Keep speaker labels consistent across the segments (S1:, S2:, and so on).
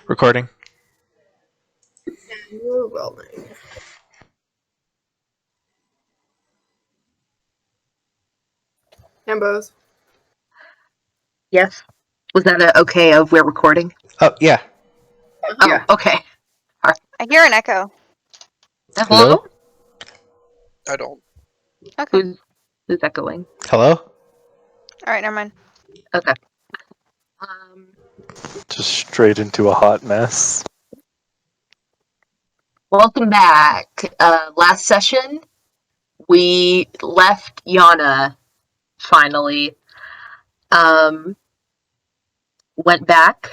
S1: Recording.
S2: You're rolling. Ambrose.
S3: Yes. Was that a okay of we're recording?
S1: Oh, yeah.
S3: Oh, yeah. Okay.
S4: I hear an echo.
S1: Hello?
S5: I don't.
S4: Okay.
S3: Who's echoing?
S1: Hello?
S4: Alright, never mind.
S3: Okay.
S6: Just straight into a hot mess.
S3: Welcome back. Last session, we left Yana, finally. Went back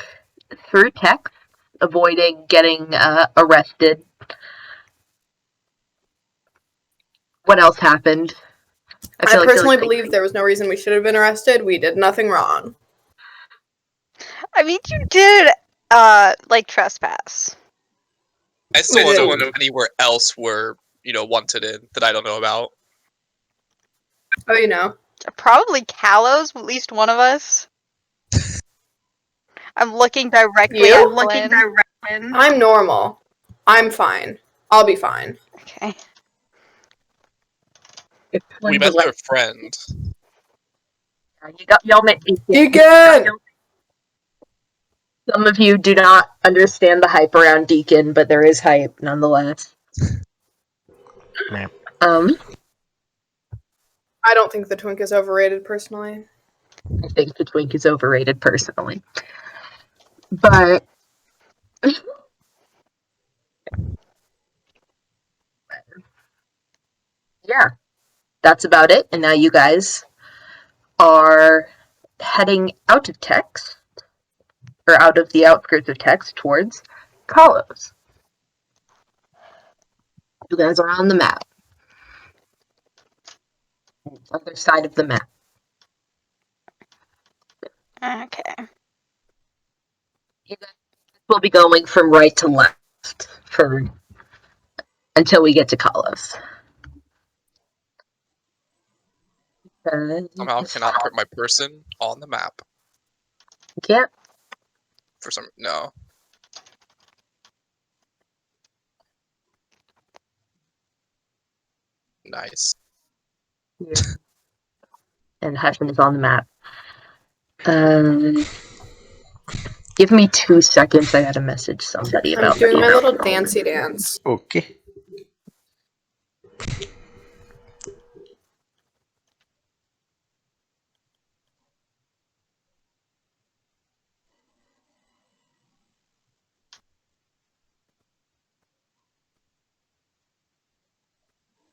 S3: through text, avoiding getting arrested. What else happened?
S2: I personally believe there was no reason we should have been arrested. We did nothing wrong.
S4: I mean, you did, trespass.
S5: I still wonder if anywhere else we're, wanted in that I don't know about.
S2: Oh, you know.
S4: Probably Kalos, at least one of us. I'm looking directly at Flynn.
S2: I'm normal. I'm fine. I'll be fine.
S4: Okay.
S5: We met their friend.
S3: Y'all met
S2: Deacon!
S3: Some of you do not understand the hype around Deacon, but there is hype nonetheless.
S2: I don't think the twink is overrated, personally.
S3: I think the twink is overrated, personally. But yeah, that's about it. And now you guys are heading out of text, or out of the outskirts of text, towards Kalos. You guys are on the map. Other side of the map.
S4: Okay.
S3: You guys will be going from right to left until we get to Kalos.
S5: Somehow I cannot put my person on the map.
S3: Yeah.
S5: No. Nice.
S3: Yeah. And Hussain is on the map. Give me 2 seconds. I gotta message somebody about
S2: I'm doing my little dancey dance.
S1: Okay.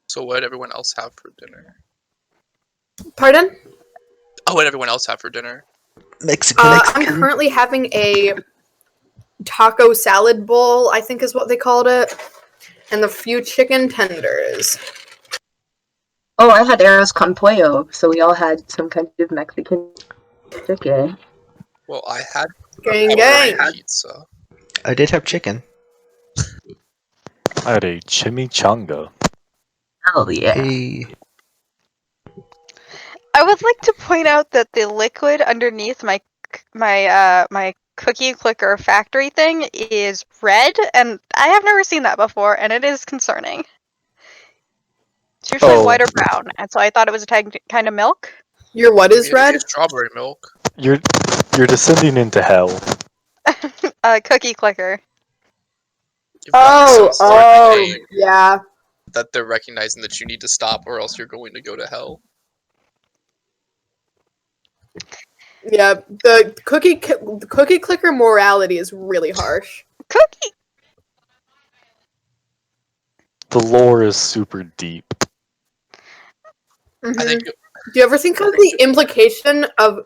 S5: So what did everyone else have for dinner?
S2: Pardon?
S5: Oh, what did everyone else have for dinner?
S1: Mexican.
S2: I'm currently having a taco salad bowl, I think is what they called it, and a few chicken tenders.
S3: Oh, I had arroz con pollo, so we all had some kind of Mexican chicken.
S5: Well, I had
S2: Gang.
S5: pizza.
S1: I did have chicken.
S6: I had a chimichanga.
S3: Oh yeah.
S1: Hey.
S4: I would like to point out that the liquid underneath my cookie clicker factory thing is red, and I have never seen that before, and it is concerning. It's usually white or brown, and so I thought it was a kind of milk.
S2: Your what is red?
S5: Strawberry milk.
S6: You're descending into hell.
S4: Cookie clicker.
S2: Yeah.
S5: That they're recognizing that you need to stop, or else you're going to go to hell.
S2: Yeah, the cookie clicker morality is really harsh.
S4: Cookie.
S6: The lore is super deep.
S2: Mm-hmm.
S5: I think.
S2: Do you ever think of the implication of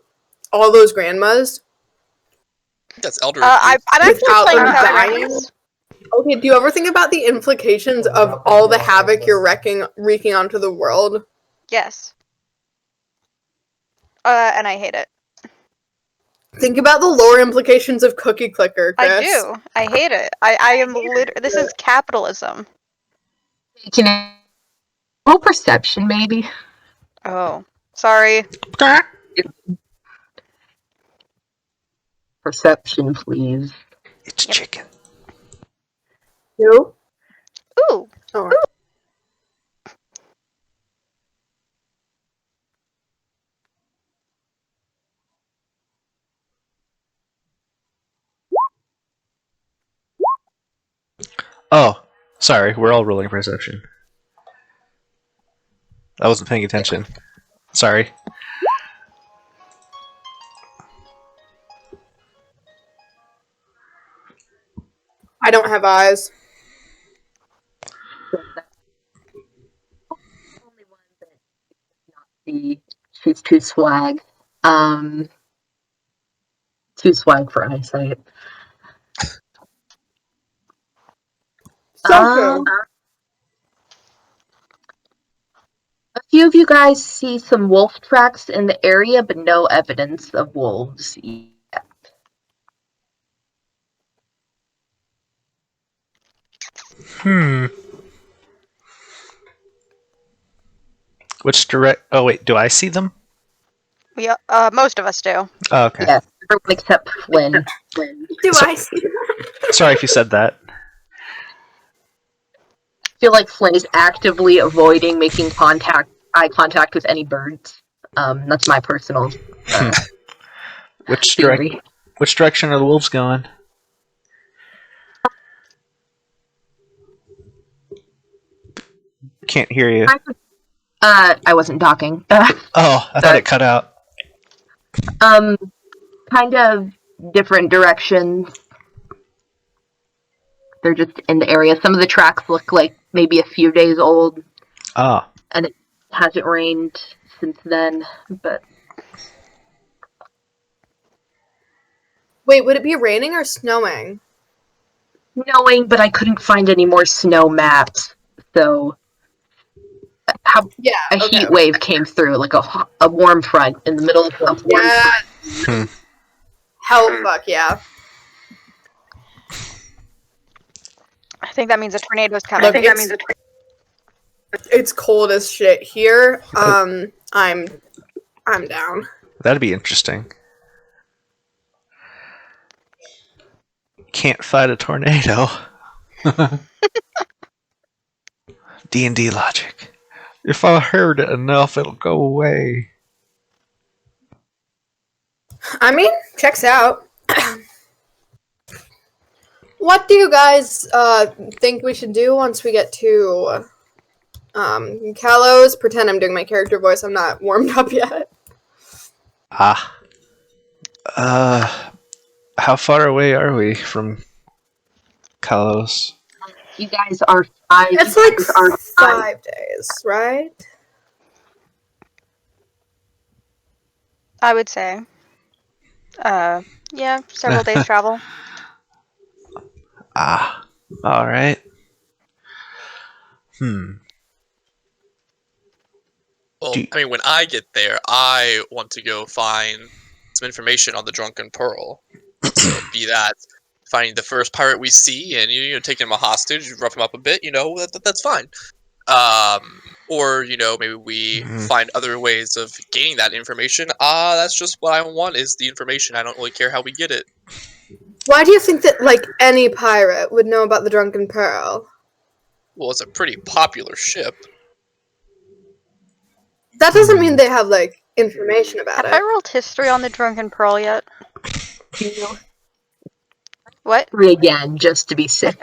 S2: all those grandmas?
S5: That's elder.
S4: I'm actually
S2: Without
S4: playing
S2: them dying?
S4: Dragons.
S2: Okay, do you ever think about the implications of all the havoc you're wreaking onto the world?
S4: Yes. And I hate it.
S2: Think about the lore implications of Cookie Clicker, Kris.
S4: I do. I hate it. I am this is capitalism.
S3: Can I roll perception, maybe?
S4: Oh, sorry.
S3: Perception, please.
S1: It's chicken.
S2: You?
S4: Ooh.
S2: Oh.
S1: Oh, sorry. We're all rolling perception. I wasn't paying attention. Sorry.
S2: I don't have eyes.
S3: Only one that not see. She's too swag. Too swag for eyesight.
S2: So true.
S3: A few of you guys see some wolf tracks in the area, but no evidence of wolves yet.
S1: Which direct? Oh wait, do I see them?
S4: We, most of us do.
S1: Oh, okay.
S3: Yes, everyone except Flynn.
S2: Do
S1: So-
S2: I see that?
S1: Sorry if you said that.
S3: I feel like Flynn is actively avoiding making eye contact with any birds. That's my personal
S1: Which
S3: theory.
S1: Which direction are the wolves going? Can't hear you.
S3: I wasn't talking.
S1: Oh, I thought it cut out.
S3: Kind of different directions. They're just in the area. Some of the tracks look like maybe a few days old,
S1: Oh,
S3: and it hasn't rained since then. But
S2: Wait, would it be raining or snowing?
S3: knowing, but I couldn't find any more snow maps. So, how
S2: Yeah.
S3: a
S2: okay,
S3: heat
S2: okay.
S3: wave came through, like a warm front in the middle of the warm
S2: Yeah.
S1: Hmm.
S2: Hell fuck yeah.
S4: I think that means a tornado's coming.
S2: Look, it's cold as shit here. I'm down.
S1: that'd be interesting. Can't fight a tornado. D&D logic. If I heard it enough, it'll go away.
S2: I mean, checks out. What do you guys think we should do once we get to Kalos? Pretend I'm doing my character voice. I'm not warmed up yet.
S1: Ah. How far away are we from Kalos?
S3: You guys are five.
S2: It's like 5 days, right?
S4: I would say. Yeah, several days travel.
S1: Ah. Alright.
S5: Well,
S1: Do-
S5: I mean, when I get there, I want to go find some information on the Drunken Pearl. So be that finding the first pirate we see and taking him a hostage, rough him up a bit, that's fine. Or maybe we find other ways of gaining that information. That's just what I want is the information. I don't really care how we get it.
S2: Why do you think that, like, any pirate would know about the Drunken Pearl?
S5: Well, it's a pretty popular ship.
S2: That doesn't mean they have, like, information about
S4: Have I
S2: it.
S4: rolled history on the Drunken Pearl yet? What?
S3: 3 again, just to be safe.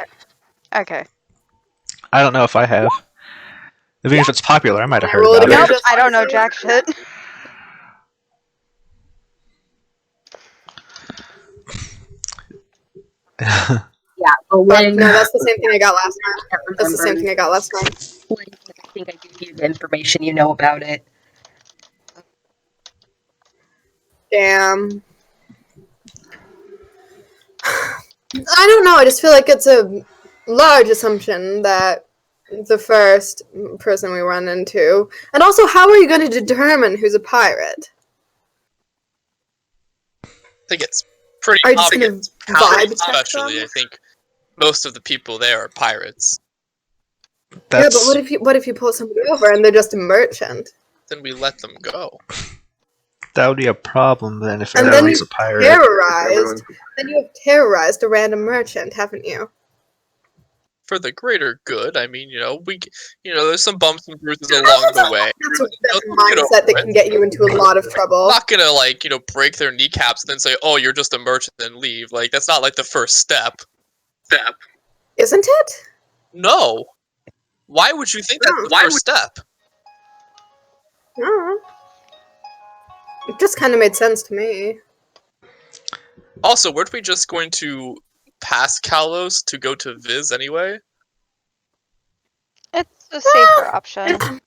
S4: Okay.
S1: I don't know if I have. Even if it's popular, I might have
S2: I
S1: heard
S2: rolled
S1: about
S2: again.
S1: it.
S4: Nope, I don't know jack shit.
S3: Yeah, Volin.
S2: No, that's the same thing I got last time. That's the same thing I got last time.
S3: I think I gave you the information. You know about it.
S2: Damn. I don't know. I just feel like it's a large assumption that the first person we run into. And also, how are you going to determine who's a pirate?
S5: I think it's pretty
S2: Are you just
S5: obvious.
S2: going to vibe check
S5: Especially,
S2: them?
S5: I think most of the people there are pirates.
S1: That's,
S2: Yeah, but what if you pull somebody over and they're just a merchant?
S5: Then we let them go.
S1: That would be a problem then if
S2: And then
S1: everyone's
S2: you
S1: a pirate.
S2: terrorized. Then you have terrorized a random merchant, haven't you?
S5: For the greater good, I mean, there's some bumps and bruises along the way.
S2: That's a
S5: Get
S2: mindset that
S5: over
S2: can get you into a lot of trouble.
S5: I'm not gonna break their kneecaps and then say, "Oh, you're just a merchant," and leave. Like that's not like the first step.
S2: Isn't it?
S5: No. Why would you think that's the first step?
S2: I don't know. It just kind of made sense to me.
S5: Also, weren't we just going to pass Kalos to go to Viz anyway?
S4: It's a safer option.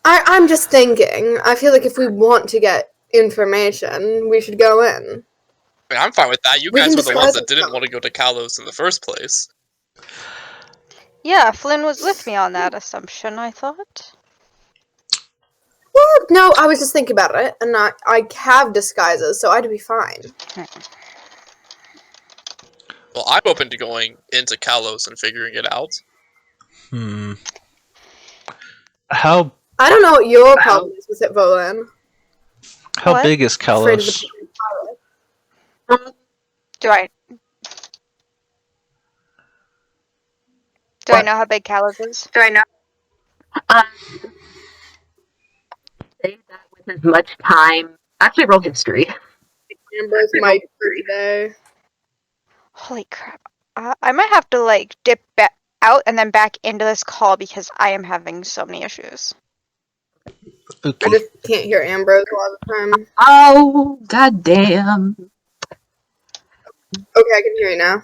S2: I'm just thinking. I feel like if we want to get information, we should go in.
S5: I mean, I'm fine with that. You
S2: We
S5: guys
S2: can
S5: were the ones
S2: disguise
S5: that didn't
S2: ourselves.
S5: want to go to Kalos in the first place.
S4: Yeah, Flynn was with me on that assumption, I thought.
S2: Well, no, I was just thinking about it, and I have disguises, so I'd be fine.
S5: Well, I'm open to going into Kalos and figuring it out.
S1: How
S2: I don't know what your problem is with it, Volin.
S1: how big is
S2: Afraid of
S1: Kalos?
S2: the pirate.
S4: Do I know how big Kalos is?
S3: Say that with as much time. Actually, roll history.
S2: Ambrose might today.
S4: Holy crap. I might have to, dip out and then back into this call because I am having so many issues.
S2: I
S1: Okay.
S2: just can't hear Ambrose a lot of the time.
S3: Oh, goddamn.
S2: Okay, I can hear you now.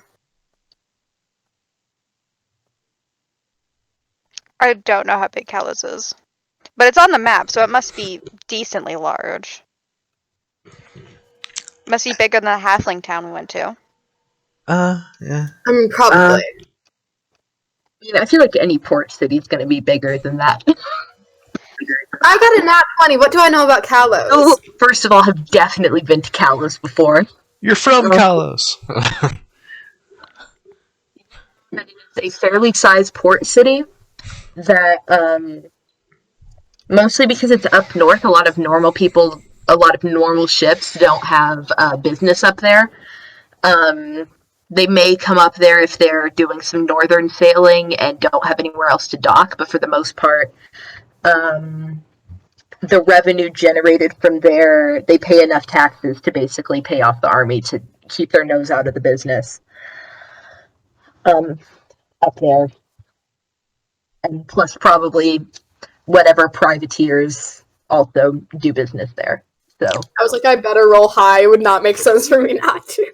S4: I don't know how big Kalos is. But it's on the map, so it must be decently large. Must be bigger than the halfling town we went to.
S1: Yeah.
S2: I mean, probably.
S3: I feel like any port city is going to be bigger than that.
S2: I got a nat 20. What do I know about Kalos?
S3: Oh, first of all, I've definitely been to Kalos before.
S1: You're from Kalos.
S3: It's a fairly sized port city that, mostly because it's up north, a lot of normal ships don't have business up there. They may come up there if they're doing some northern sailing and don't have anywhere else to dock, but for the most part, the revenue generated from there, they pay enough taxes to basically pay off the army to keep their nose out of the business. Up there. And plus probably whatever privateers also do business there. So
S2: I was like, I better roll high. It would not make sense for me not to.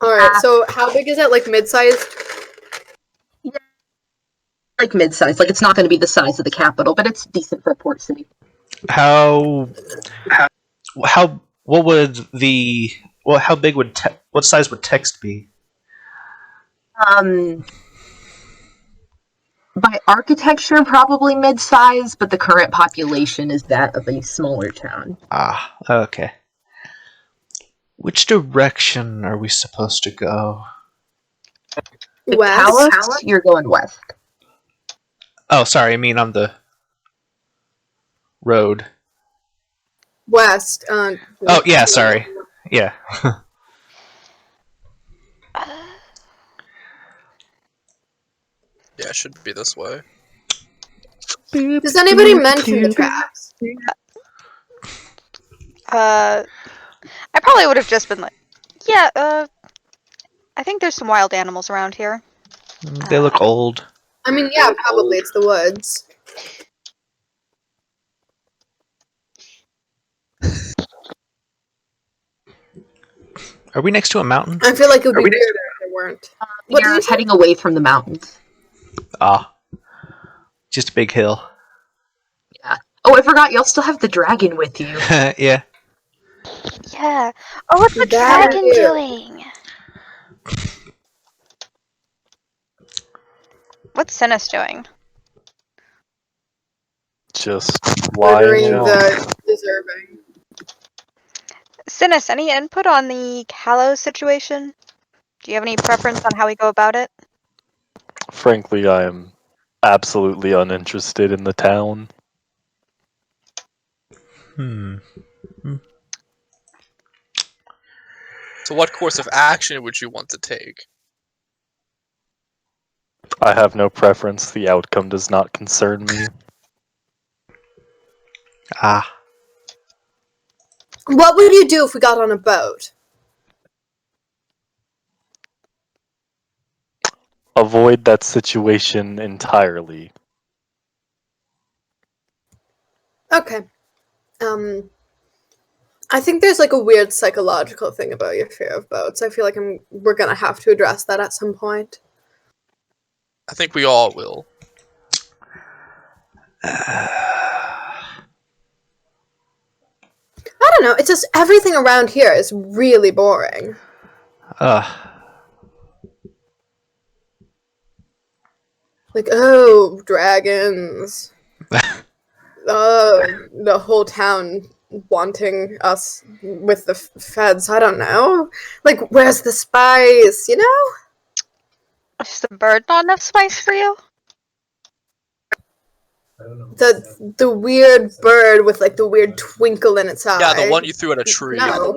S2: Alright, so how big is it? Like mid-sized?
S3: like mid-sized. Like it's not going to be the size of the capital, but it's decent for a port city.
S1: How big would what size would text be?
S3: By architecture, probably mid-size, but the current population is that of a smaller town.
S1: Ah, okay. Which direction are we supposed to go?
S3: The
S2: West?
S3: Kalos, you're going west.
S1: Oh, sorry, I mean on the road.
S2: West.
S1: Oh, yeah, sorry. Yeah.
S5: Yeah, it should be this way.
S2: Does anybody mention the traps?
S4: I probably would have just been like, yeah, I think there's some wild animals around here.
S1: They look old.
S2: I mean, yeah, probably. It's the woods.
S1: Are we next to a mountain?
S2: I feel like it would be weird if there weren't. What did
S3: You're
S2: you say?
S3: heading away from the mountains.
S1: Ah. Just a big hill.
S3: Oh, I forgot, y'all still have the dragon with you.
S1: Yeah.
S4: Yeah. Oh, what's the
S2: That
S4: dragon
S2: is-
S4: doing? What's Cinis doing?
S6: Just
S2: Ordering
S6: lying out.
S2: the deserving.
S4: Cinis, any input on the Kalos situation? Do you have any preference on how we go about it?
S6: Frankly, I am absolutely uninterested in the town.
S5: So what course of action would you want to take?
S6: I have no preference. The outcome does not concern me.
S1: Ah.
S2: What would you do if we got on a boat?
S6: Avoid that situation entirely.
S2: Okay. I think there's like a weird psychological thing about your fear of boats. I feel like we're gonna have to address that at some point.
S5: I think we all will.
S2: I don't know. It's just everything around here is really boring. Like, oh, dragons. The whole town wanting us with the feds. I don't know. Like, where's the spice, you know?
S4: Is the bird not enough spice for you?
S2: The weird bird with like the weird twinkle in its eye.
S5: Yeah, the one you threw at a tree.
S2: No.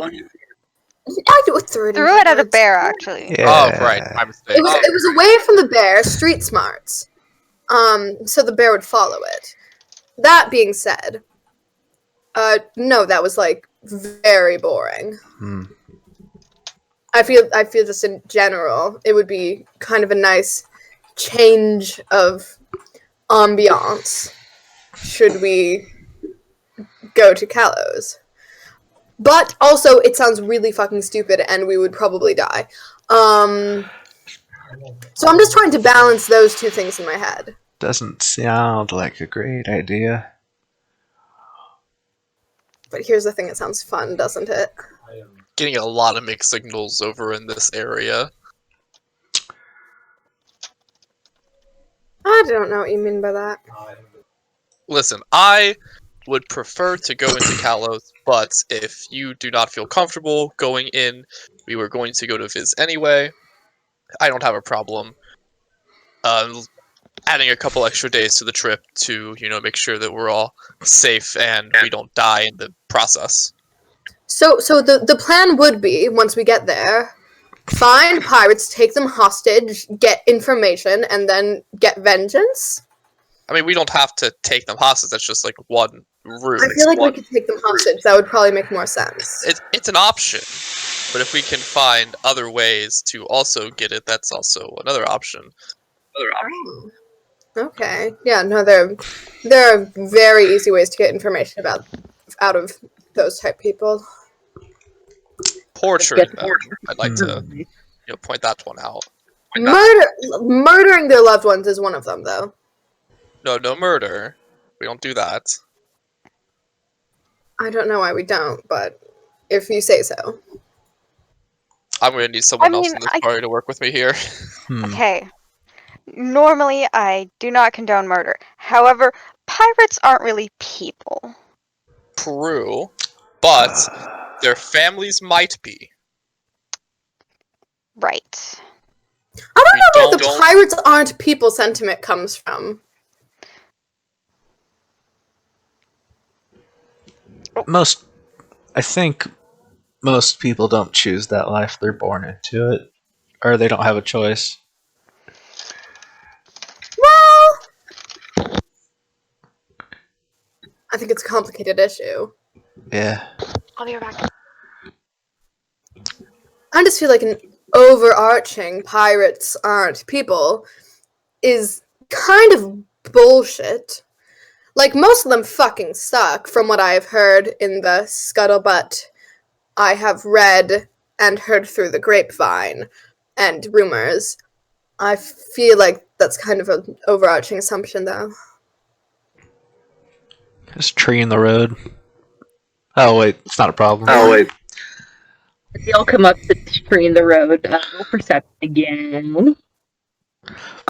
S2: I threw
S4: It at a bear, actually.
S1: Yeah.
S5: Oh, right. My mistake.
S2: It was away from the bear, street smarts. So the bear would follow it. That being said, no, that was like very boring. I feel just in general, it would be kind of a nice change of ambiance should we go to Kalos. But also, it sounds really fucking stupid, and we would probably die. So I'm just trying to balance those two things in my head.
S1: Doesn't sound like a great idea.
S2: But here's the thing, it sounds fun, doesn't it?
S5: Getting a lot of mixed signals over in this area.
S2: I don't know what you mean by that.
S5: Listen, I would prefer to go into Kalos, but if you do not feel comfortable going in, we were going to go to Viz anyway. I don't have a problem adding a couple extra days to the trip to, make sure that we're all safe and we don't die in the process.
S2: So the plan would be, once we get there, find pirates, take them hostage, get information, and then get vengeance?
S5: I mean, we don't have to take them hostage, that's just like one route.
S2: I feel like we could take them hostage, that would probably make more sense.
S5: It's an option, but if we can find other ways to also get it, that's also another option.
S2: Oh. Okay. Yeah, no, there are very easy ways to get information out of those type people.
S5: Torturing them. I'd like to point that one out.
S2: Murdering their loved ones is one of them, though.
S5: No murder. We don't do that.
S2: I don't know why we don't, but if you say so.
S5: I'm going to need someone else in this party to work with me here.
S4: Okay. Normally, I do not condone murder. However, pirates aren't really people.
S5: True, but their families might be.
S4: Right.
S2: I don't know where the pirates aren't people sentiment comes from.
S1: I think most people don't choose that life, they're born into it. Or they don't have a choice.
S2: Well, I think it's a complicated issue.
S1: Yeah.
S4: I'll be right back.
S2: I just feel like an overarching pirates aren't people is kind of bullshit. Like, most of them fucking suck, from what I have heard in the scuttlebutt I have read and heard through the grapevine and rumors. I feel like that's kind of an overarching assumption, though.
S1: Just tree in the road. Oh, wait, it's not a problem.
S3: They all come up to the tree in the road. Roll perception again.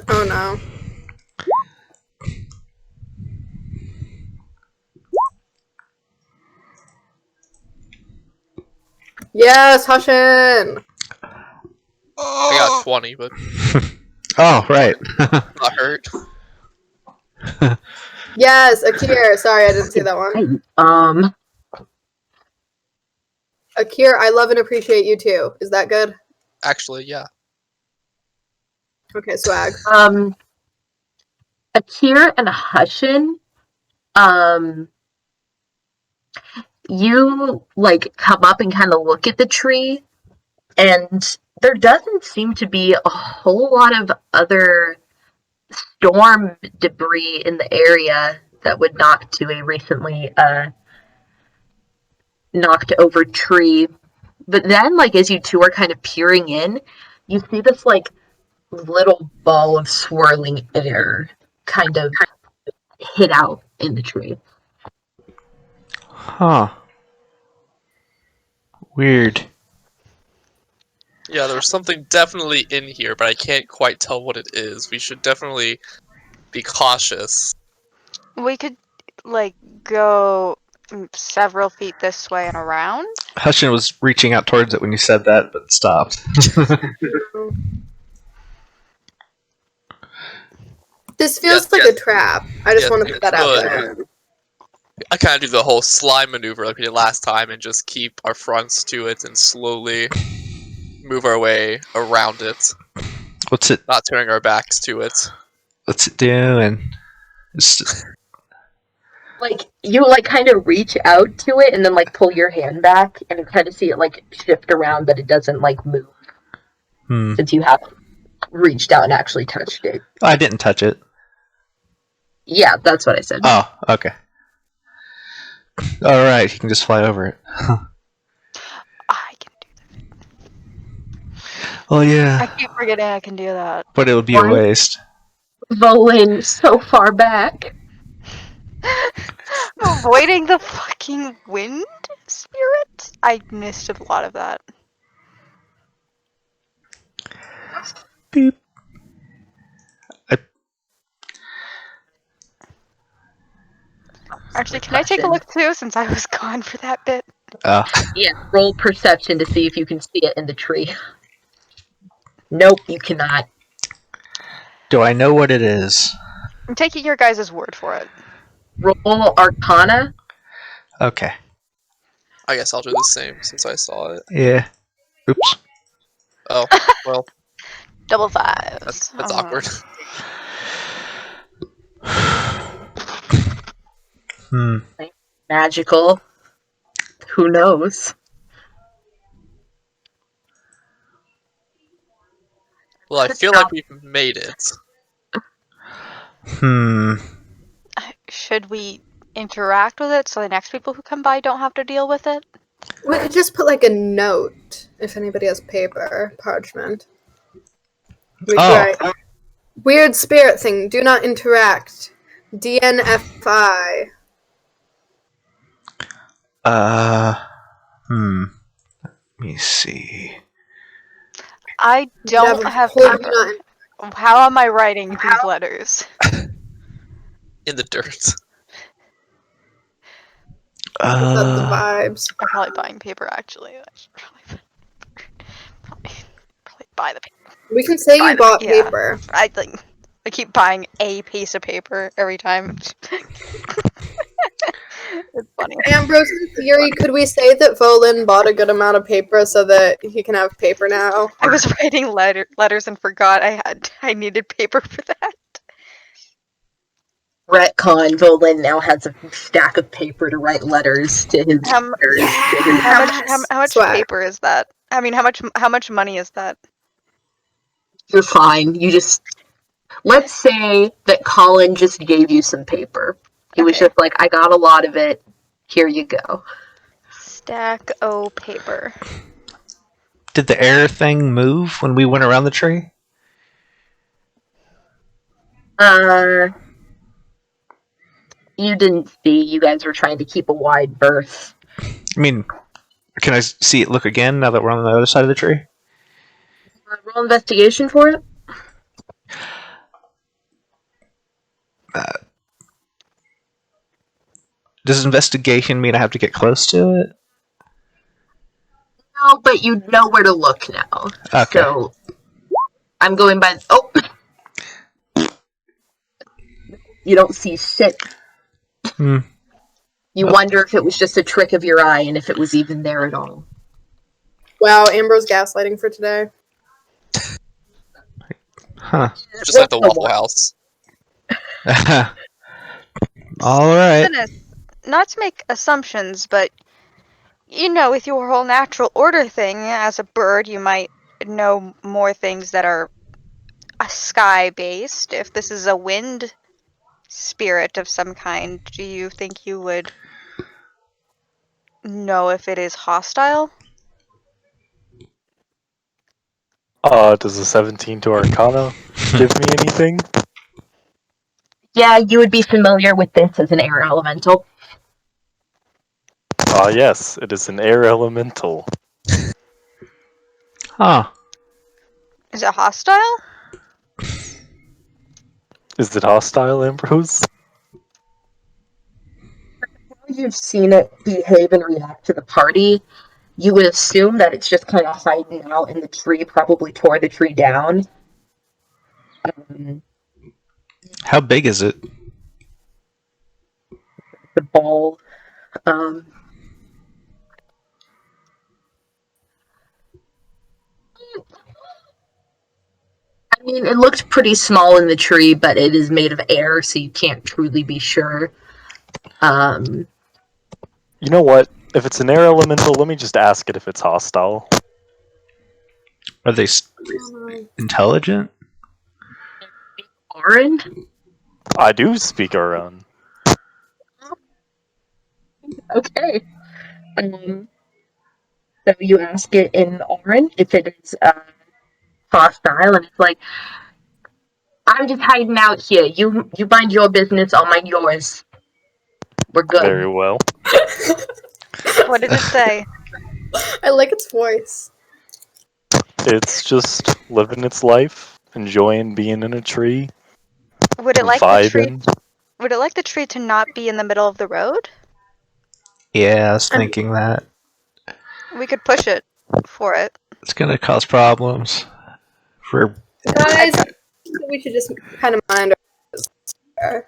S2: Oh no. Yes, Hussain!
S5: I got 20, but
S1: Oh, right.
S5: not hurt.
S2: Yes, Akir. Sorry, I didn't see that one. Akir, I love and appreciate you too. Is that good?
S5: Actually, yeah.
S2: Okay, swag.
S3: Akir and Hussain, you like come up and kind of look at the tree, and there doesn't seem to be a whole lot of other storm debris in the area that would knock to a recently knocked over tree. But then, like, as you two are kind of peering in, you see this like little ball of swirling air kind of hit out in the tree.
S1: Huh. Weird.
S5: Yeah, there was something definitely in here, but I can't quite tell what it is. We should definitely be cautious.
S4: We could, like, go several feet this way and around.
S1: Hussain was reaching out towards it when you said that, but stopped.
S2: This feels like a trap. I just want to put that out there.
S5: I kind of do the whole slime maneuver like we did last time and just keep our fronts to it and slowly move our way around it.
S1: What's it?
S5: Not turning our backs to it.
S1: What's it doing?
S3: Like, you like kind of reach out to it and then like pull your hand back and you kind of see it like shift around, but it doesn't like move since you haven't reached out and actually touched it.
S1: I didn't touch it.
S3: Yeah, that's what I said.
S1: Oh, okay. Alright, you can just fly over it.
S4: I can do that.
S1: Oh, yeah.
S4: I keep forgetting I can do that.
S1: But it would be a waste.
S3: Volin so far back.
S4: Avoiding the fucking wind spirit? I missed a lot of that.
S1: Beep.
S4: Actually, can I take a look too, since I was gone for that bit?
S3: Yeah, roll perception to see if you can see it in the tree. Nope, you cannot.
S1: Do I know what it is?
S4: I'm taking your guys' word for it.
S3: Roll Arcana.
S1: Okay.
S5: I guess I'll do the same since I saw it.
S1: Yeah. Oops.
S5: Oh, well.
S4: Double fives.
S5: That's awkward.
S3: Magical. Who knows?
S5: Well, I feel like we've made it.
S4: Should we interact with it so the next people who come by don't have to deal with it?
S2: We could just put like a note if anybody has paper, parchment. We could write, weird spirit thing, do not interact. DNFI.
S1: Let me see.
S4: I don't have paper. How am I writing these letters?
S5: In the dirt.
S2: That's the vibes.
S4: I'm probably buying paper, actually. I should probably buy the paper.
S2: We can say you bought paper.
S4: I keep buying a piece of paper every time. It's funny.
S2: Ambrose, in theory, could we say that Volin bought a good amount of paper so that he can have paper now?
S4: I was writing letters and forgot I needed paper for that.
S3: Retcon, Volin now has a stack of paper to write letters to his
S4: How much paper is that? I mean, how much money is that?
S3: You're fine. You just... Let's say that Colin just gave you some paper. He was just like, I got a lot of it. Here you go.
S4: Stack o' paper.
S1: Did the air thing move when we went around the tree?
S3: You didn't see. You guys were trying to keep a wide berth.
S1: I mean, can I see it look again now that we're on the other side of the tree?
S3: Roll investigation for it.
S1: Does investigation mean I have to get close to it?
S3: No, but you know where to look now.
S1: Okay.
S3: So, I'm going by... Oh! You don't see shit. You wonder if it was just a trick of your eye and if it was even there at all.
S2: Wow, Ambrose gaslighting for today.
S1: Huh.
S5: Just like the Waffle House.
S1: All right.
S4: Cinis, not to make assumptions, but with your whole natural order thing, as a bird, you might know more things that are sky-based. If this is a wind spirit of some kind, do you think you would know if it is hostile?
S6: Does a 17 to Arcana give me anything?
S3: Yeah, you would be familiar with this as an air elemental.
S6: Yes, it is an air elemental.
S1: Huh.
S4: Is it hostile?
S6: Is it hostile, Ambrose?
S3: You've seen it behave and react to the party. You would assume that it's just kind of hiding out in the tree, probably tore the tree down.
S1: How big is it?
S3: The ball. I mean, it looked pretty small in the tree, but it is made of air, so you can't truly be sure.
S6: You know what? If it's an air elemental, let me just ask it if it's hostile.
S1: Are they intelligent?
S3: Orange?
S6: I do speak Aran.
S3: Okay. So you ask it in orange if it is hostile, and it's like, I'm just hiding out here. You mind your business, I'll mind yours. We're good.
S6: Very well.
S4: What does it say?
S2: I like its voice.
S6: It's just living its life, enjoying being in a tree,
S4: Would it like the tree?
S6: vibing.
S4: Would it like the tree to not be in the middle of the road?
S1: Yeah, I was thinking that.
S4: We could push it for it.
S1: It's gonna cause problems for
S2: Guys, I think we should just kind of mind our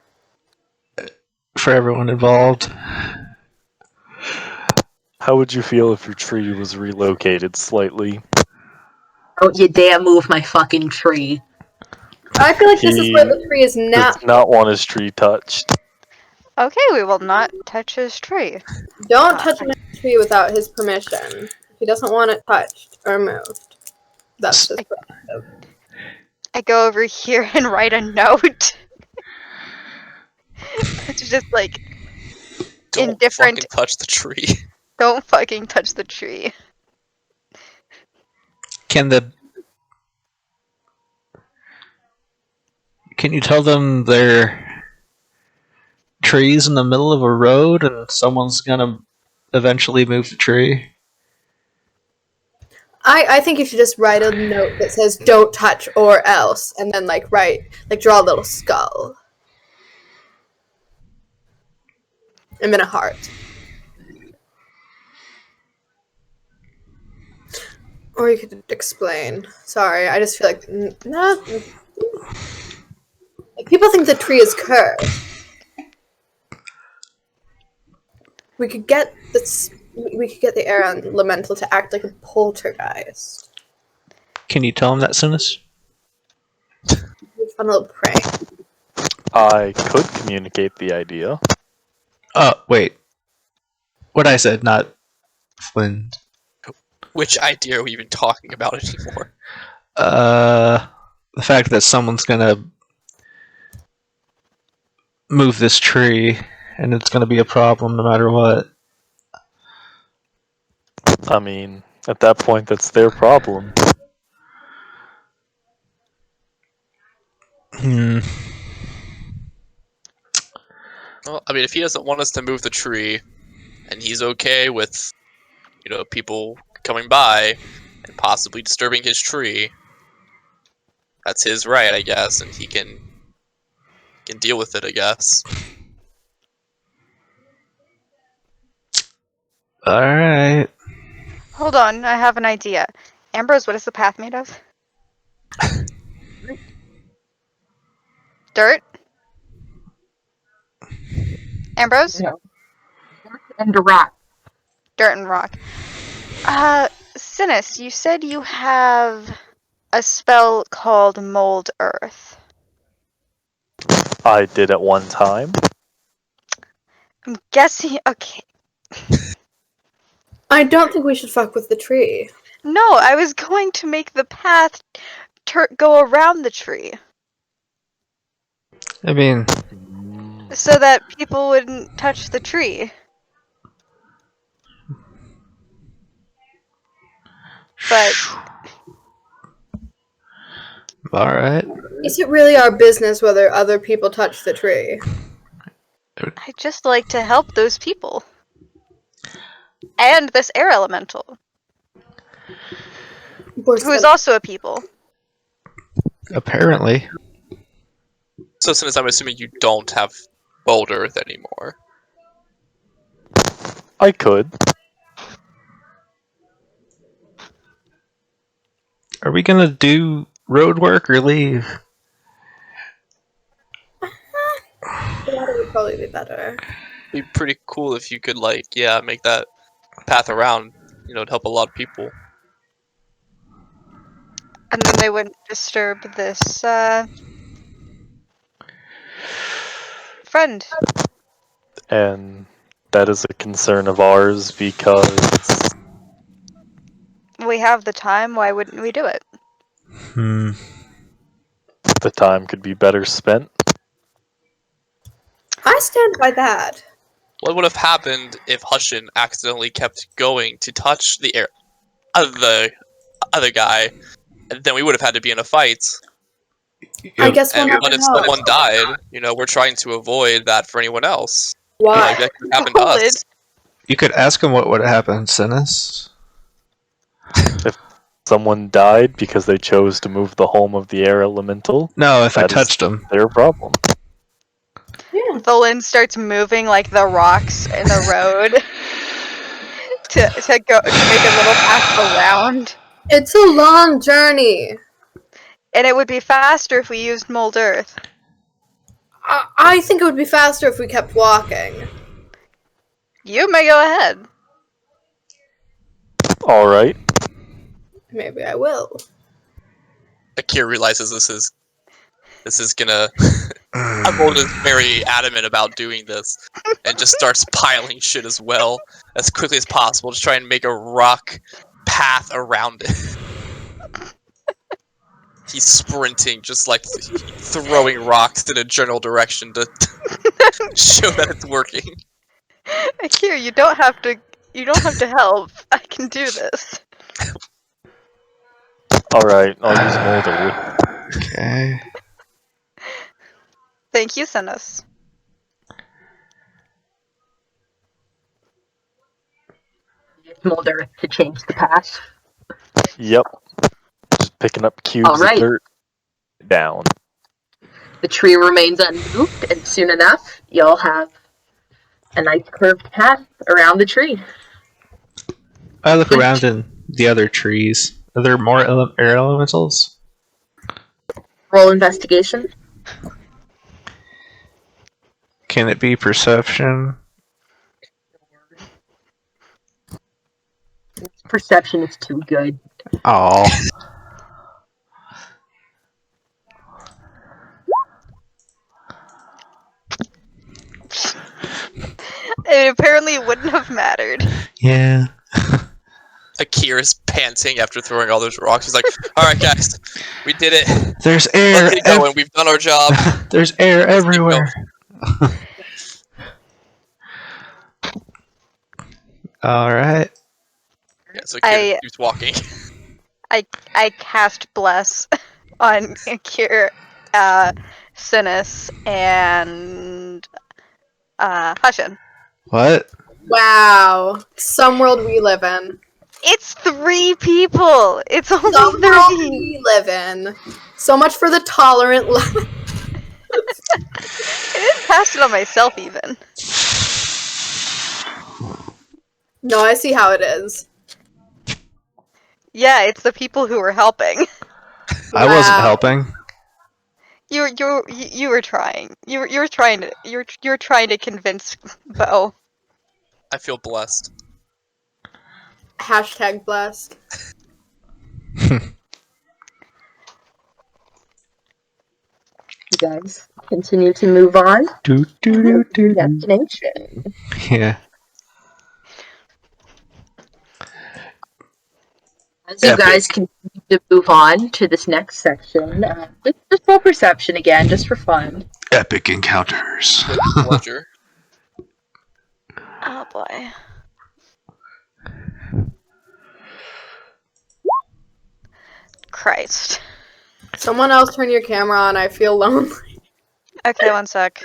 S1: everyone involved.
S6: How would you feel if your tree was relocated slightly?
S3: Don't you dare move my fucking tree.
S2: I feel like this is where the tree is
S6: Does
S2: not.
S6: not want his tree touched.
S4: Okay, we will not touch his tree.
S2: Don't touch my tree without his permission. If he doesn't want it touched or moved. That's just
S4: I go over here and write a note. It's just like
S5: Don't
S4: indifferent.
S5: fucking touch the tree.
S4: Don't fucking touch the tree.
S1: Can you tell them they're trees in the middle of a road and someone's gonna eventually move the tree?
S2: I think you should just write a note that says "Don't touch" or else, and then draw a little skull, and then a heart. Or you could explain. Sorry, I just feel like people think the tree is cursed. We could get this. We could get the air elemental to act like a poltergeist.
S1: Can you tell them that, Cinis?
S2: Fun little prank.
S6: I could communicate the idea.
S1: Oh, wait. What I said, not Flynn.
S5: Which idea are we even talking about anymore?
S1: The fact that someone's gonna move this tree and it's gonna be a problem no matter what.
S6: I mean, at that point, that's their problem.
S5: Well, I mean, if he doesn't want us to move the tree, and he's okay with, people coming by and possibly disturbing his tree, that's his right, I guess, and he can deal with it, I guess.
S1: Alright.
S4: Hold on, I have an idea. Ambrose, what is the path made of? Dirt? Ambrose?
S3: No. And a rock.
S4: Dirt and rock. Cinis, you said you have a spell called Mold Earth.
S6: I did at one time.
S4: I'm guessing. Okay.
S2: I don't think we should fuck with the tree.
S4: No, I was going to make the path go around the tree
S1: I mean,
S4: so that people wouldn't touch the tree. But
S1: all right.
S2: Is it really our business whether other people touch the tree?
S4: I just like to help those people. And this air elemental, who is also a people.
S1: Apparently.
S5: So since I'm assuming you don't have Bold Earth anymore.
S6: I could.
S1: Are we gonna do road work or leave?
S2: That would probably be better.
S5: It'd be pretty cool if you could, like, yeah, make that path around. You know, it'd help a lot of people.
S4: And then they wouldn't disturb this friend.
S6: And that is a concern of ours because
S4: We have the time, why wouldn't we do it?
S6: the time could be better spent.
S2: I stand by that.
S5: What would have happened if Hussain accidentally kept going to touch the air of the other guy? And then we would have had to be in a fight.
S2: I guess we'll
S5: And
S2: never
S5: what if
S2: know.
S5: someone died? You know, we're trying to avoid that for anyone else.
S2: Why?
S5: Like, that could happen to us.
S1: You could ask him what would happen, Cinis.
S6: Someone died because they chose to move the home of the air elemental.
S1: No, if I
S6: That is
S1: touched him.
S6: their problem.
S2: Yeah.
S4: Volin starts moving like the rocks in the road to make a little path around.
S2: It's a long journey.
S4: And it would be faster if we used Mold Earth.
S2: I think it would be faster if we kept walking.
S4: You may go ahead.
S6: Alright.
S2: Maybe I will.
S5: Akir realizes this is gonna. Ambrose is very adamant about doing this, and just starts piling shit as well as quickly as possible to try and make a rock path around it. He's sprinting, just like throwing rocks in a general direction to show that it's working.
S4: Here, you don't have to help. I can do this.
S6: Alright, I'll use Molder.
S1: Okay.
S4: Thank you, Cinis.
S3: Molder to change the path.
S6: Yep. Just picking up cubes
S3: Alright.
S6: of dirt. Down.
S3: The tree remains unmoved, and soon enough, you'll have a nice curved path around the tree.
S1: I look around in the other trees. Are there more air elementals?
S3: Roll investigation.
S1: Can it be perception?
S3: Perception is too good.
S1: Oh.
S4: It apparently wouldn't have mattered.
S1: Yeah.
S5: Akir is panting after throwing all those rocks. He's like, "Alright, guys, we did it.
S1: There's air.
S5: Let's get going. We've done our job."
S1: There's air everywhere. All right.
S5: Yeah, so Akir keeps walking.
S4: I cast Bless on Akir, Cinis, and Hussain.
S1: What?
S2: Wow. Some world we live in.
S4: It's 3 people. It's only
S2: Some world
S4: 13.
S2: we live in. So much for the tolerant life.
S4: I didn't cast it on myself even.
S2: No, I see how it is.
S4: Yeah, it's the people who were helping.
S1: I wasn't
S2: Wow.
S1: helping.
S4: You were trying. You're trying to convince Beau.
S5: I feel blessed.
S2: Hashtag blessed.
S3: You guys continue to move on
S6: Do,
S3: to
S6: do, do, do,
S3: your
S6: do.
S3: destination.
S1: Yeah.
S3: As you guys continue to move on to this next section, just roll perception again, just for fun.
S1: Epic encounters.
S5: With pleasure.
S4: Oh boy. Christ.
S2: Someone else turn your camera on. I feel lonely.
S4: Okay, one sec.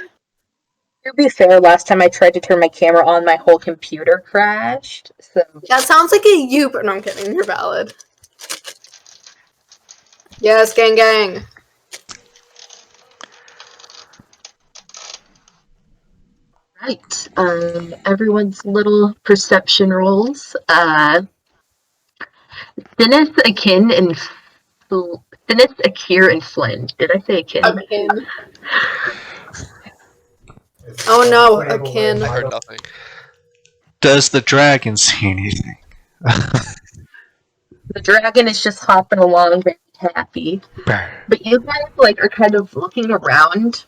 S3: To be fair, last time I tried to turn my camera on, my whole computer crashed. So
S2: That sounds like a you, but no, I'm kidding. You're valid. Yes, gang, gang.
S3: right, everyone's little perception rolls. Cinis, Akin, and Cinis, Akir, and Flynn. Did I say Akin?
S2: Akin. Oh no, Akin.
S5: I heard nothing.
S1: Does the dragon see anything?
S3: The dragon is just hopping along, very happy. But you guys are kind of looking around,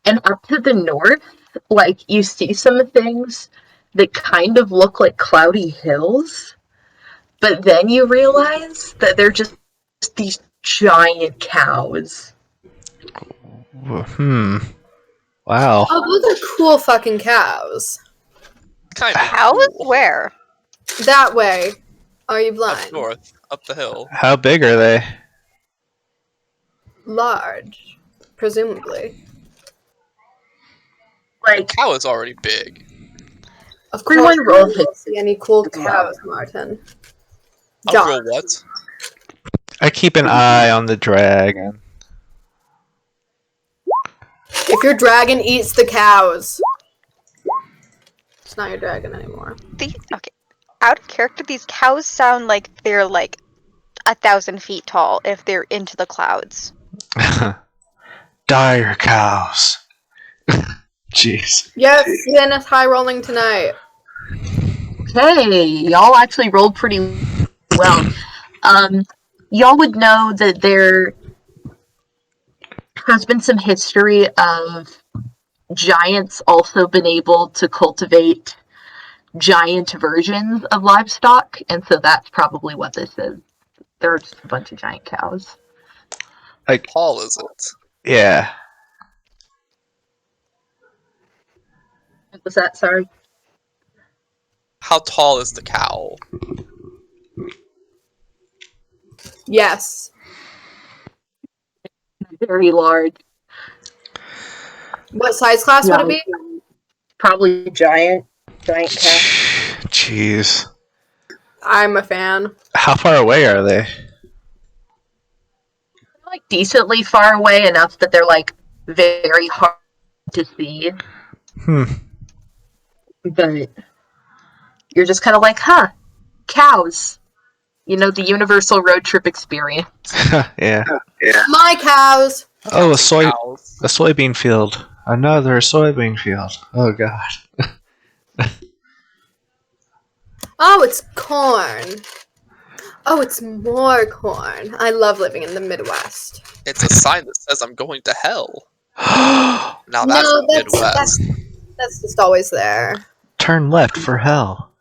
S3: and up to the north, you see some things that kind of look like cloudy hills. But then you realize that they're just these giant cows.
S1: Wow.
S2: Oh, those are cool fucking cows.
S5: Kind of.
S4: Cows?
S5: Cool.
S4: Where?
S2: That way. Are you
S5: Up
S2: blind?
S5: north, up the hill.
S1: How big are they?
S2: Large. Presumably.
S5: The cow is already big.
S2: Of course,
S3: Everyone roll
S2: you don't see any cool cows, Martin.
S5: I'll roll what?
S1: I keep an eye on the dragon.
S2: If your dragon eats the cows, it's not your dragon anymore.
S4: Okay. Out of character, these cows sound like they're 1,000 feet tall if they're into the clouds.
S1: Dire cows. Jeez.
S2: Yes, Dennis high rolling tonight.
S3: Okay, y'all actually rolled pretty well. Y'all would know that there has been some history of giants also been able to cultivate giant versions of livestock, and so that's probably what this is. There are just a bunch of giant cows.
S5: How tall is it?
S1: Yeah.
S3: What was that? Sorry.
S5: How tall is the cow?
S2: Yes.
S3: Very large.
S2: What size class would it be?
S3: Probably giant cow.
S1: Jeez.
S2: I'm a fan.
S1: How far away are they?
S3: Decently far away, enough that they're very hard to see. But you're just kind of huh, cows. The universal road trip experience.
S1: Yeah.
S2: My cows.
S1: Oh, a soybean field. Another soybean field. Oh god.
S2: Oh, it's corn. Oh, it's more corn. I love living in the Midwest.
S5: It's a sign that says I'm going to hell. Now that's the Midwest.
S2: That's just always there.
S1: Turn left for hell.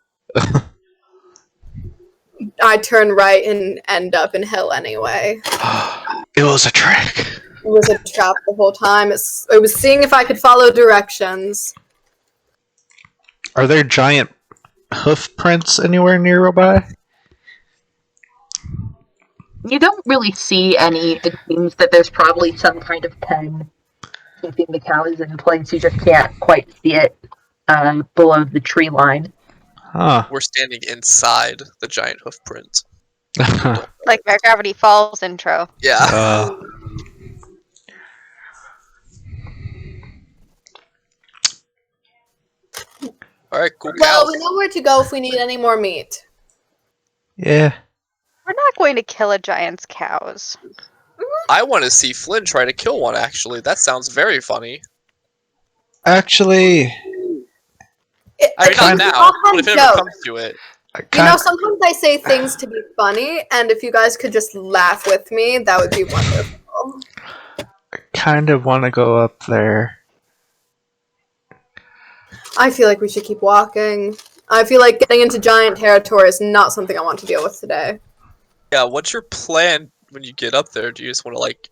S2: I turn right and end up in hell anyway.
S1: It was a trick.
S2: It was a trap the whole time. It was seeing if I could follow directions.
S1: Are there giant hoof prints anywhere nearby?
S3: You don't really see any. It seems that there's probably some kind of pen keeping the cows in place. You just can't quite see it below the tree line.
S1: Huh.
S5: We're standing inside the giant hoof print.
S4: Like my Gravity Falls intro.
S5: Yeah. Alright, cool
S2: Well,
S5: cows.
S2: we know where to go if we need any more meat.
S1: Yeah.
S4: We're not going to kill a giant's cows.
S5: I want to see Flynn try to kill one, actually. That sounds very funny.
S1: Actually,
S5: I mean, not now, but if it ever comes to it.
S2: You know, sometimes I say things to be funny, and if you guys could just laugh with me, that would be wonderful.
S1: I kind of want to go up there.
S2: I feel like we should keep walking. I feel like getting into giant territory is not something I want to deal with today.
S5: Yeah, what's your plan when you get up there? Do you just want to, like,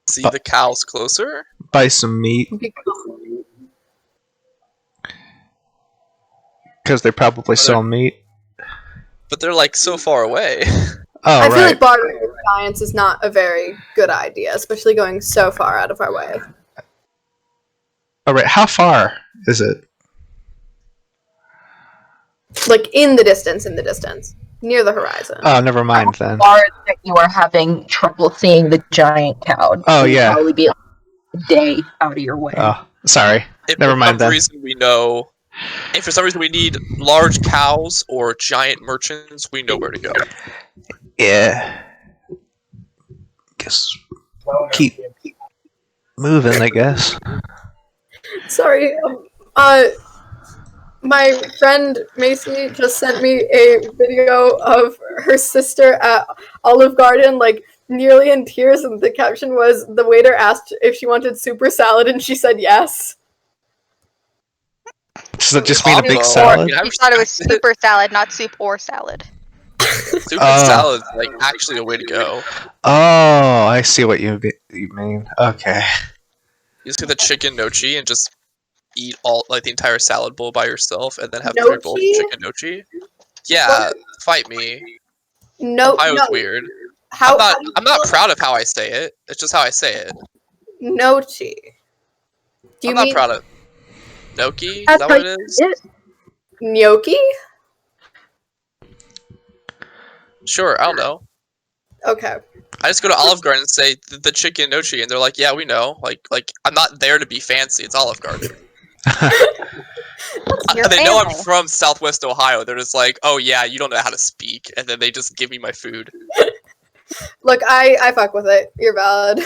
S5: see the cows closer?
S1: Buy some meat. Because they probably sell meat.
S5: But they're, like, so far away.
S1: Oh,
S2: I feel
S1: right.
S2: like bartering with giants is not a very good idea, especially going so far out of our way.
S1: Alright, how far is it?
S2: Like, in the distance, near the horizon.
S1: Oh, never mind then.
S3: Far that you are having trouble seeing the giant cow.
S1: Oh,
S3: It'd
S1: yeah.
S3: probably be like a day out of your way.
S1: Oh, sorry. Never mind then.
S5: If for some reason we need large cows or giant merchants, we know where to go.
S1: Yeah. Guess keep moving, I guess.
S2: Sorry, my friend Macy just sent me a video of her sister at Olive Garden, like, nearly in tears, and the caption was, the waiter asked if she wanted super salad, and she said yes.
S1: Does that just mean a big
S5: Combo.
S1: salad?
S4: You thought it was super salad, not soup or salad.
S5: Super salad's, like, actually a way to go.
S1: Oh, I see what you mean. Okay.
S5: You just get the chicken nochi and just eat all, like, the entire salad bowl by yourself, and then have 3 bowls of chicken nochi. Yeah, fight me.
S2: No,
S5: I was weird. I'm not proud of how I say it. It's just how I say it.
S2: Nochi.
S5: I'm not proud of Noki? Is
S3: That's
S5: that what it is?
S2: Gnocchi?
S5: Sure, I don't know.
S2: Okay.
S5: I just go to Olive Garden and say the chicken nochi, and they're like, "Yeah, we know." Like I'm not there to be fancy. It's Olive Garden. They know I'm from Southwest Ohio. They're just like, "Oh yeah, you don't know how to speak," and then they just give me my food.
S2: Look, I fuck with it. You're valid.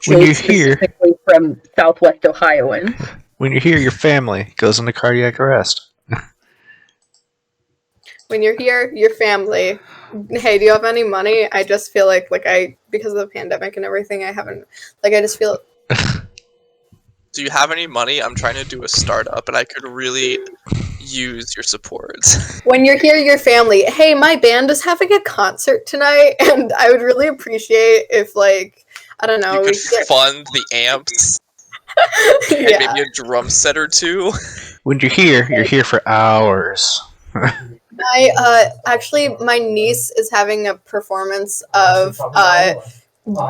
S1: When you're here,
S3: specifically from Southwest Ohioans.
S1: when you're here, your family goes into cardiac arrest.
S2: When you're here, your family. Hey, do you have any money? I just feel like because of the pandemic and everything, I haven't, I just feel.
S5: Do you have any money? I'm trying to do a startup, and I could really use your support.
S2: When you're here, your family. Hey, my band is having a concert tonight, and I would really appreciate if, I don't know,
S5: You could fund the amps, and
S2: yeah.
S5: maybe a drum set or two.
S1: When you're here for hours.
S2: Actually, my niece is having a performance of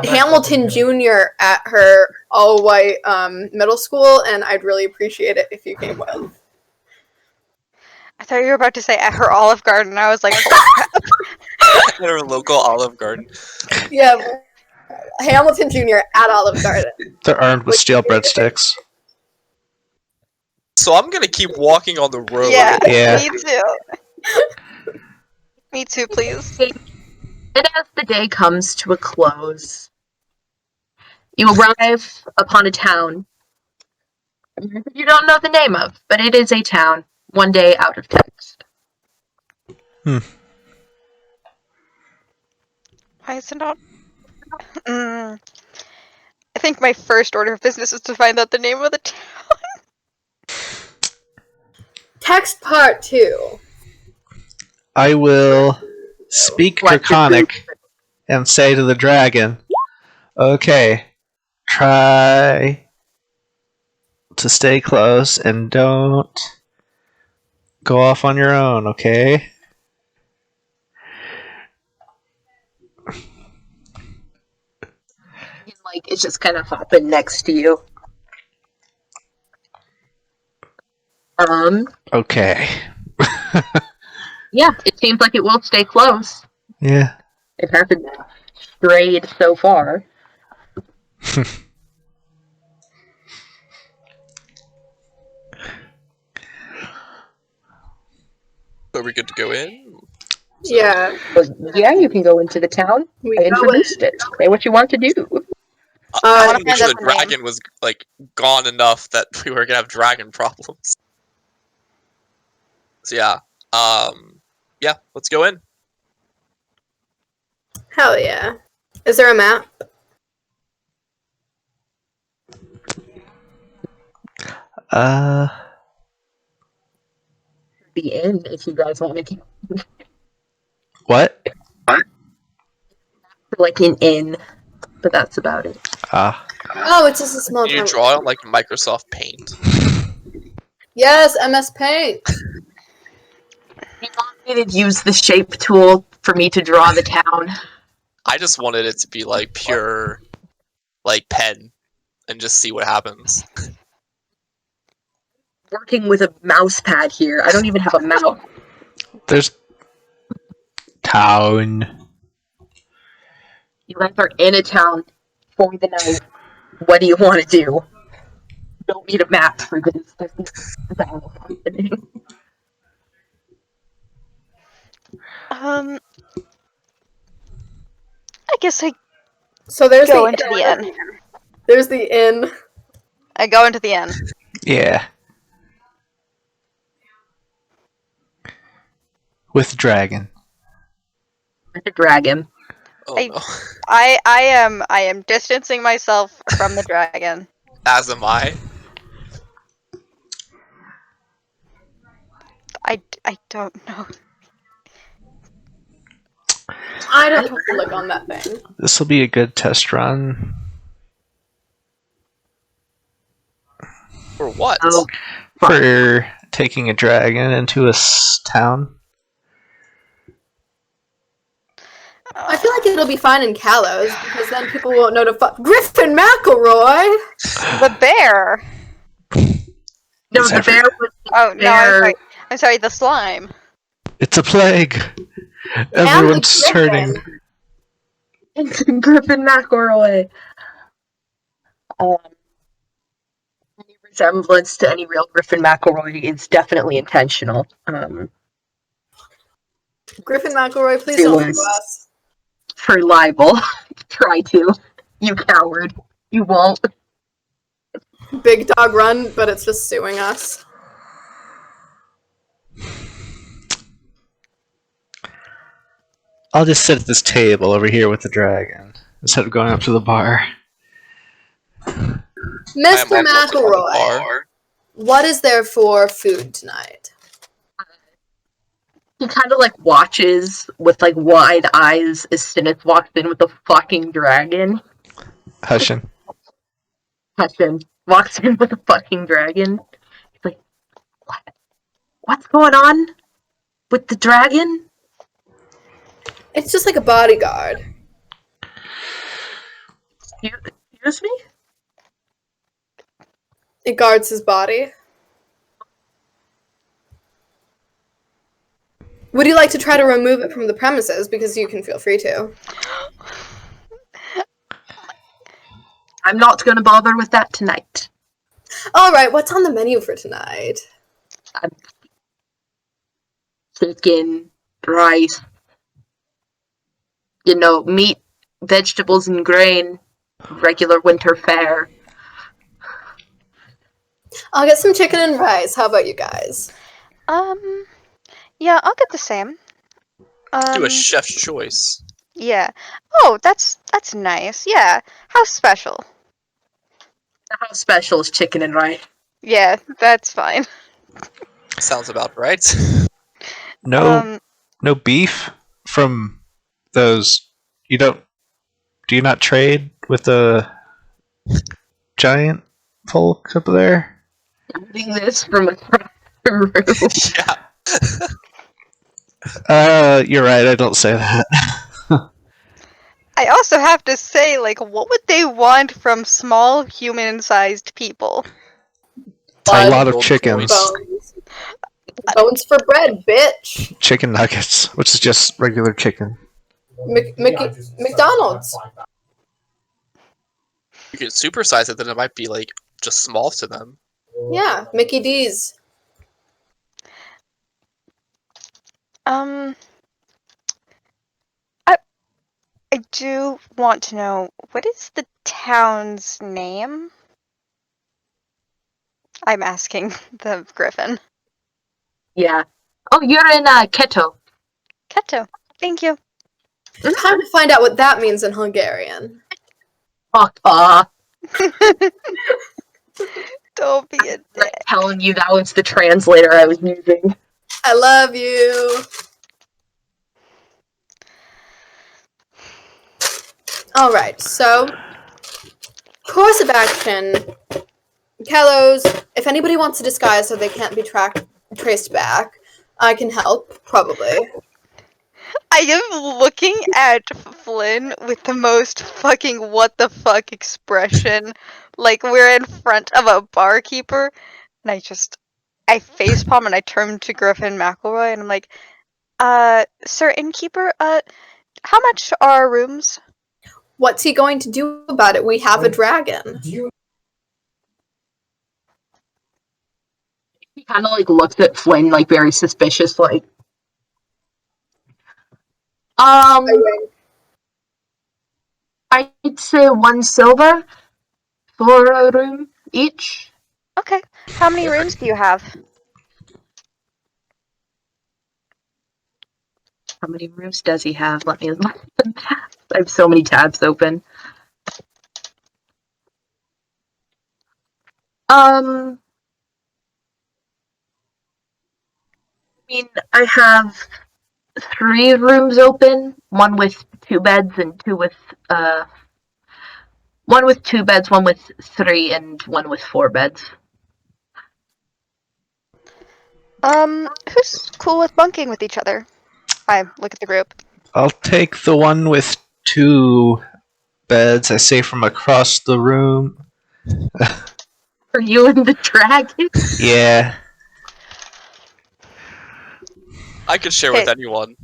S2: Hamilton Jr. at her all-white middle school, and I'd really appreciate it if you came with.
S4: I thought you were about to say at her Olive Garden. I was like,
S5: At our local Olive Garden.
S2: Yeah, Hamilton Jr. at Olive Garden.
S1: They're armed with steel breadsticks.
S5: So I'm gonna keep walking on the road.
S4: yeah,
S1: Yeah.
S4: me too. Me too, please.
S3: And as the day comes to a close, you arrive upon a town you don't know the name of, but it is a town, one day out of text.
S4: Why is it not? I think my first order of business is to find out the name of the town.
S2: Text part 2.
S1: I will speak Draconic and say to the dragon, okay, try to stay close and don't go off on your own, okay?
S3: It's just kind of hopping next to you.
S1: Okay.
S3: Yeah, it seems like it will stay close.
S1: Yeah.
S3: It hasn't strayed so far.
S5: Are we good to go in?
S2: Yeah.
S3: But yeah, you can go into the town. I introduced it. Say what you want to do.
S5: I
S4: wanna
S5: want to make
S4: find
S5: sure
S4: out
S5: the
S4: the name.
S5: dragon was gone enough that we were gonna have dragon problems. So yeah, Yeah, let's go in.
S2: Hell yeah. Is there a map?
S3: The inn, if you guys want to
S1: What?
S3: like an inn, but that's about it.
S2: Oh, it's just a small
S5: Can you
S2: town.
S5: draw it on like Microsoft Paint?
S2: Yes, MS Paint.
S3: You want me to use the shape tool for me to draw the town?
S5: I just wanted it to be like pure, like pen, and just see what happens.
S3: Working with a mouse pad here. I don't even have a mouse.
S1: There's town.
S3: You guys are in a town for the night. What do you want to do? You don't need a map for this. There's no battle happening.
S4: I guess I
S2: So there's
S4: go
S2: the
S4: into the inn.
S2: There's the inn.
S4: I go into the inn.
S1: Yeah. With dragon.
S3: With a dragon.
S5: Oh
S4: I-
S5: no.
S4: I am distancing myself from the dragon.
S5: As am I.
S4: I don't know.
S2: I don't have to look on that thing.
S1: This will be a good test run.
S5: For what?
S3: Oh,
S1: For taking a dragon into a town.
S2: I feel like it'll be fine in Kalos because then people won't know to fuck Griffin McElroy.
S4: The bear.
S3: no,
S1: It's
S3: the bear was
S4: Oh no,
S3: Bear.
S4: I'm sorry. The slime.
S1: It's a plague. Everyone's
S2: Griffin.
S1: turning.
S3: Griffin McElroy. Any resemblance to any real Griffin McElroy is definitely intentional.
S2: Griffin McElroy, please
S3: It
S2: don't
S3: was.
S2: sue us.
S3: For libel. Try to. You coward. You won't.
S2: Big Dog Run, but it's just suing us.
S1: I'll just sit at this table over here with the dragon instead of going up to the bar.
S2: Mr.
S5: also on the
S2: McElroy,
S5: bar.
S2: what is there for food tonight?
S3: He kind of like watches with like wide eyes as Cinis walks in with the fucking dragon.
S1: Hussain.
S3: Hussain walks in with a fucking dragon. He's like, what? What's going on with the dragon?
S2: It's just like a bodyguard.
S3: Excuse me?
S2: It guards his body. Would you like to try to remove it from the premises? Because you can feel free to.
S3: I'm not gonna bother with that tonight.
S2: Alright, what's on the menu for tonight?
S3: Chicken, rice, you know, meat, vegetables, and grain. Regular winter fare.
S2: I'll get some chicken and rice. How about you guys?
S4: Yeah, I'll get the same.
S5: Do a chef's choice.
S4: Yeah. Oh, that's nice. Yeah. How special?
S3: How special is chicken and rice?
S4: Yeah, that's fine.
S5: Sounds about right.
S1: No beef from those. Do you not trade with the giant folk up there?
S3: Eating this from a room.
S5: Yeah.
S1: You're right, I don't say that.
S4: I also have to say, like, what would they want from small human-sized people?
S1: A lot of
S5: Gold
S1: chickens.
S2: Bones. Bones for bread, bitch.
S1: Chicken nuggets, which is just regular chicken.
S2: McDonald's.
S5: You could supersize it, then it might be like just small to them.
S2: Yeah, Mickey D's.
S4: I do want to know, what is the town's name? I'm asking the griffin.
S3: Yeah. Oh, you're in Keto.
S4: Keto. Thank you.
S2: Time to find out what that means in Hungarian.
S4: Don't be a dick.
S3: Telling you that was the translator I was using.
S2: I love you. Alright, so course of action. Kalos, if anybody wants to disguise so they can't be traced back, I can help, probably.
S4: I am looking at Flynn with the most fucking what the fuck expression. Like we're in front of a barkeeper, and I facepalm and I turn to Griffin McElroy and I'm like, sir innkeeper, how much are our rooms?
S2: What's he going to do about it? We have a dragon.
S3: He kind of like looks at Flynn like very suspicious, like, I'd say 1 silver for a room each.
S4: Okay. How many rooms do you have?
S3: How many rooms does he have? Let me look at the tabs. I have so many tabs open. I mean, I have 3 rooms open, one with 2 beds and 2 with, one with 2 beds, one with 3, and one with 4 beds.
S4: Who's cool with bunking with each other? I look at the group.
S1: I'll take the one with 2 beds, I say from across the room.
S3: Are you and the dragon?
S1: Yeah.
S5: I could share with anyone.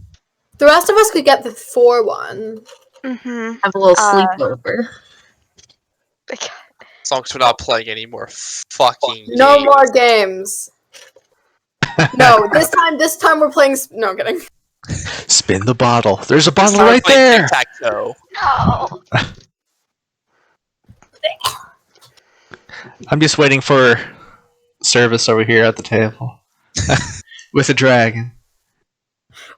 S2: The rest of us could get the 4 one.
S4: Mm-hmm.
S3: Have a little sleepover.
S5: As long as we're not playing any more fucking
S2: No
S5: games.
S2: more games. No, this time we're playing. No, I'm kidding.
S1: Spin the bottle. There's a bottle
S5: Start
S1: right
S5: playing
S1: there.
S5: tic-tac-toe.
S4: No.
S1: I'm just waiting for service over here at the table with a dragon.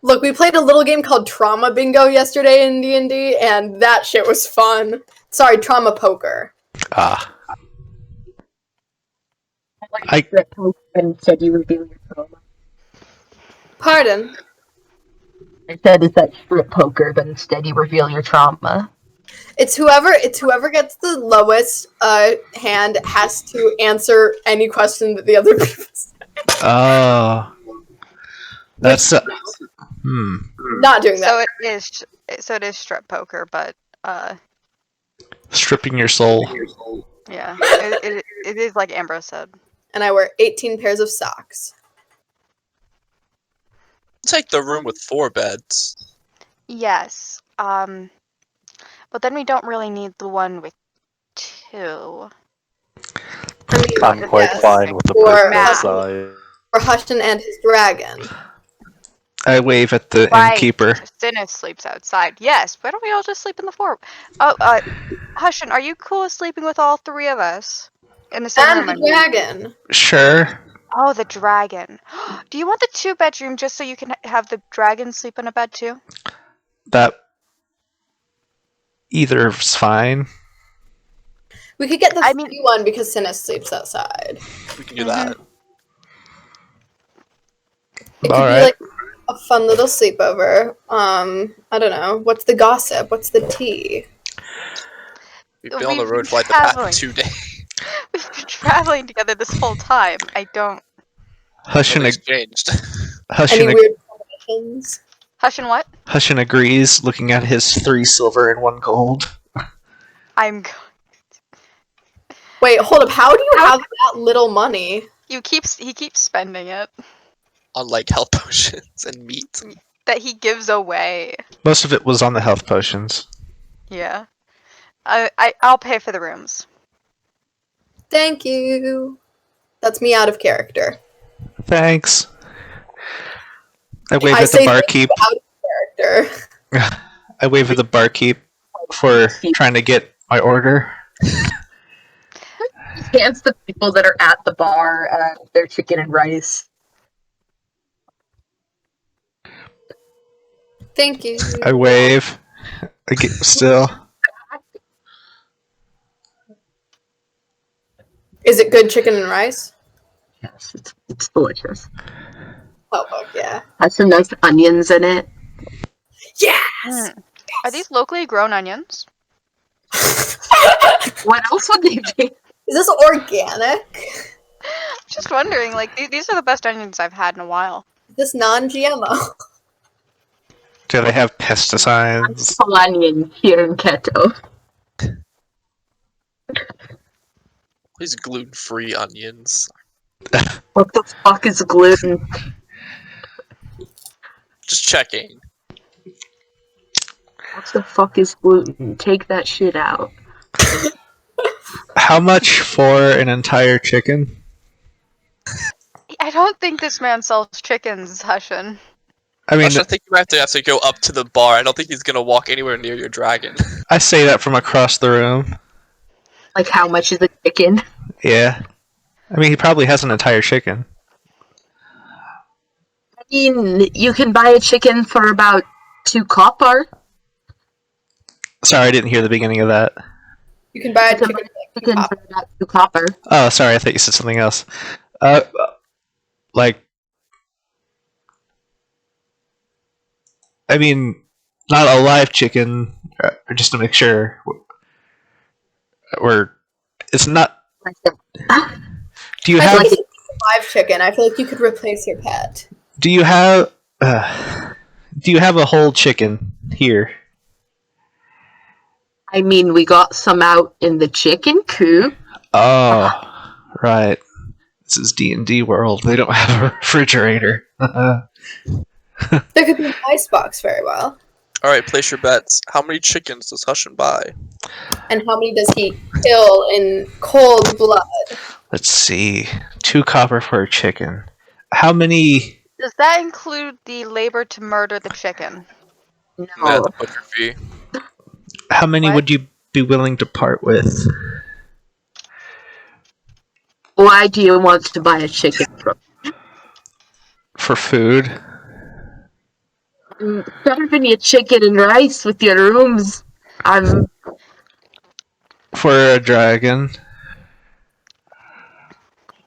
S2: Look, we played a little game called Trauma Bingo yesterday in D&D, and that shit was fun. Sorry, Trauma Poker.
S1: Ah.
S3: And said you reveal your trauma.
S2: Pardon?
S3: I said, is that strip poker, but instead you reveal your trauma.
S2: It's whoever gets the lowest hand has to answer any question that the other people say.
S1: Oh. That's
S2: Not doing that.
S4: So it is strip poker, but
S1: stripping your soul.
S4: yeah, it is like Ambrose said.
S2: And I wear 18 pairs of socks.
S5: Take the room with 4 beds.
S4: Yes. But then we don't really need the one with 2.
S2: I mean,
S6: I'm quite
S2: yes.
S6: fine with the
S2: Or
S6: person
S2: Matt.
S6: inside.
S2: Or Hussain and his dragon.
S1: I wave at the
S4: Right.
S1: innkeeper.
S4: Cinis sleeps outside. Yes. Why don't we all just sleep in the floor? Oh, Hussain, are you cool with sleeping with all 3 of us in the same
S2: And
S4: room?
S2: the
S4: I mean?
S2: dragon.
S1: Sure.
S4: Oh, the dragon. Do you want the 2-bedroom just so you can have the dragon sleep in a bed too?
S1: That either's fine.
S2: We could get the
S4: I mean-
S2: free one because Cinis sleeps outside.
S5: We can do that.
S2: It could
S1: Alright.
S2: be like a fun little sleepover. I don't know. What's the gossip? What's the tea?
S5: We've been on the
S4: We've
S5: road for like the
S4: traveling.
S5: past 2 days.
S4: We've been traveling together this whole time. I don't.
S1: Hussain,
S5: Nothing's changed.
S2: Any weird combinations?
S4: Hussain, what?
S1: Hussain agrees, looking at his 3 silver and 1 gold.
S4: I'm.
S2: Wait, hold up. How do you have that little money?
S4: He keeps spending it.
S5: On like health potions and meat.
S4: That he gives away.
S1: Most of it was on the health potions.
S4: Yeah. I'll pay for the rooms.
S2: Thank you. That's me out of character.
S1: Thanks. I wave
S2: I
S1: at the
S2: say
S1: barkeep.
S2: out of character.
S1: I wave at the barkeep for trying to get my order.
S3: He hands the people that are at the bar their chicken and rice.
S2: Thank you.
S1: I wave. I get still.
S2: Is it good chicken and rice?
S3: Yes, it's delicious.
S2: Oh fuck yeah.
S3: Has some nice onions in it.
S2: Yes.
S4: Are these locally grown onions?
S3: What else would they be?
S2: Is this organic?
S4: Just wondering, like, these are the best onions I've had in a while.
S2: Is this non-GMO?
S1: Do they have pesticides?
S3: Full onion here in Keto.
S5: These gluten-free onions.
S3: What the fuck is gluten?
S5: Just checking.
S3: What the fuck is gluten? Take that shit out.
S1: How much for an entire chicken?
S4: I don't think this man sells chickens, Hussain.
S1: I mean,
S5: I think you have to go up to the bar. I don't think he's gonna walk anywhere near your dragon.
S1: I say that from across the room.
S3: Like, how much is a chicken?
S1: Yeah. I mean, he probably has an entire chicken.
S3: I mean, you can buy a chicken for about 2 copper.
S1: Sorry, I didn't hear the beginning of that.
S2: You can buy a
S3: It's a
S2: chicken.
S3: chicken for about 2 copper.
S1: Oh, sorry, I thought you said something else. Like, I mean, not a live chicken, just to make sure. Or it's not. Do you
S2: I
S1: have?
S2: feel like it's a live chicken. I feel like you could replace your pet.
S1: Do you have? Do you have a whole chicken here?
S3: I mean, we got some out in the chicken coop.
S1: Oh, right. This is D&D world. They don't have a refrigerator.
S2: There could be an icebox very well.
S5: Alright, place your bets. How many chickens does Hussain buy?
S2: And how many does he kill in cold blood?
S1: Let's see. 2 copper for a chicken. How many?
S4: Does that include the labor to murder the chicken?
S3: No.
S5: Yeah, the butcher fee.
S1: How many
S4: What?
S1: would you be willing to part with?
S3: Why do you want to buy a chicken from?
S1: For food?
S3: Serving you chicken and rice with your rooms. I'm
S1: For a dragon?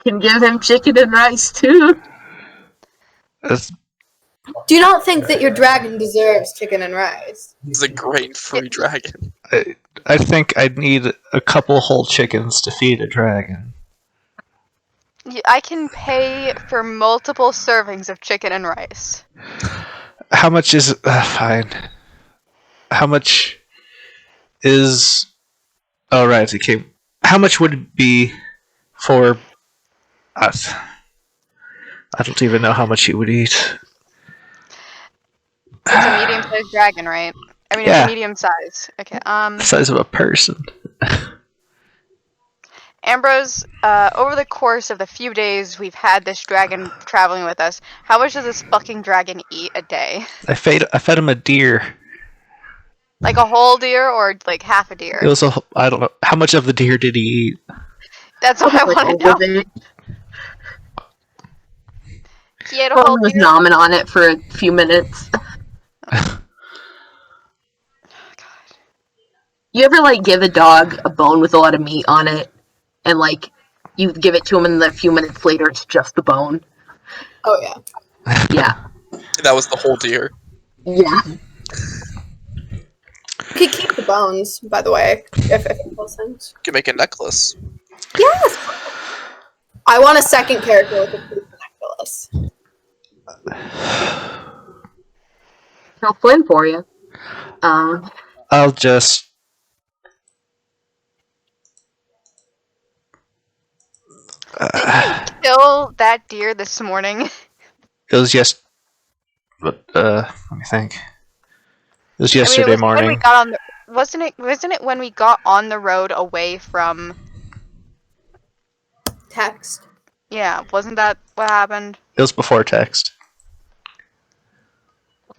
S3: can give him chicken and rice too.
S1: That's,
S2: Do you not think that your dragon deserves chicken and rice?
S5: He's a grain-free dragon.
S1: I think I'd need a couple whole chickens to feed a dragon.
S4: I can pay for multiple servings of chicken and rice.
S1: How much is... fine. How much is... Oh, right, okay. How much would it be for us? I don't even know how much you would eat.
S4: It's a medium-sized dragon, right? I mean,
S1: Yeah.
S4: it's a medium size. Okay.
S1: The size of a person.
S4: Ambrose, over the course of the few days we've had this dragon traveling with us, how much does this fucking dragon eat a day?
S1: I fed him a deer.
S4: Like a whole deer or like half a deer?
S1: It was I don't know. How much of the deer did he eat?
S4: That's what I want to know. He ate a whole
S3: I was
S4: deer?
S3: nomming on it for a few minutes. You ever like give a dog a bone with a lot of meat on it, and like you give it to him, and then a few minutes later it's just the bone?
S2: Oh yeah.
S3: Yeah,
S5: That was the whole deer.
S3: yeah.
S2: You could keep the bones, by the way, if it listens.
S5: You can make a necklace.
S2: Yes! I want a second character with a proof necklace.
S3: No Flynn for you.
S1: I'll just...
S4: Kill that deer this morning.
S1: It was let me think. It was
S4: I mean,
S1: yesterday
S4: it was when we
S1: morning.
S4: got on the, wasn't it when we got on the road away from...
S2: Text.
S4: Yeah, wasn't that what happened?
S1: It was before text.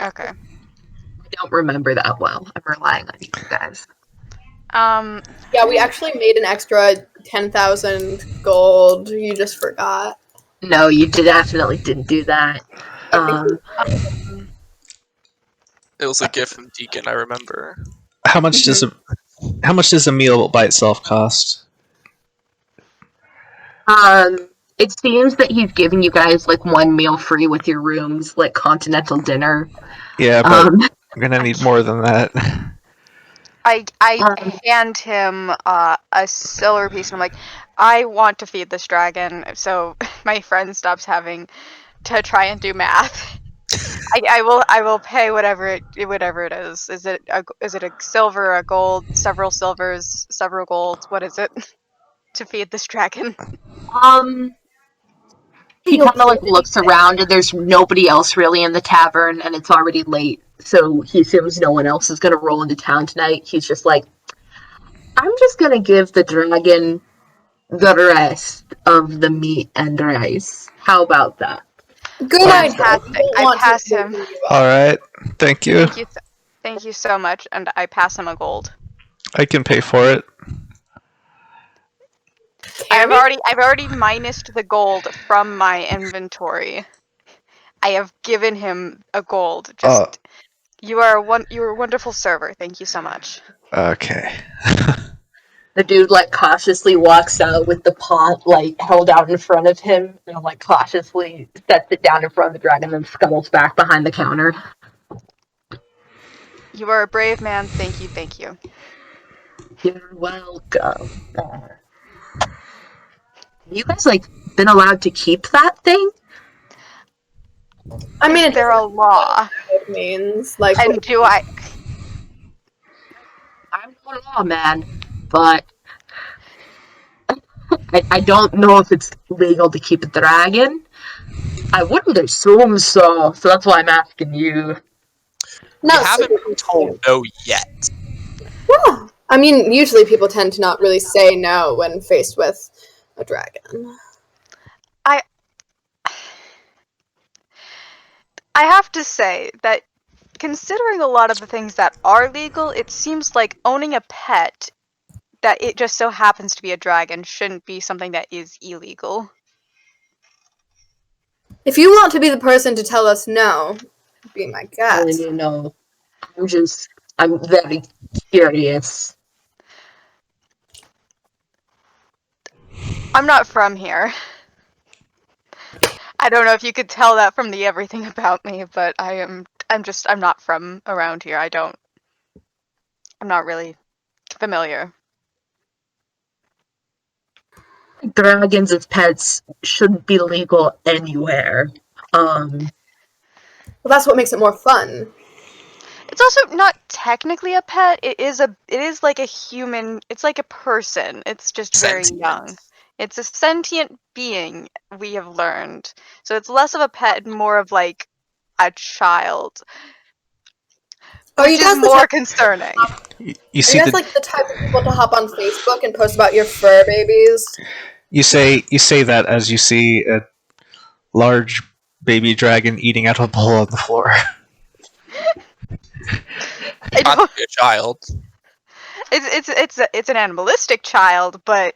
S4: Okay.
S3: I don't remember that well. I'm relying on you guys.
S2: Yeah, we actually made an extra 10,000 gold. You just forgot.
S3: No, you definitely didn't do that.
S5: It was a gift from Deacon, I remember.
S1: How much does a meal by itself cost?
S3: It seems that he's giving you guys like one meal free with your rooms, like continental dinner.
S1: Yeah, but I'm gonna need more than that.
S4: I hand him a silver piece, and I'm like, I want to feed this dragon, so my friend stops having to try and do math. I will pay whatever it is. Is it a silver, a gold, several silvers, several golds? What is it to feed this dragon?
S3: He kind of like looks around, and there's nobody else really in the tavern, and it's already late, so he assumes no one else is gonna roll into town tonight. He's just like, I'm just gonna give the dragon the rest of the meat and rice. How about that?
S2: Good idea.
S4: Fantastic. I pass him.
S1: All right, thank you.
S4: Thank you so much, and I pass him a gold.
S1: I can pay for it.
S4: I've already minused the gold from my inventory. I have given him a gold. Just you are a wonderful server. Thank you so much.
S1: Okay.
S3: The dude like cautiously walks out with the pot like held out in front of him, and like cautiously sets it down in front of the dragon, and then scuttles back behind the counter.
S4: You are a brave man. Thank you. Thank you.
S3: You're welcome. You guys like been allowed to keep that thing?
S2: I mean,
S4: Is there a law?
S2: It means like.
S4: And do I?
S3: I'm no law man, but I don't know if it's legal to keep a dragon. I wouldn't assume so, so that's why I'm asking you.
S2: No,
S5: We haven't been told no yet.
S2: Yeah. I mean, usually people tend to not really say no when faced with a dragon.
S4: I have to say that considering a lot of the things that are legal, it seems like owning a pet that it just so happens to be a dragon shouldn't be something that is illegal.
S2: If you want to be the person to tell us no, be my guest.
S3: No, I'm very curious.
S4: I'm not from here. I don't know if you could tell that from the everything about me, but I'm not from around here. I'm not really familiar.
S3: Dragons as pets shouldn't be legal anywhere.
S2: Well, that's what makes it more fun.
S4: It's also not technically a pet. It is like a human. It's like a person. It's just very young. It's a sentient being, we have learned. So it's less of a pet and more of like a child. Which is more concerning.
S1: You see,
S2: are you guys like the type of people to hop on Facebook and post about your fur babies?
S1: You say that as you see a large baby dragon eating out of a bowl on the floor.
S5: Not a child.
S4: It's an animalistic child, but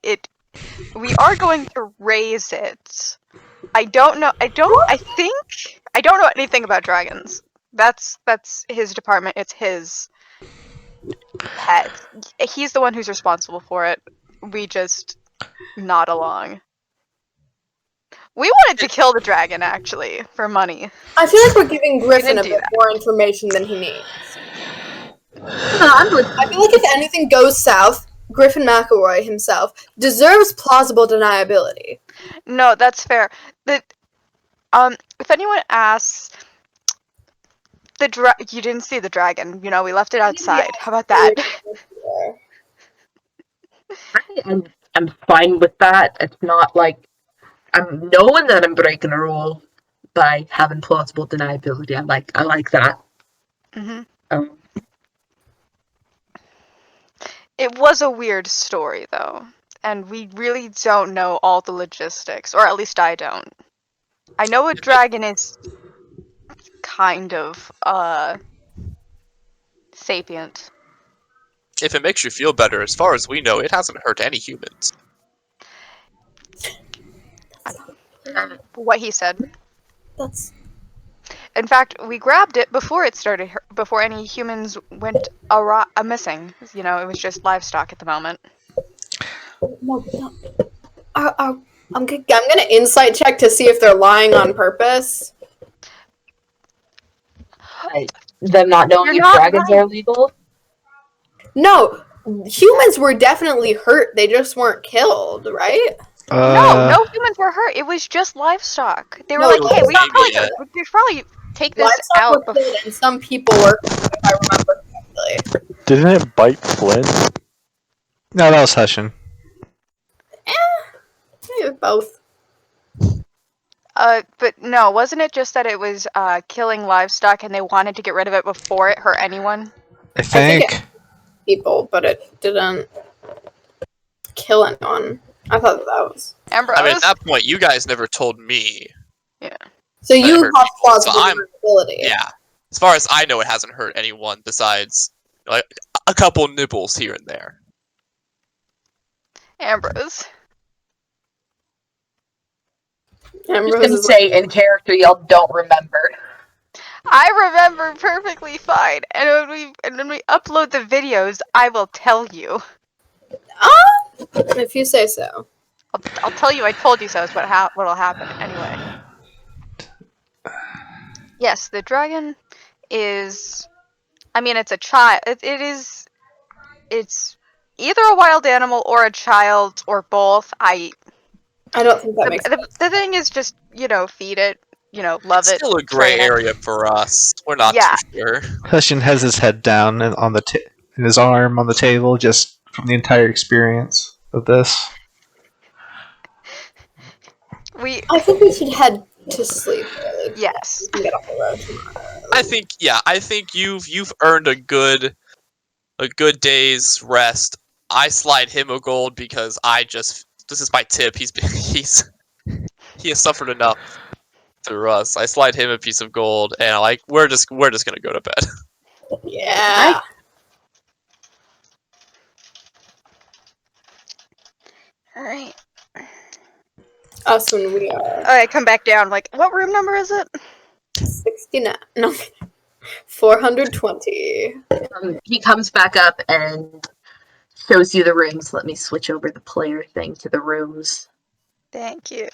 S4: we are going to raise it. I don't know anything about dragons. That's his department. It's his pet. He's the one who's responsible for it. We just nod along. We wanted to kill the dragon, actually, for money.
S2: I feel like we're giving Griffin a bit more information than he needs. I feel like if anything goes south, Griffin McElroy himself deserves plausible deniability.
S4: No, that's fair. If anyone asks, you didn't see the dragon. You know, we left it outside. How about that?
S3: I'm fine with that. It's not like I'm knowing that I'm breaking a rule by having plausible deniability. I like that.
S4: Mm-hmm. It was a weird story, though, and we really don't know all the logistics, or at least I don't. I know a dragon is kind of sapient.
S5: If it makes you feel better, as far as we know, it hasn't hurt any humans.
S4: What he said. In fact, we grabbed it before it started. Before any humans went missing. You know, it was just livestock at the moment.
S2: No. I'm gonna insight check to see if they're lying on purpose.
S3: Them not knowing
S4: You're
S3: if
S4: not
S3: dragons
S4: right.
S3: are legal?
S2: No, humans were definitely hurt. They just weren't killed, right?
S4: No humans were hurt. It was just livestock. They were
S2: No,
S4: like, "Hey, we
S5: livestock
S4: should probably take this
S2: Livestock
S4: out."
S2: were killed, and some people were, if I remember correctly.
S6: Didn't it bite Flynn?
S1: No, that was Hussain.
S2: Maybe both.
S4: But no, wasn't it just that it was killing livestock and they wanted to get rid of it before it hurt anyone?
S1: I think.
S2: think people, but it didn't kill anyone. I thought that was.
S4: Ambrose.
S5: I mean, at that point, you guys never told me.
S2: So you
S5: hurt
S2: have
S5: people,
S2: plausible
S5: so I'm-
S2: ability.
S5: Yeah. As far as I know, it hasn't hurt anyone besides like a couple nibbles here and there.
S4: Ambrose.
S3: I'm just gonna say in character y'all don't remember.
S4: I remember perfectly fine, and when we upload the videos, I will tell you.
S2: If you say so.
S4: I'll tell you. I told you so. Is what'll happen anyway. Yes, the dragon is. I mean, it's a child. It is. It's either a wild animal or a child or both.
S2: I don't think that makes sense.
S4: The thing is just feed it. Love
S5: It's
S4: it.
S5: still a gray
S4: train it.
S5: area for us. We're not
S4: Yeah.
S5: too sure.
S1: Hussain has his head down and on the and his arm on the table, just from the entire experience of this.
S2: I think we should head to sleep. Really.
S4: Yes.
S2: We can get off the road tomorrow.
S5: I think you've earned a good day's rest. I slide him a gold because this is my tip. He has suffered enough through us. I slide him a piece of gold, and we're just gonna go to bed.
S2: Yeah.
S4: All right.
S2: Us when we are
S4: Alright, come back down. Like, what room number is it?
S2: 69. No. 420.
S3: He comes back up and shows you the rooms. Let me switch over the player thing to the rooms.
S4: Thank you.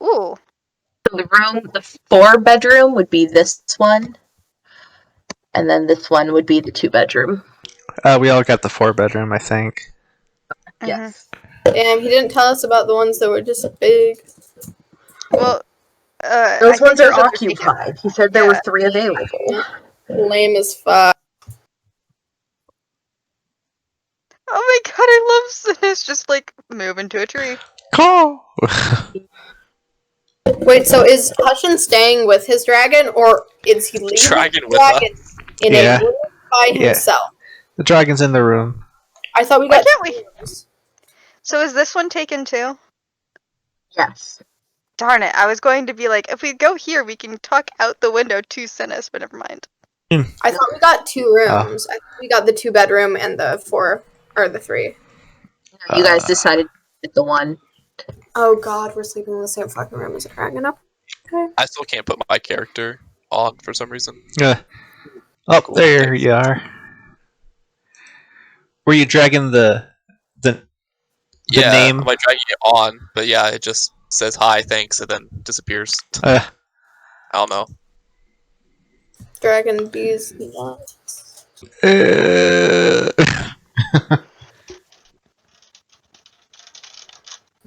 S4: Ooh.
S3: So the 4-bedroom would be this one. And then this one would be the 2-bedroom.
S1: We all got the 4-bedroom, I think.
S3: Yes.
S2: Damn, he didn't tell us about the ones that were just big.
S4: Well,
S3: Those ones are
S4: those are
S3: occupied. He said there were 3 available.
S2: Lame as fuck.
S4: Oh my god, I love Cinis just like moving to a tree.
S1: Call!
S2: Wait, so is Hussain staying with his dragon, or is he leaving
S5: Dragon
S2: the
S5: with
S2: dragon in
S1: Yeah.
S2: a room by
S1: Yeah.
S2: himself?
S1: The dragon's in the room.
S2: I thought we
S4: Why
S2: got
S4: can't we? So is this one taken too?
S3: Yes.
S4: Darn it, I was going to be like, if we go here, we can tuck out the window to Cinis, but never mind.
S2: I thought we got 2 rooms. I think we got the 2-bedroom and the 4 or the 3.
S3: You guys decided with the one.
S2: Oh god, we're sleeping in the same fucking room as a dragon up. Okay.
S5: I still can't put my character on for some reason.
S1: Oh,
S5: Cool.
S1: there you are. Were you dragging the name?
S5: I'm like dragging it on, but yeah, it just says hi, thanks, and then disappears. I don't know.
S2: Dragon bees nuts.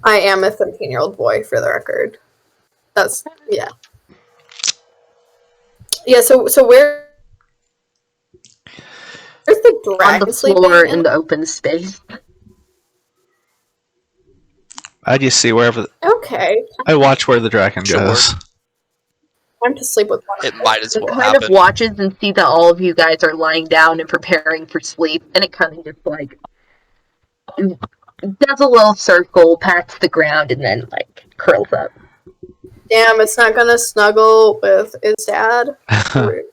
S2: I am a 13-year-old boy, for the record. That's yeah. Yeah. So where's the
S3: On
S2: dragon
S3: the
S2: sleeping?
S3: floor in the open space.
S1: I just see wherever.
S2: Okay,
S1: I watch where the dragon
S5: Sure.
S1: goes.
S2: I'm to sleep with one.
S5: It might as
S3: It
S5: well
S3: kind of
S5: happen.
S3: watches and see that all of you guys are lying down and preparing for sleep, and it kind of just like does a little circle, pats the ground, and then like curls up.
S2: Damn, it's not gonna snuggle with its dad.
S5: I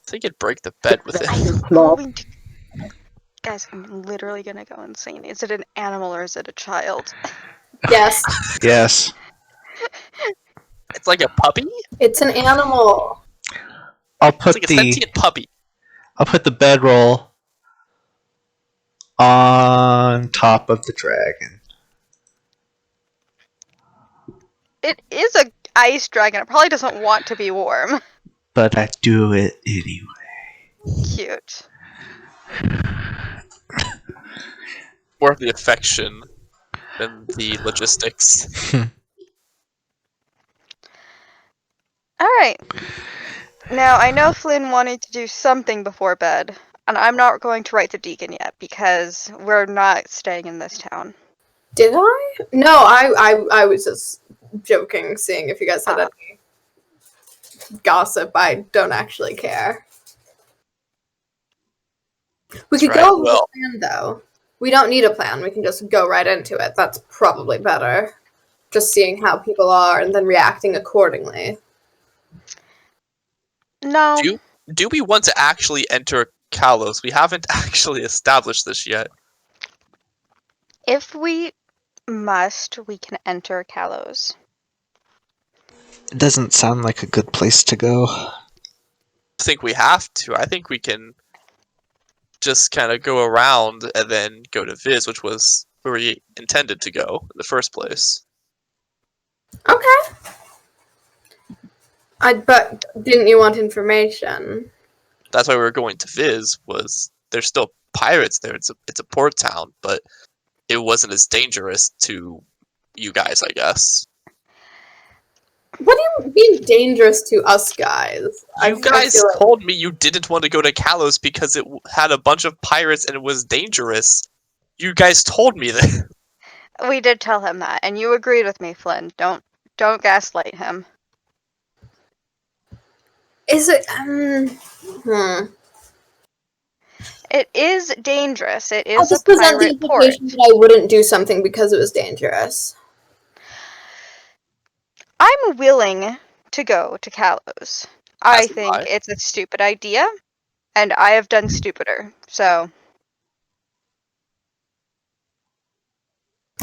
S5: think it'd break the bed with it.
S3: Small.
S4: Guys, I'm literally gonna go insane. Is it an animal or is it a child?
S2: Yes,
S1: Yes.
S5: It's like a puppy?
S2: it's an animal.
S1: I'll
S5: It's like
S1: put
S5: a sentient puppy.
S1: the bedroll on top of the dragon.
S4: It is a ice dragon. It probably doesn't want to be warm.
S1: But I do it anyway.
S4: Cute.
S5: More of the affection than the logistics.
S4: Alright. Now, I know Flynn wanted to do something before bed, and I'm not going to write the deacon yet because we're not staying in this town.
S2: Did I? No, I was just joking, seeing if you guys had any gossip. I don't actually care. We could
S5: That's
S2: go
S5: right,
S2: over
S5: well.
S2: the plan, though. We don't need a plan. We can just go right into it. That's probably better. Just seeing how people are and then reacting accordingly.
S4: No.
S5: Do we want to actually enter Kalos? We haven't actually established this yet.
S4: If we must, we can enter Kalos.
S1: It doesn't sound like a good place to go.
S5: I think we have to. I think we can just kind of go around and then go to Viz, which was where we intended to go in the first place.
S2: Okay. But didn't you want information?
S5: That's why we were going to Viz. Was there's still pirates there? It's a port town, but it wasn't as dangerous to you guys, I guess.
S2: What do you mean dangerous to us guys?
S5: You guys told me you didn't want to go to Kalos because it had a bunch of pirates and it was dangerous. You guys told me that.
S4: We did tell him that, and you agreed with me, Flynn. Don't gaslight him.
S2: Is it?
S4: It is dangerous. It
S2: I
S4: is a
S2: just present the
S4: pirate port.
S2: implication that I wouldn't do something because it was dangerous.
S4: I'm willing to go to Kalos. I
S5: As am
S4: think
S5: I.
S4: it's a stupid idea, and I have done stupider. So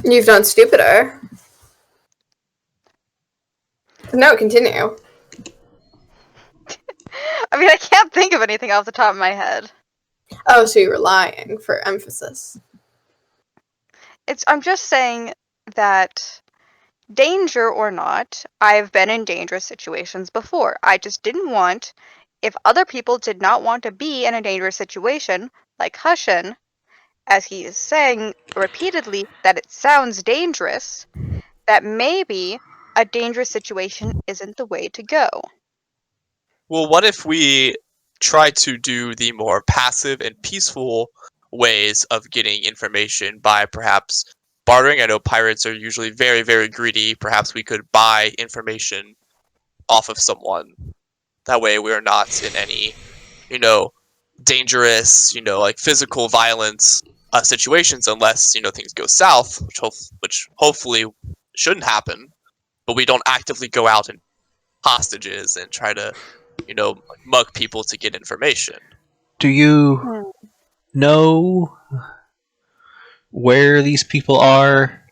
S2: You've done stupider. No, continue.
S4: I mean, I can't think of anything off the top of my head.
S2: Oh, so you were lying for emphasis.
S4: I'm just saying that, danger or not, I've been in dangerous situations before. I just didn't want, if other people did not want to be in a dangerous situation, like Hussain, as he is saying repeatedly that it sounds dangerous, that maybe a dangerous situation isn't the way to go.
S5: Well, what if we try to do the more passive and peaceful ways of getting information by perhaps bartering? I know pirates are usually very, very greedy. Perhaps we could buy information off of someone. That way we're not in any, dangerous, like physical violence situations unless, things go south, which hopefully shouldn't happen. But we don't actively go out and hostages and try to mug people to get information.
S1: Do you know where these people are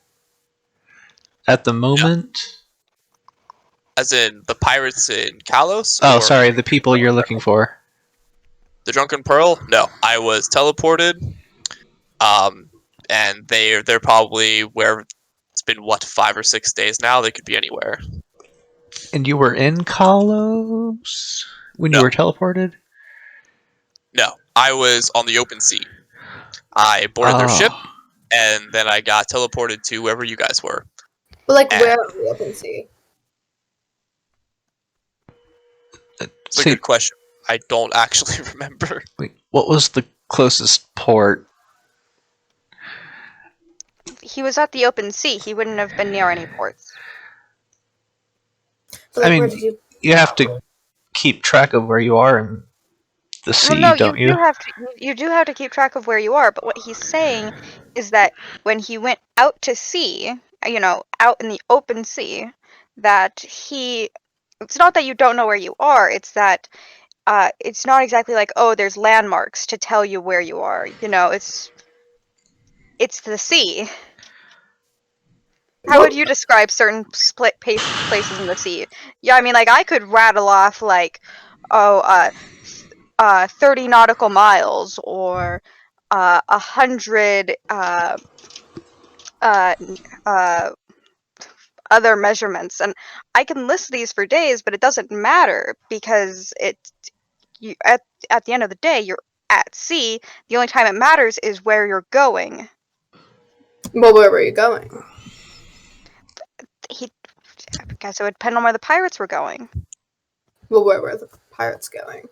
S1: at the moment?
S5: As in the pirates in Kalos?
S1: Oh,
S5: or
S1: sorry, the people you're looking for.
S5: The Drunken Pearl? No, I was teleported. And they're probably where it's been 5 or 6 days now. They could be anywhere.
S1: And you were in Kalos when you
S5: No.
S1: were teleported?
S5: No, I was on the open sea. I boarded their ship,
S1: Oh.
S5: and then I got teleported to wherever you guys were.
S2: But like,
S5: And-
S2: where are we open sea?
S5: It's a good question. I don't actually remember.
S1: Wait, what was the closest port?
S4: He was at the open sea. He wouldn't have been near any ports.
S2: But, like,
S1: I mean,
S2: where did
S1: you have to keep track of where you are in the sea,
S4: Well, no,
S1: don't you?
S4: you do have to keep track of where you are, but what he's saying is that when he went out to sea, out in the open sea, that it's not that you don't know where you are, it's that it's not exactly like, oh, there's landmarks to tell you where you are. It's the sea. How would you describe certain places in the sea? Yeah, I mean, like, I could rattle off, like, 30 nautical miles, or 100 other measurements, and I can list these for days, but it doesn't matter because at the end of the day, you're at sea. The only time it matters is where you're going.
S2: Well, where were you going?
S4: I guess it would depend on where the pirates were going.
S2: Well, where were the pirates going?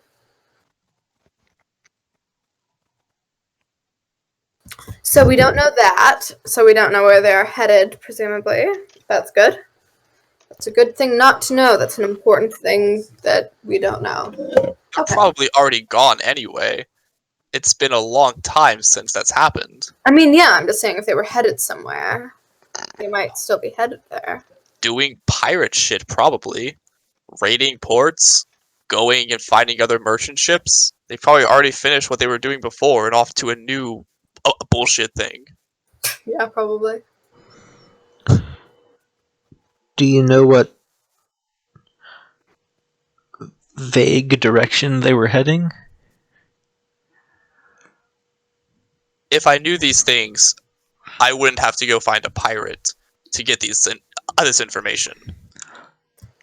S2: So we don't know that. So we don't know where they're headed, presumably. That's good. That's a good thing not to know. That's an important thing that we don't know.
S5: They're
S2: Okay.
S5: probably already gone anyway. It's been a long time since that's happened.
S2: I mean, yeah, I'm just saying if they were headed somewhere, they might still be headed there.
S5: Doing pirate shit, probably. Raiding ports, going and finding other merchant ships. They probably already finished what they were doing before and off to a new bullshit thing.
S2: Yeah, probably.
S1: Do you know what vague direction they were heading?
S5: If I knew these things, I wouldn't have to go find a pirate to get this information.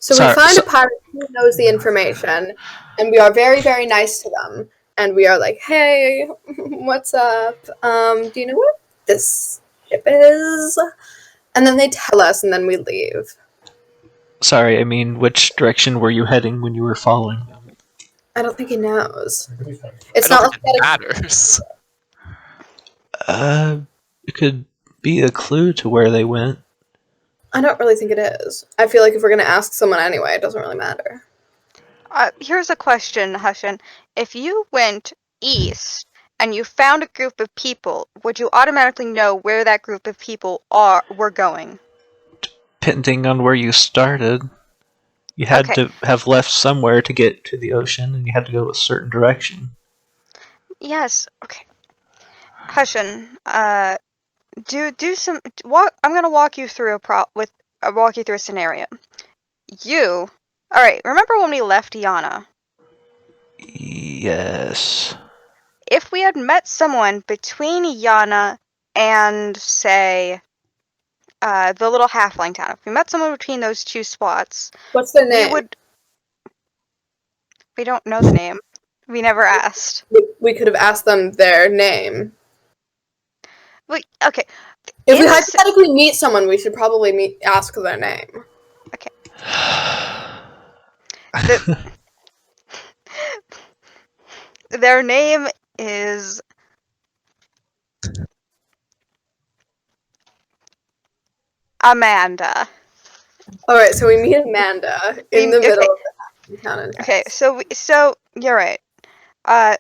S2: So we find a pirate who knows the information, and we are very, very nice to them. And we are like, hey, what's up? Do you know what this ship is? And then they tell us, and then we leave.
S1: Sorry, I mean, which direction were you heading when you were following them?
S2: I don't think he knows. It's
S5: I
S2: not
S5: don't
S2: like
S5: think it
S2: that.
S5: matters.
S1: It could be a clue to where they went.
S2: I don't really think it is. I feel like if we're going to ask someone anyway, it doesn't really matter.
S4: Here's a question, Hussain. If you went east and you found a group of people, would you automatically know where that group of people were going?
S1: Depending on where you started, you had
S4: Okay.
S1: to have left somewhere to get to the ocean, and you had to go a certain direction.
S4: Yes. Okay. Hussain, do some walk. I'm gonna walk you through walk you through a scenario. All right. Remember when we left Yana?
S1: Yes.
S4: If we had met someone between Yana and, say, the little halfling town, if we met someone between those two spots,
S2: What's their name?
S4: We don't know the name. We never asked.
S2: We could have asked them their name.
S4: Okay.
S2: If we hypothetically meet someone, we should probably ask their name.
S4: Okay. Their name is Amanda.
S2: Alright, so we meet Amanda in the middle of the town.
S4: Okay, so you're right.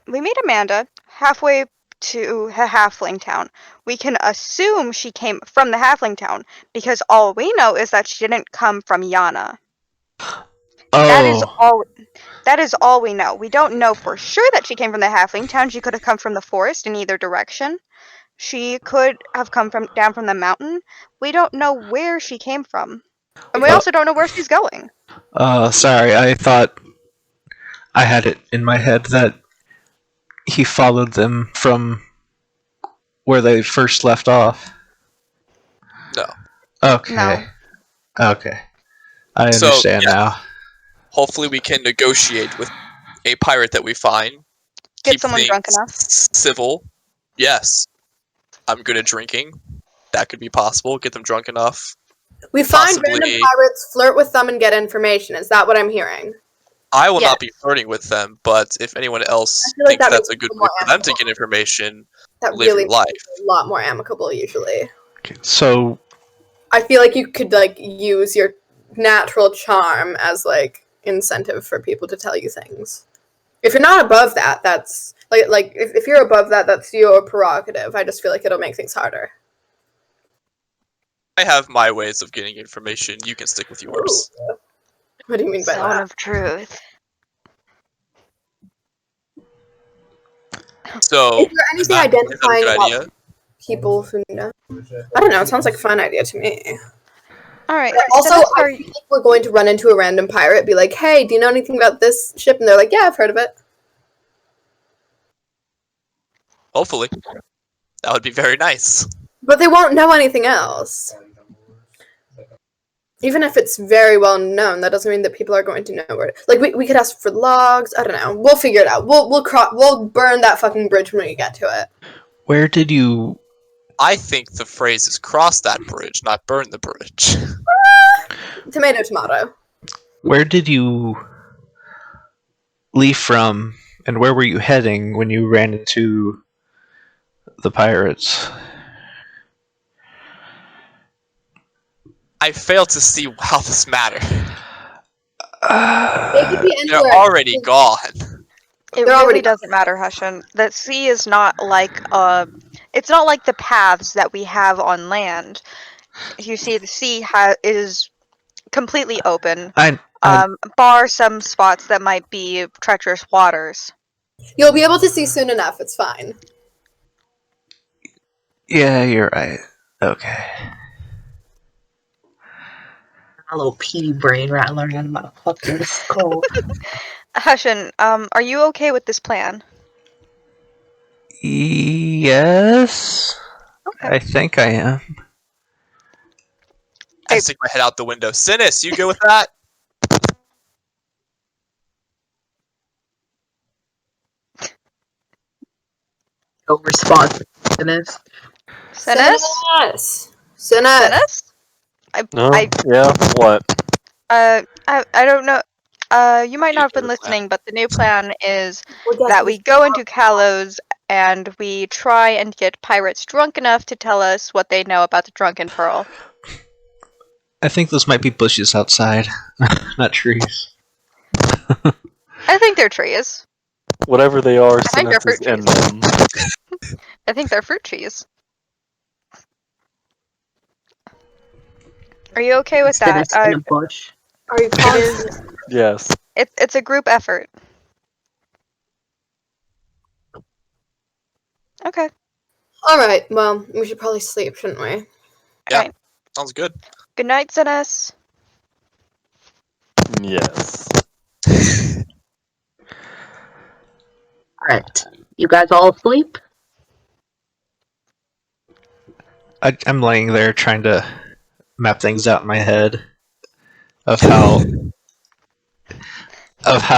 S4: We meet Amanda halfway to a halfling town. We can assume she came from the halfling town because all we know is that she didn't come from Yana.
S1: Oh.
S4: That is all we know. We don't know for sure that she came from the halfling town. She could have come from the forest in either direction. She could have come down from the mountain. We don't know where she came from. And we also don't know where she's going.
S1: Sorry, I thought I had it in my head that he followed them from where they first left off.
S5: No.
S1: Okay.
S4: No.
S1: Okay. I understand now.
S5: Hopefully we can negotiate with a pirate that we find.
S4: Get
S5: Keep
S4: someone
S5: things
S4: drunk enough.
S5: civil. Yes. I'm good at drinking. That could be possible. Get them drunk enough.
S2: We find random pirates, flirt with them, and get information. Is that what I'm hearing?
S5: I will not be flirting with them, but if anyone else thinks that's a good way for them to get information,
S2: that
S5: live your life.
S2: A lot more amicable, usually.
S1: Okay, so
S2: I feel like you could use your natural charm as incentive for people to tell you things. If you're not above that, that's if you're above that, that's your prerogative. I just feel like it'll make things harder.
S5: I have my ways of getting information. You can stick with yours.
S2: Ooh. What do you mean by that?
S4: Zone of truth.
S5: So,
S2: is there anything identifying about people who know? I don't know. It sounds like a fun idea to me.
S4: Alright,
S2: Also,
S4: Cinis,
S2: I feel like we're going to run into a random pirate, be like, hey, do you know anything about this ship? And they're like, yeah, I've heard of it.
S5: Hopefully. That would be very nice.
S2: But they won't know anything else. Even if it's very well known, that doesn't mean that people are going to know where. Like we could ask for logs. I don't know. We'll figure it out. We'll burn that fucking bridge when we get to it.
S1: Where did you?
S5: I think the phrase is cross that bridge, not burn the bridge.
S2: Tomato, tomato.
S1: Where did you leave from, and where were you heading when you ran into the pirates?
S5: I fail to see how this matters.
S2: They could be
S5: They're
S2: anywhere.
S5: already gone.
S4: it
S2: They're already
S4: really doesn't matter, Hussain. The sea is not like it's not like the paths that we have on land. You see, the sea is completely open,
S1: I
S4: bar some spots that might be treacherous waters.
S2: You'll be able to see soon enough. It's fine.
S1: yeah, you're right. Okay.
S3: A little pea brain rattling around my fucking skull.
S4: Hussain, are you okay with this plan?
S1: Yes,
S4: Okay.
S1: I think I am.
S5: I stick my head out the window. Cinis, you go with that?
S3: No response to this.
S4: Cinis?
S2: Cinis. Cinis.
S4: Cinis?
S6: No?
S4: I-
S6: Yeah, what?
S4: I don't know. You might not have been listening, but the new plan is that we go into Kalos and we try and get pirates drunk enough to tell us what they know about the Drunken Pearl.
S1: I think those might be bushes outside, not trees.
S4: I think they're trees.
S6: Whatever they are,
S4: think they're
S6: Cinis is
S4: fruit
S6: in
S4: trees.
S6: them.
S4: I think they're fruit trees. Are you okay with that?
S3: Cinis in a bush.
S2: Are you
S4: It
S2: calling?
S4: is.
S6: Yes.
S4: It's a group effort. Okay.
S2: All right. Well, we should probably sleep, shouldn't we?
S5: Yeah.
S4: Alright.
S5: Sounds good.
S4: Good night, Cinis.
S6: Yes.
S3: Alright. You guys all asleep?
S1: I'm laying there trying to map things out in my head of how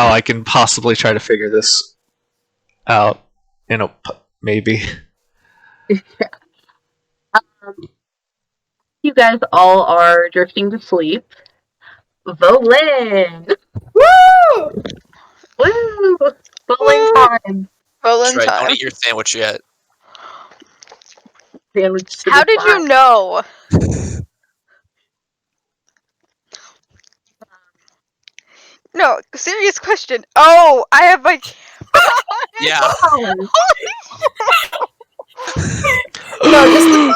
S1: I can possibly try to figure this out. Maybe.
S3: You guys all are drifting to sleep. Volin!
S2: Woo!
S3: Woo! Volin time!
S4: Roland
S5: That's right,
S4: time.
S5: don't eat your sandwich yet.
S3: Sandwich to
S4: How
S3: the
S4: did
S3: side.
S4: you know? No, serious question. Oh, I have my.
S5: Yeah.
S3: Oh,
S2: No, just the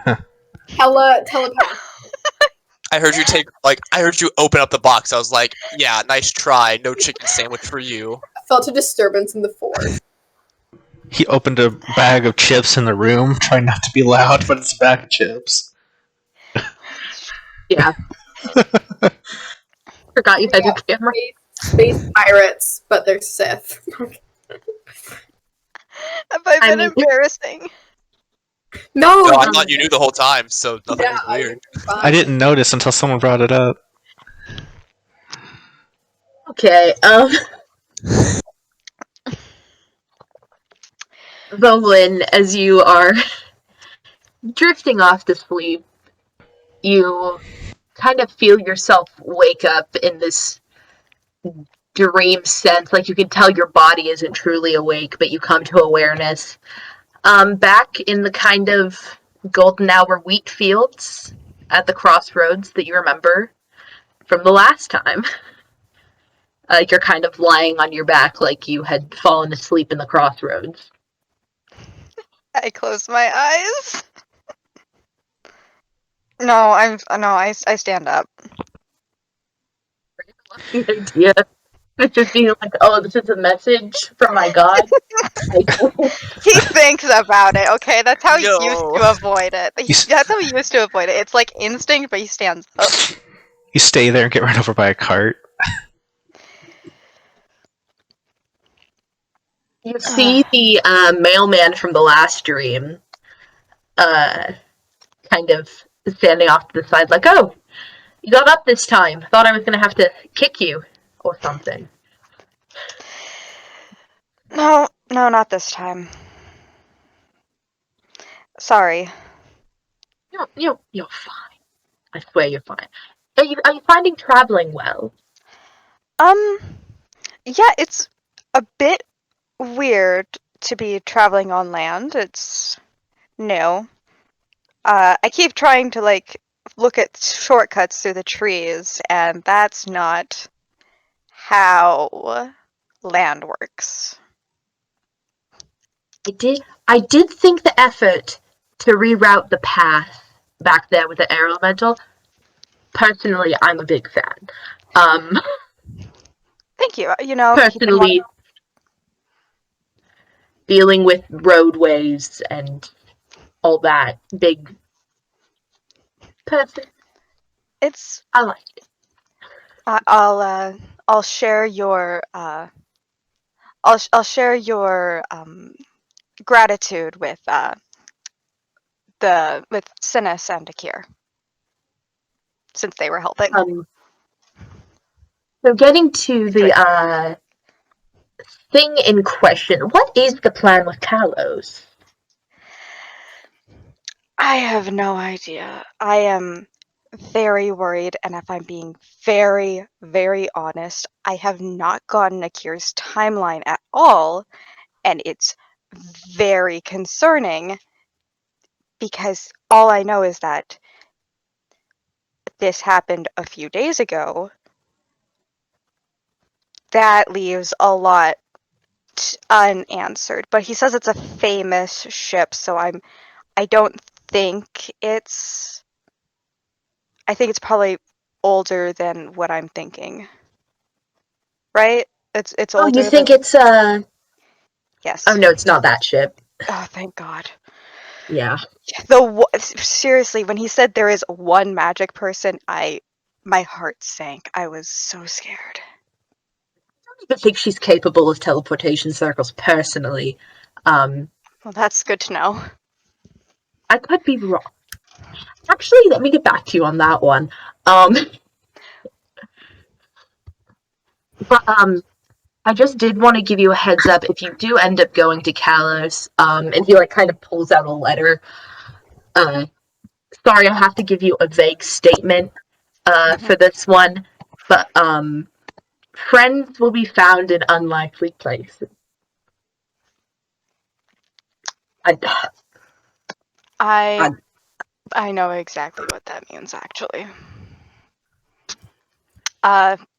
S2: vibes. Telepath.
S5: I heard you open up the box. I was like, yeah, nice try. No chicken sandwich for you.
S2: I felt a disturbance in the force.
S1: He opened a bag of chips in the room, trying not to be loud, but it's a bag of chips.
S3: yeah. Forgot you had your camera.
S2: Space pirates, but they're Sith.
S4: Have I
S3: I
S4: been
S3: mean-
S4: embarrassing?
S2: No,
S5: No, I thought you knew the whole time, so nothing was
S2: yeah,
S5: weird.
S2: you're fine.
S1: I didn't notice until someone brought it up.
S3: Okay, Volin, as you are drifting off to sleep, you kind of feel yourself wake up in this dream sense. Like you can tell your body isn't truly awake, but you come to awareness. Back in the kind of golden hour wheat fields at the crossroads that you remember from the last time. You're kind of lying on your back like you had fallen asleep in the crossroads.
S4: I close my eyes. No, I stand up.
S3: The idea of just being like, oh, this is a message from my god.
S4: He thinks about it, okay? That's how he used
S5: No.
S4: to avoid it. That's how he used to avoid it. It's like instinct, but he stands up.
S1: You stay there and get run over by a cart.
S3: You see the mailman from the last dream kind of standing off to the side like, oh, you got up this time. Thought I was going to have to kick you or something.
S4: No, not this time. Sorry.
S3: You're fine. I swear you're fine. Are you finding traveling well?
S4: Yeah, it's a bit weird to be traveling on land. It's new. I keep trying to, like, look at shortcuts through the trees, and that's not how land works.
S3: I did think the effort to reroute the path back there with the air elemental. Personally, I'm a big fan.
S4: Thank you. You know,
S3: Personally, dealing with roadways and all that big person.
S4: it's.
S3: I like it.
S4: I'll share your. I'll share your gratitude with Cinis and Akir, since they were helping.
S3: So getting to the thing in question, what is the plan with Kalos?
S4: I have no idea. I am very worried, and if I'm being very, very honest, I have not gotten Akir's timeline at all, and it's very concerning because all I know is that this happened a few days ago. That leaves a lot unanswered, but he says it's a famous ship, so I don't think it's. I think it's probably older than what I'm thinking. Right? It's
S3: Oh,
S4: older
S3: you think
S4: than.
S3: it's
S4: Yes.
S3: Oh no, it's not that ship.
S4: Oh, thank God.
S3: Yeah.
S4: Seriously, when he said there is one magic person, my heart sank. I was so scared.
S3: I don't think she's capable of teleportation circles personally.
S4: Well, that's good to know.
S3: I could be wrong. Actually, let me get back to you on that one. But I just did want to give you a heads up if you do end up going to Kalos, and he like kind of pulls out a letter. Sorry, I have to give you a vague statement for this one, but friends will be found in unlikely places.
S4: I know exactly what that means, actually.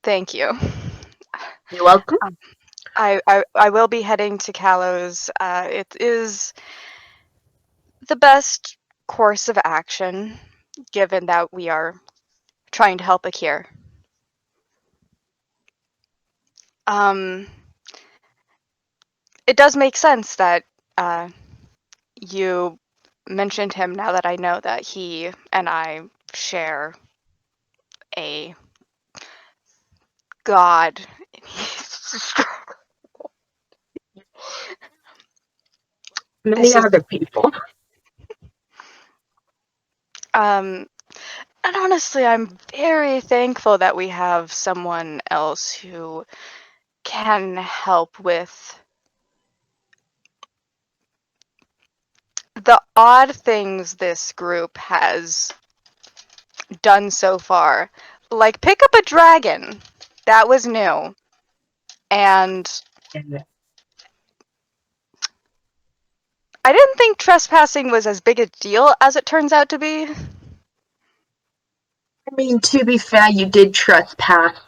S4: Thank you.
S3: You're welcome.
S4: I will be heading to Kalos. It is the best course of action, given that we are trying to help Akir. It does make sense that you mentioned him now that I know that he and I share a god.
S3: Many other people.
S4: And honestly, I'm very thankful that we have someone else who can help with the odd things this group has done so far. Like, pick up a dragon. That was new. And I didn't think trespassing was as big a deal as it turns out to be.
S3: I mean, to be fair, you did trespass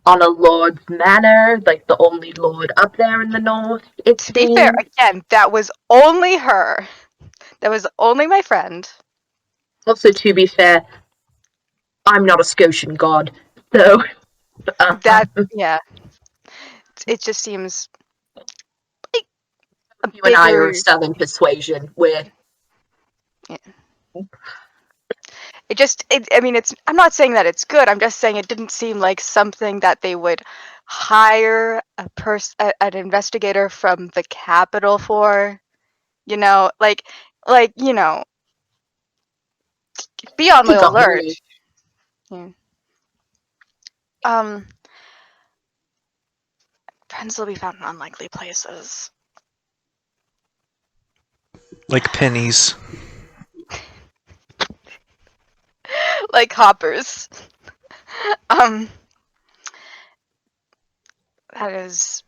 S3: on a lord's manor, like the only lord up there in the north.
S4: To be fair, again, that was only her. That was only my friend.
S3: Also, to be fair, I'm not a Skocian god, so
S4: That, yeah. It just seems
S3: You and I are
S4: bigger.
S3: of Southern persuasion. We're
S4: I mean, I'm not saying that it's good. I'm just saying it didn't seem like something that they would hire an investigator from the capital for. You know, you know, be on the
S3: think a
S4: alert.
S3: whole
S4: Yeah. Friends will be found in unlikely places.
S1: Like pennies.
S4: Like hoppers. That is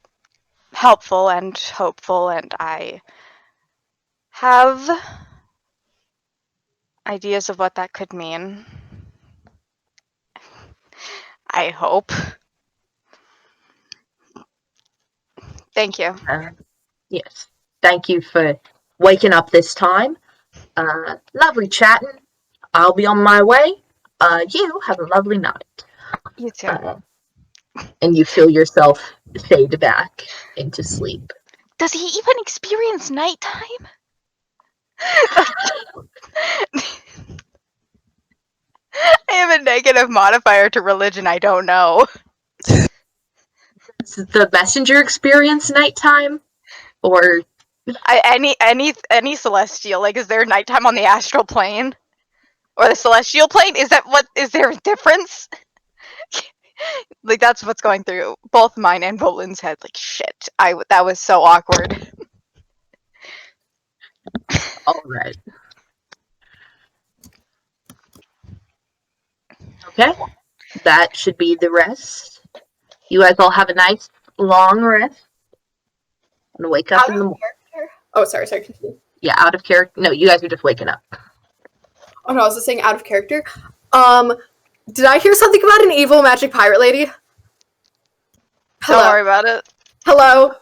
S4: helpful and hopeful, and I have ideas of what that could mean. I hope. Thank you.
S3: yes. Thank you for waking up this time. Lovely chatting. I'll be on my way. You have a lovely night.
S4: You too.
S3: And you feel yourself fade back into sleep.
S4: Does he even experience nighttime? I have a negative modifier to religion. I don't know.
S3: Does the messenger experience nighttime? Or
S4: Any celestial? Like, is there nighttime on the astral plane or the celestial plane? Is there a difference? Like, that's what's going through both mine and Volin's head. Like, shit. That was so awkward.
S3: alright. Okay. That should be the rest. You guys all have a nice long rest. And wake up in the morning.
S2: Oh, sorry, continue.
S3: Yeah, out of character. No, you guys are just waking up.
S2: Oh no, I was just saying out of character. Did I hear something about an evil magic pirate lady? Hello.
S4: Don't worry about it.
S2: Hello.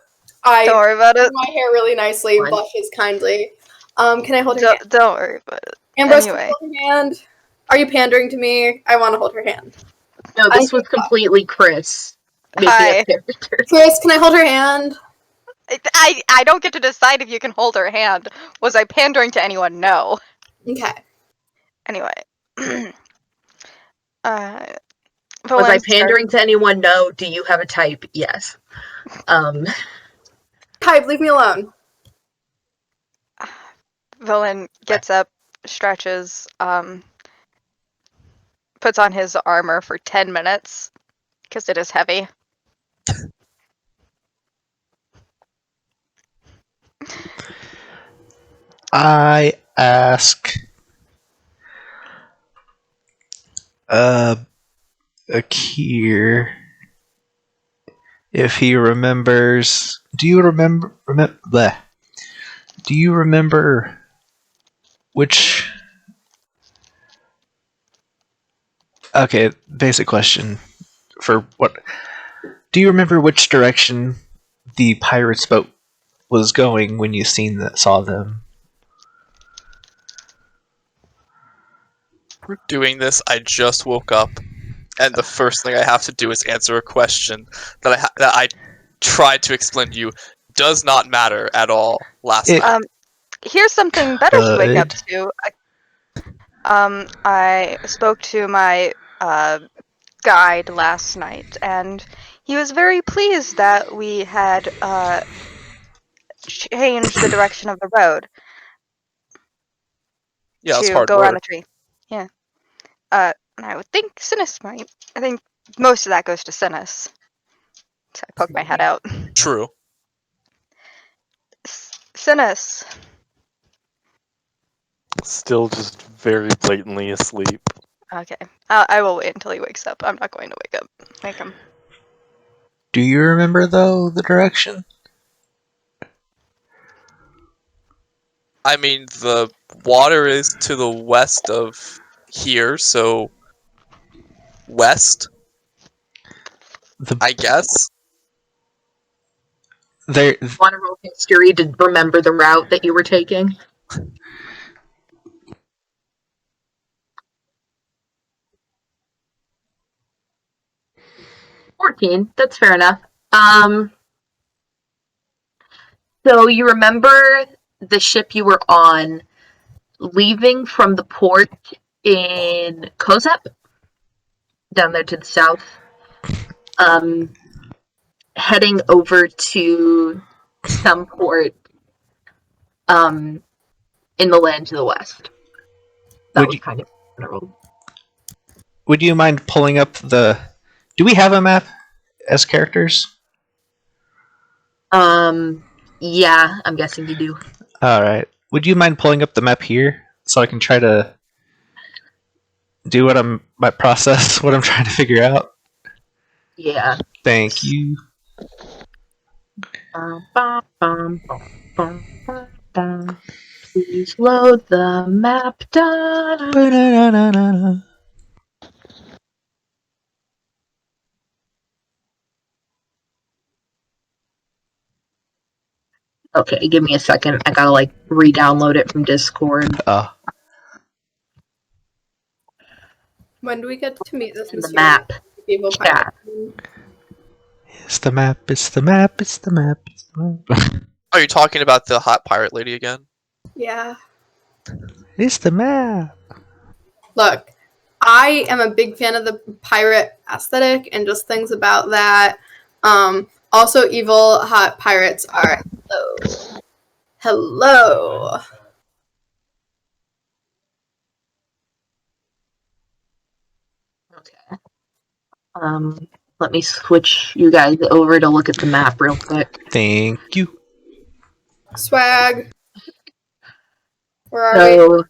S4: Don't worry about
S2: do
S4: it.
S2: my hair really nicely,
S3: Fine.
S2: blushes kindly. Can I hold her hand?
S4: Don't worry about it.
S2: Ambrose,
S4: Anyway.
S2: can I hold her hand? Are you pandering to me? I want to hold her hand.
S3: No, this was completely Kris.
S4: Hi.
S3: Character.
S2: Chris, can I hold her hand?
S4: I don't get to decide if you can hold her hand. Was I pandering to anyone? No.
S2: Okay.
S4: Anyway.
S3: Was I pandering to anyone? No. Do you have a type? Yes.
S2: Type, leave me alone.
S4: Volin gets up, stretches, puts on his armor for 10 minutes, because it is heavy.
S1: I ask Akir if he remembers. Do you remember which? Okay, basic question. For what? Do you remember which direction the pirate's boat was going when you saw them?
S5: We're doing this. I just woke up, and the first thing I have to do is answer a question that I tried to explain to you does not matter at all last night.
S4: Here's something better to wake up to. I spoke to my guide last night, and he was very pleased that we had changed the direction of the road.
S5: Yeah, it's
S4: to
S5: hard
S4: go around the
S5: work.
S4: tree. Yeah. And I would think Cinis might. I think most of that goes to Cinis. So I poke my head out.
S5: True.
S4: Cinis.
S6: Still just very blatantly asleep.
S4: Okay. I will wait until he wakes up. I'm not going to wake him.
S1: Do you remember, though, the direction?
S5: I mean, the water is to the west of here, so west, I guess.
S1: There.
S3: Want to roll history to remember the route that you were taking? $14. That's fair enough. So you remember the ship you were on leaving from the port in Kozep? Down there to the south. Heading over to some port in the land to the west. That was kind of general.
S1: Would you mind pulling up the... Do we have a map as characters?
S3: Yeah, I'm guessing you do.
S1: Alright. Would you mind pulling up the map here so I can try to do what my process, what I'm trying to figure out?
S3: Yeah.
S1: Thank you.
S3: Please load the map.
S1: Ba-da-da-da-da-da.
S3: Okay, give me a second. I gotta re-download it from Discord.
S2: When do we get to meet this
S3: And the
S2: mysterious
S3: map
S2: evil
S3: chat.
S2: pirate?
S1: It's the map, it's the map, it's the map, it's the map.
S5: Are you talking about the hot pirate lady again?
S2: Yeah.
S1: It's the map.
S2: Look, I am a big fan of the pirate aesthetic and just things about that. Also, evil hot pirates are hello. Hello.
S3: Okay. Let me switch you guys over to look at the map real quick.
S1: Thank you.
S2: Swag. Where are we?
S3: So,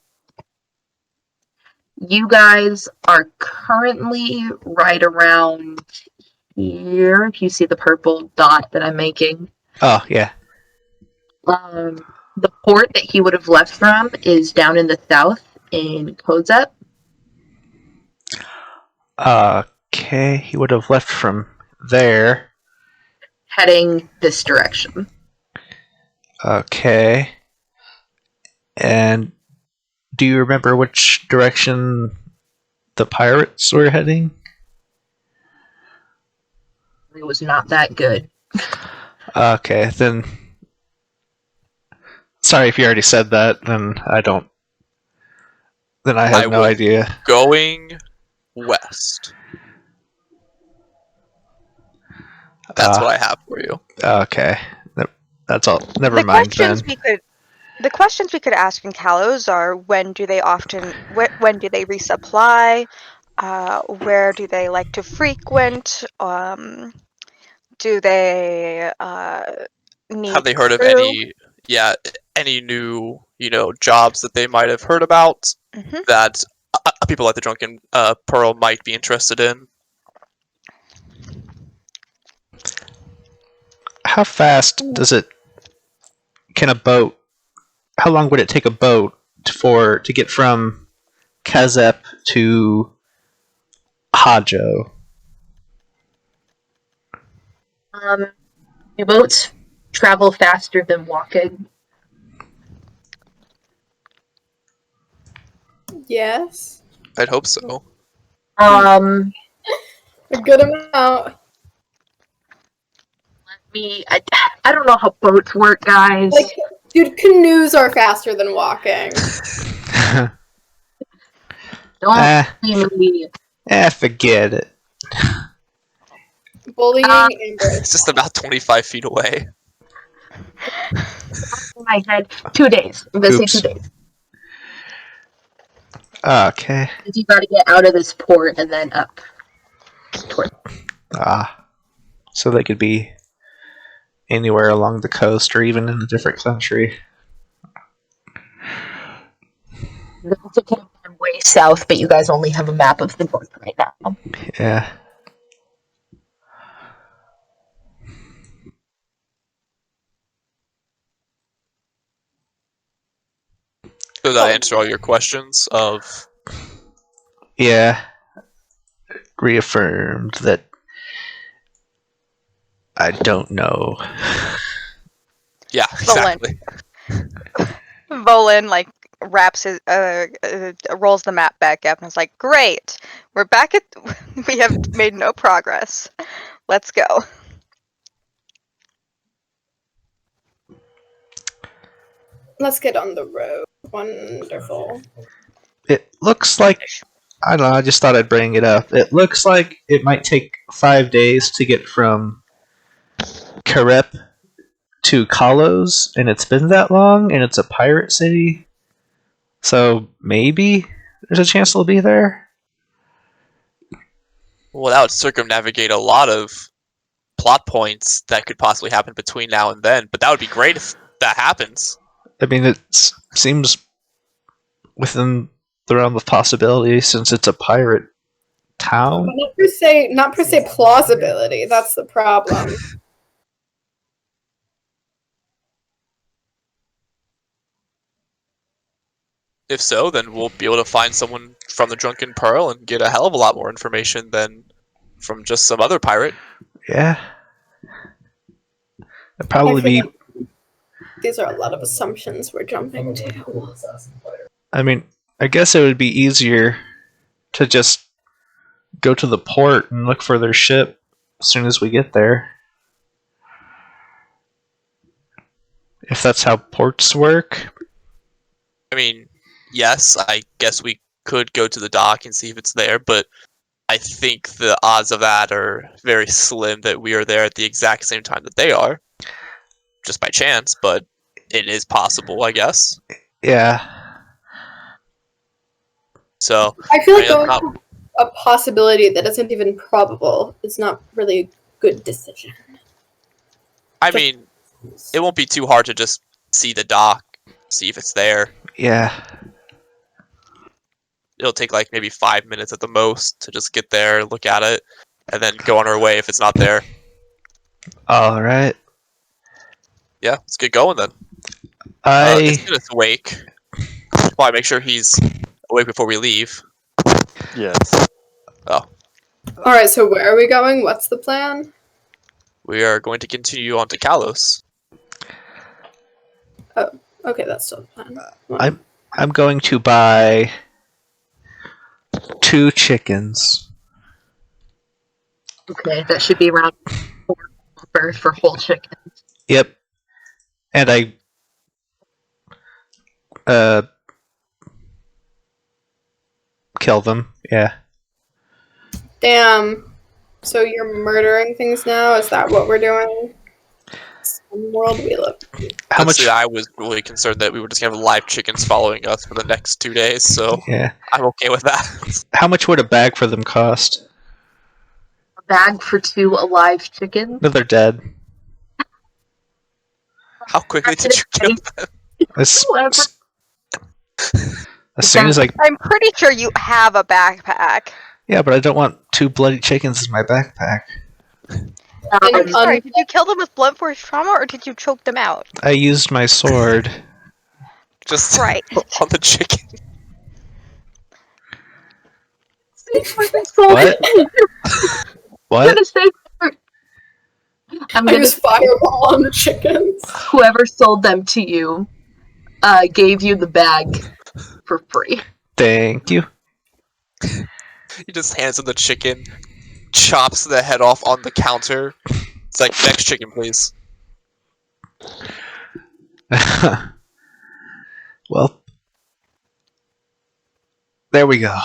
S3: you guys are currently right around here. If you see the purple dot that I'm making.
S1: Oh, yeah.
S3: The port that he would have left from is down in the south in Kozep.
S1: Okay, he would have left from there.
S3: Heading this direction.
S1: Okay. And do you remember which direction the pirates were heading?
S3: It was not that good.
S1: Okay, then... Sorry if you already said that, then Then I have no idea.
S5: Going west. That's what I have for you.
S1: Okay. That's all. Never mind then.
S4: The questions we could ask in Kalos are: when do they resupply? Where do they like to frequent? Do they need
S5: Have they heard of
S4: crew?
S5: any new jobs that they might have heard about that people like the Drunken Pearl might be interested in?
S1: How fast can a boat? How long would it take a boat to get from Kazep to Hajo?
S3: Your boats travel faster than walking.
S2: Yes.
S5: I'd hope so.
S2: A good amount.
S3: I don't know how boats work, guys.
S2: Dude, canoes are faster than walking.
S3: Don't see me.
S1: Forget it.
S2: Bullying Ambrose.
S5: It's just about 25 feet away.
S3: In my head, 2 days. I'm gonna say 2 days.
S1: Okay.
S3: You gotta get out of this port and then up.
S1: So they could be anywhere along the coast or even in a different country.
S3: They could have gone way south, but you guys only have a map of the north right now.
S1: Yeah.
S5: Did that answer all your questions of...
S1: Yeah. Reaffirmed that I don't know.
S5: Yeah, exactly.
S4: Volin wraps his rolls the map back up and is like, "Great, we're back at. We have made no progress. Let's go."
S2: Let's get on the road. Wonderful.
S1: It looks like I don't know. I just thought I'd bring it up. It looks like it might take 5 days to get from Karep to Kalos, and it's been that long, and it's a pirate city. So maybe there's a chance they'll be there.
S5: Well, that would circumnavigate a lot of plot points that could possibly happen between now and then, but that would be great if that happens.
S1: I mean, it seems within the realm of possibility since it's a pirate town.
S2: But not per se plausibility. That's the problem.
S5: If so, then we'll be able to find someone from the Drunken Pearl and get a hell of a lot more information than from just some other pirate.
S1: Yeah. It'd probably be.
S2: These are a lot of assumptions we're jumping to.
S1: I mean, I guess it would be easier to just go to the port and look for their ship as soon as we get there. If that's how ports work.
S5: I mean, yes, I guess we could go to the dock and see if it's there, but I think the odds of that are very slim that we are there at the exact same time that they are. Just by chance, but it is possible, I guess.
S1: Yeah.
S5: So
S2: I feel like going to a possibility that isn't even probable is not really a good decision.
S5: I mean, it won't be too hard to just see the dock, see if it's there.
S1: Yeah.
S5: It'll take like maybe 5 minutes at the most to just get there, look at it, and then go on our way if it's not there.
S1: Alright.
S5: Yeah, let's get going then. Is Cinis awake? Why, make sure he's awake before we leave.
S6: Yes.
S5: Oh.
S2: Alright, so where are we going? What's the plan?
S5: We are going to continue on to Kalos.
S2: Oh, okay, that's still the plan.
S1: I'm going to buy 2 chickens.
S3: Okay, that should be around 4 for whole chickens.
S1: Yep. And I kill them. Yeah.
S2: Damn. So you're murdering things now? Is that what we're doing? Some world we live.
S1: How much?
S5: Honestly, I was really concerned that we were just going to have live chickens following us for the next 2 days, so
S1: Yeah.
S5: I'm okay with that.
S1: How much would a bag for them cost?
S3: A bag for 2 alive chickens?
S1: No, they're dead.
S5: How quickly did you kill them?
S1: As
S3: Whoever.
S1: soon as I.
S4: I'm pretty sure you have a backpack.
S1: Yeah, but I don't want 2 bloody chickens in my backpack.
S4: I'm sorry, did you kill them with blunt force trauma or did you choke them out?
S1: I used my sword.
S5: Just
S4: Right.
S5: on the chicken.
S1: What? What?
S3: I'm
S2: I
S3: gonna
S2: use fireball on the chickens.
S3: whoever sold them to you gave you the bag for free.
S1: Thank you.
S5: He just hands him the chicken, chops the head off on the counter. It's like, next chicken, please.
S1: Well, there we go.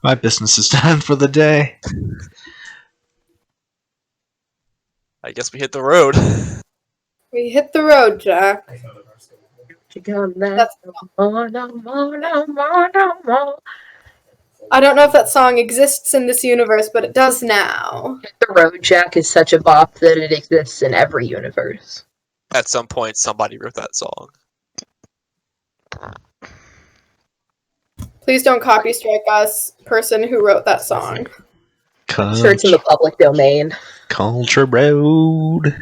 S1: My business is done for the day.
S5: I guess we hit the road.
S2: We hit the road, Jack.
S3: That's-
S2: I don't know if that song exists in this universe, but it does now.
S3: The Road Jack is such a bop that it exists in every universe.
S5: At some point, somebody wrote that song.
S2: Please don't copy strike us, person who wrote that song.
S3: I'm sure it's in the public domain.
S1: Culture Road.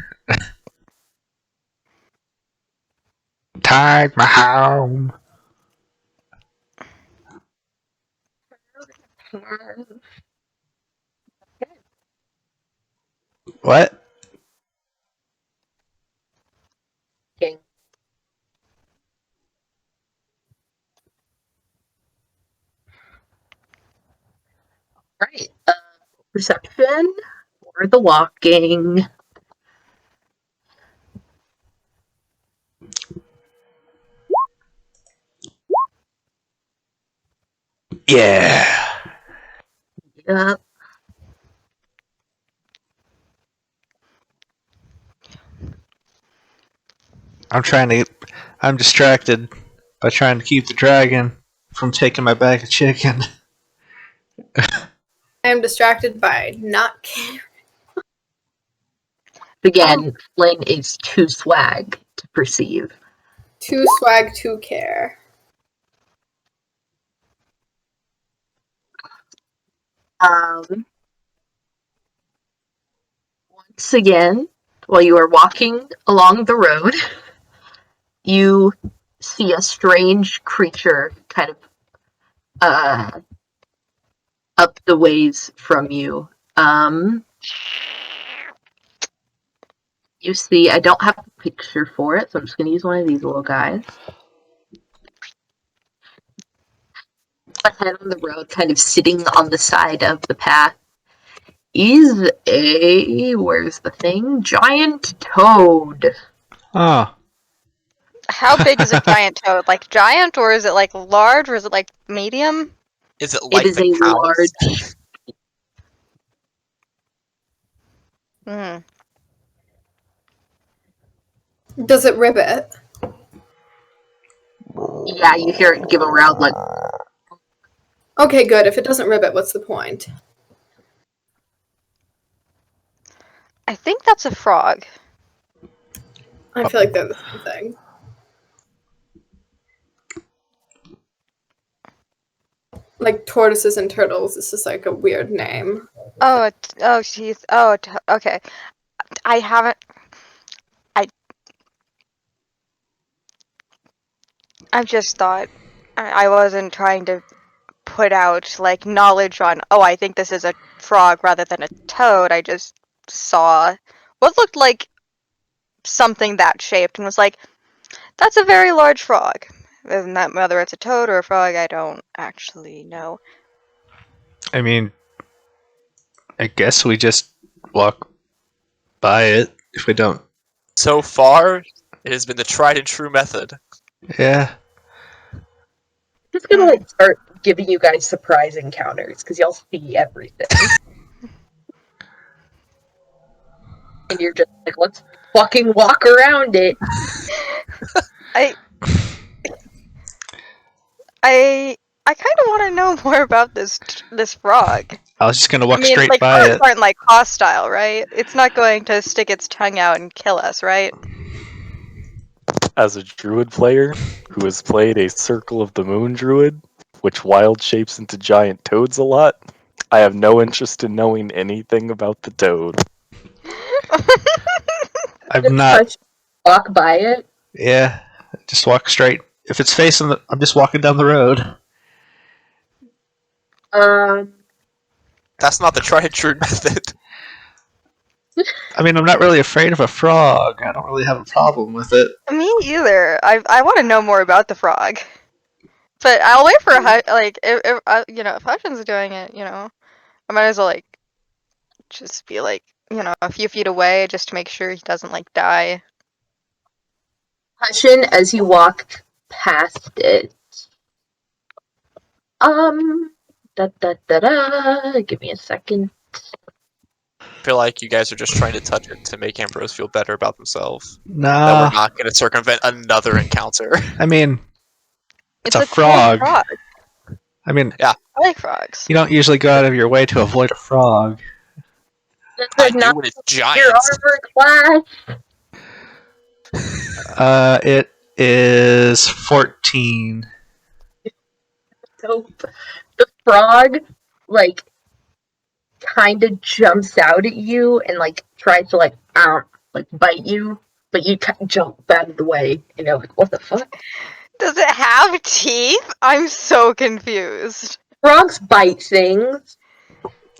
S1: Take me home. What?
S3: King. Right. Perception or the walking.
S1: Yeah.
S3: Yep.
S1: I'm distracted by trying to keep the dragon from taking my bag of chicken.
S2: I am distracted by not caring.
S3: Again, Flynn is too swag to perceive.
S2: Too swag, too care.
S3: Once again, while you are walking along the road, you see a strange creature kind of up the ways from you. You see, I don't have a picture for it, so I'm just going to use one of these little guys. Ahead on the road, kind of sitting on the side of the path, is a, where's the thing? Giant toad.
S1: Oh.
S4: How big is a giant toad? Like giant, or is it like large, or is it like medium?
S5: Is it like
S3: It is
S5: the
S3: a
S5: cows?
S4: Hmm.
S2: Does it ribbit?
S3: Yeah, you hear it give a round like.
S2: Okay, good. If it doesn't ribbit, what's the point?
S4: I think that's a frog.
S2: I feel like they're the same thing. Like tortoises and turtles is just like a weird name.
S4: Oh, jeez. Okay. I haven't. I just thought I wasn't trying to put out like knowledge on. Oh, I think this is a frog rather than a toad. I just saw what looked like something that shaped and was like, "That's a very large frog." And that whether it's a toad or a frog, I don't actually know.
S1: I mean, I guess we just walk by it if we don't.
S5: So far, it has been the tried and true method.
S1: Yeah.
S3: Just gonna like start giving you guys surprise encounters because y'all see everything. And you're just like, let's fucking walk around it.
S4: I kind of want to know more about this frog.
S1: I was just gonna walk
S4: I mean,
S1: straight
S4: like
S1: by
S4: frogs
S1: it.
S4: aren't like hostile, right? It's not going to stick its tongue out and kill us, right?
S6: As a druid player who has played a Circle of the Moon druid, which wild shapes into giant toads a lot, I have no interest in knowing anything about the toad.
S1: I'm not.
S3: Walk by it.
S1: Yeah. Just walk straight. If it's facing the, I'm just walking down the road.
S5: That's not the tried and true method.
S1: I mean, I'm not really afraid of a frog. I don't really have a problem with it.
S4: Me either. I want to know more about the frog. But I'll wait for like if if Hussain's doing it, I might as well like just be like a few feet away just to make sure he doesn't like die.
S3: Hussain, as you walk past it. Give me a second.
S5: I feel like you guys are just trying to touch it to make Ambrose feel better about themselves. That
S1: Nah.
S5: we're not going to circumvent another encounter.
S1: I mean, it's a
S4: cool
S1: frog.
S4: frog.
S1: I mean,
S4: I like frogs.
S1: you don't usually go out of your way to avoid a frog.
S3: That's
S5: I do when it's giant.
S3: your armor class.
S1: It is 14.
S3: So the frog, like, kind of jumps out at you and like tries to like bite you, but you jump out of the way. You know, like what the fuck?
S4: Does it have teeth? I'm so confused.
S3: Frogs bite things.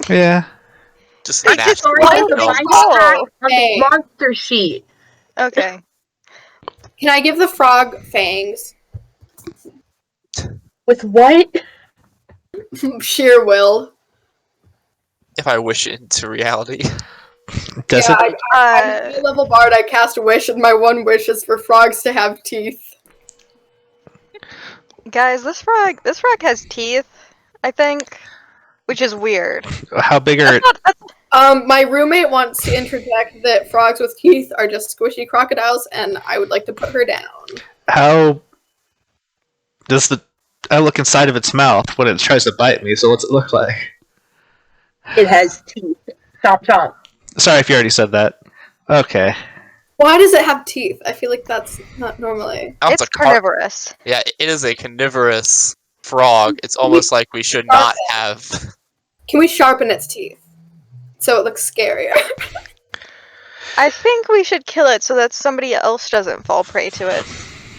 S1: Yeah.
S5: Just
S4: They just
S5: naturally.
S4: bite
S3: On
S4: them
S3: the
S4: all.
S2: Hey.
S3: monster sheet.
S4: Okay.
S2: Can I give the frog fangs?
S3: With what?
S2: Sheer will.
S5: If I wish it into reality.
S1: Does
S2: Yeah,
S1: it?
S2: I'm a level bard. I cast a wish, and my one wish is for frogs to have teeth.
S4: Guys, this frog has teeth. I think, which is weird.
S1: How big are?
S2: My roommate wants to interject that frogs with teeth are just squishy crocodiles, and I would like to put her down.
S1: How does the? I look inside of its mouth when it tries to bite me. So what's it look like?
S3: It has teeth. Chomp chomp.
S1: Sorry if you already said that. Okay.
S2: Why does it have teeth? I feel like that's not normally.
S5: Oh,
S4: It's carnivorous.
S5: Yeah, it is a carnivorous frog. It's almost like we should not have.
S2: Can we sharpen its teeth so it looks scarier?
S4: I think we should kill it so that somebody else doesn't fall prey to it.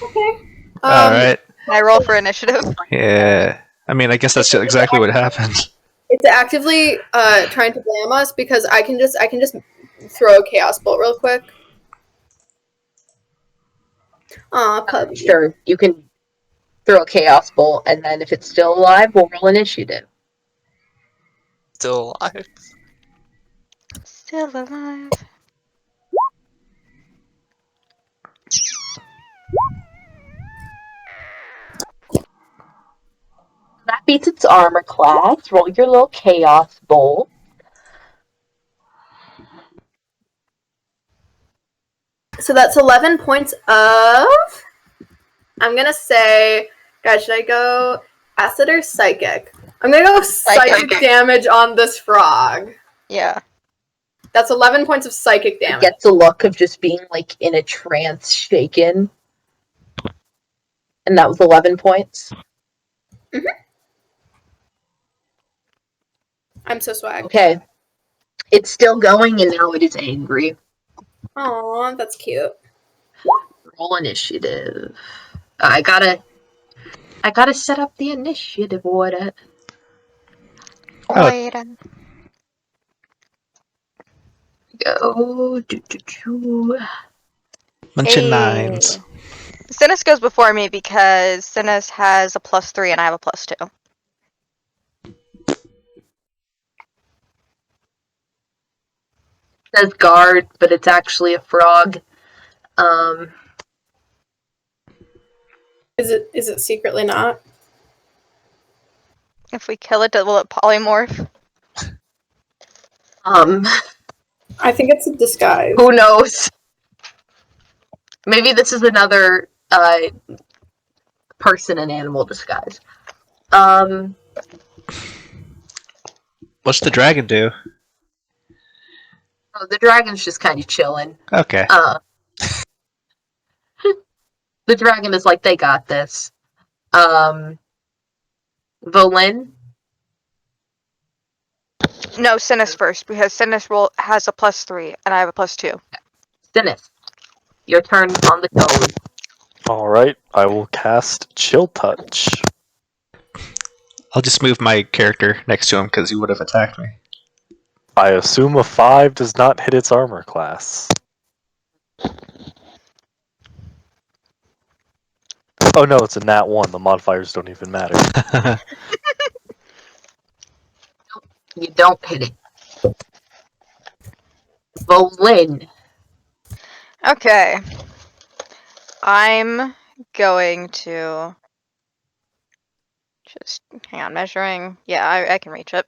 S2: Okay.
S1: All right.
S4: Can I roll for initiative?
S1: Yeah. I mean, I guess that's exactly what happened.
S2: It's actively trying to blame us because I can just throw a chaos bolt real quick. Aw, puppy.
S3: Sure, you can throw a chaos bolt, and then if it's still alive, we'll roll initiative.
S5: Still alive.
S4: Still alive.
S3: That beats its armor class. Roll your little chaos bolt.
S2: So that's 11 points of... I'm going to say... Guys, should I go acid or psychic? I'm going to go psychic damage on this frog.
S4: Yeah.
S2: That's 11 points of psychic damage.
S3: It gets the look of just being, like, in a trance, shaken. And that was 11 points.
S2: Mm-hmm. I'm so swag.
S3: Okay. It's still going, and now it is angry.
S2: Aw, that's cute.
S3: Roll initiative. I gotta set up the initiative order.
S1: Oh.
S3: Go.
S1: Bunch of
S4: Hey.
S1: nines.
S4: Cinis goes before me because Cinis has a +3 and I have a +2.
S3: It says guard, but it's actually a frog.
S2: Is it secretly not?
S4: If we kill it, will it polymorph?
S2: I think it's a disguise.
S3: Who knows? Maybe this is another person and animal disguise.
S1: What's the dragon do?
S3: Oh, the dragon's just kind of chilling.
S1: Okay.
S3: The dragon is like, they got this. Volin?
S4: No, Cinis first because Cinis has a +3 and I have a +2.
S3: Cinis, your turn on the toad.
S6: Alright, I will cast Chill Touch.
S1: I'll just move my character next to him because he would have attacked me.
S6: I assume a 5 does not hit its armor class. Oh no, it's a nat 1. The modifiers don't even matter.
S3: You don't hit it. Volin.
S4: Okay. I'm going to just hang on, measuring. Yeah, I can reach it.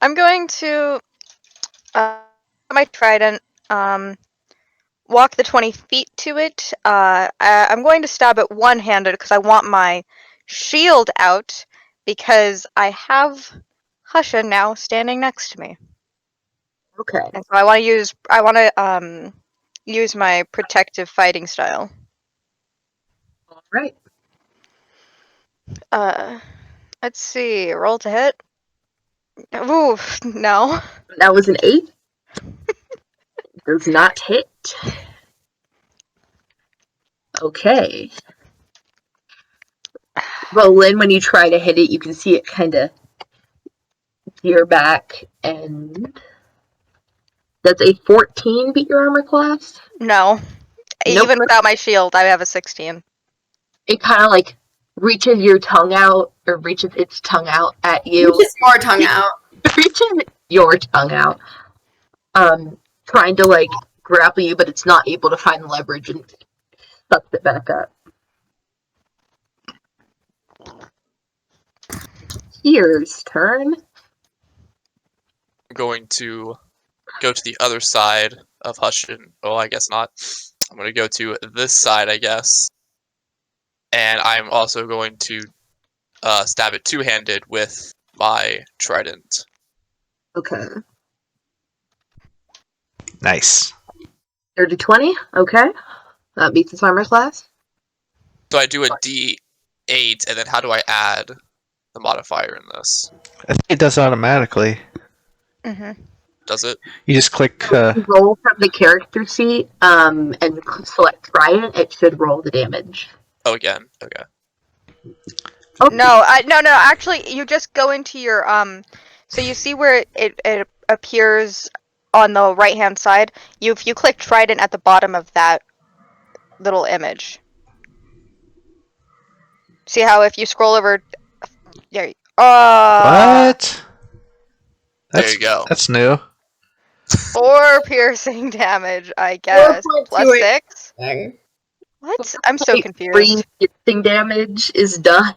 S4: I'm going to my trident, walk the 20 feet to it. I'm going to stab it one-handed because I want my shield out because I have Hussain now standing next to me.
S3: Okay.
S4: And so I want to use my protective fighting style.
S3: Alright.
S4: Let's see. Roll to hit. Ooh, no.
S3: That was an 8. Does not hit. Okay. Volin, when you try to hit it, you can see it kind of veer back, and does a 14 beat your armor class?
S4: No.
S3: Nope.
S4: Even without my shield, I have a 16.
S3: It kind of like reaches your tongue out, or reaches its tongue out at you.
S2: Reaches your tongue out.
S3: Reaches your tongue out. Trying to like grapple you, but it's not able to find leverage and sucks it back up. Akir's turn.
S5: I'm going to go to the other side of Hussain. Oh, I guess not. I'm going to go to this side, I guess. And I'm also going to stab it two-handed with my trident.
S3: Okay.
S1: Nice.
S3: 30-20. Okay. That beats its armor class.
S5: So I do a D8, and then how do I add the modifier in this?
S1: I think it does automatically.
S4: Mm-hmm.
S5: Does it?
S1: You just click.
S3: Roll from the character sheet and select trident. It should roll the damage.
S5: Oh, again. Okay.
S3: Okay.
S4: No, no. Actually, you just go into your So you see where it appears on the right hand side. If you click trident at the bottom of that little image. See how if you scroll over, there.
S1: What?
S5: There you go.
S1: That's new.
S4: 4 piercing damage, I guess. Plus
S2: 4.28.
S4: 6.
S2: Thing.
S4: What? I'm so
S3: 3
S4: confused.
S3: piercing damage is done.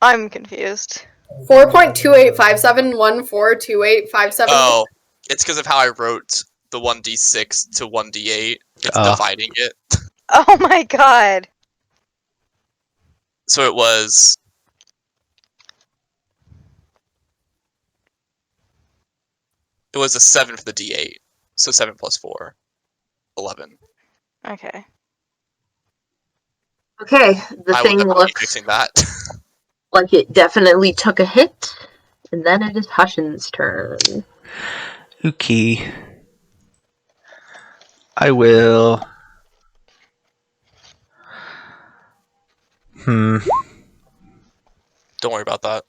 S4: I'm confused.
S2: 4.2857142857.
S5: Oh, it's because of how I wrote the 1d6 to 1d8. It's dividing it.
S4: Oh my god.
S5: So it was... It was a 7 for the d8. So 7 plus 4. 11.
S4: Okay.
S3: Okay, the
S5: I
S3: thing
S5: will definitely be
S3: looks
S5: fixing that.
S3: like it definitely took a hit, and then it is Hussain's turn.
S1: Okay. I will.
S5: Don't worry about that.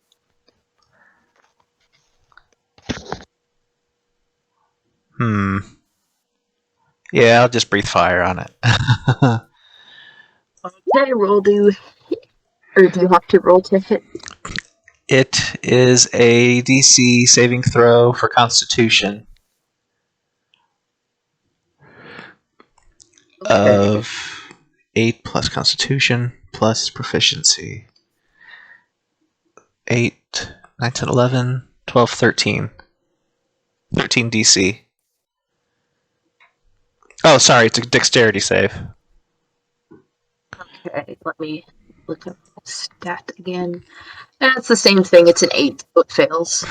S1: Yeah, I'll just breathe fire on it.
S3: Okay, roll to hit. Or do you have to roll to hit?
S1: It is a DC saving throw for Constitution of 8 plus Constitution plus Proficiency. 8, 9, 10, 11, 12, 13. 13 DC. Oh, sorry, it's a Dexterity save.
S3: Okay, let me look up the stat again. It's the same thing, it's an 8, so it fails.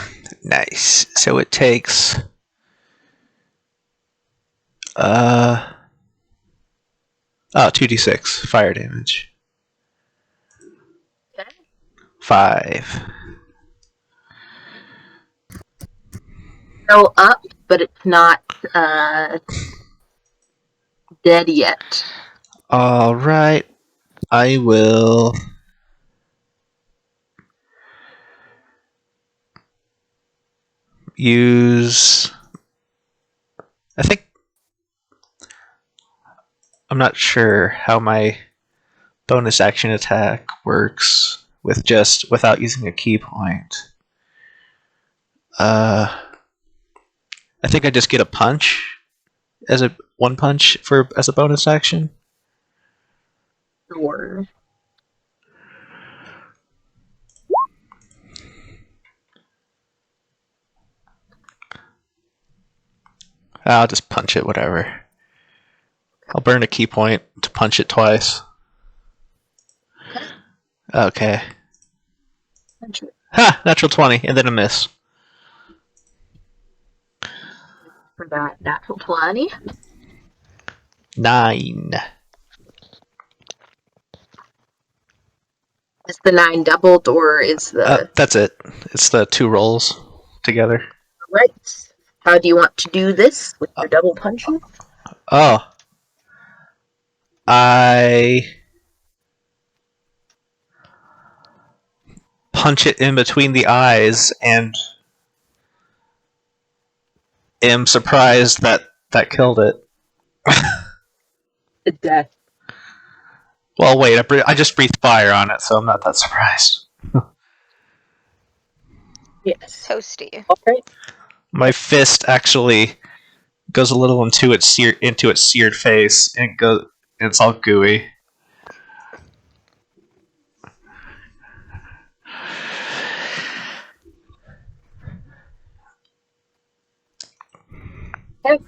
S1: Nice. So it takes... 2d6 fire damage.
S3: Okay.
S1: 5.
S3: Go up, but it's not dead yet.
S1: Alright. I will... use... I think... I'm not sure how my bonus action attack works without using a key point. I think I just get a punch as a one punch as a bonus action.
S3: Sure.
S1: I'll just punch it, whatever. I'll burn a key point to punch it twice. Okay. Ha! Natural 20, and then a miss.
S3: For that natural 20.
S1: 9.
S3: Is the 9 doubled, or is the...
S1: That's it. It's the 2 rolls together.
S3: Right. How do you want to do this with your double punching?
S1: Oh. I punch it in between the eyes and am surprised that killed it.
S3: The death.
S1: Well, wait, I just breathed fire on it, so I'm not that surprised.
S3: Yes.
S4: Toasty.
S3: Okay.
S1: My fist actually goes a little into its seared face, and it's all gooey.
S3: So,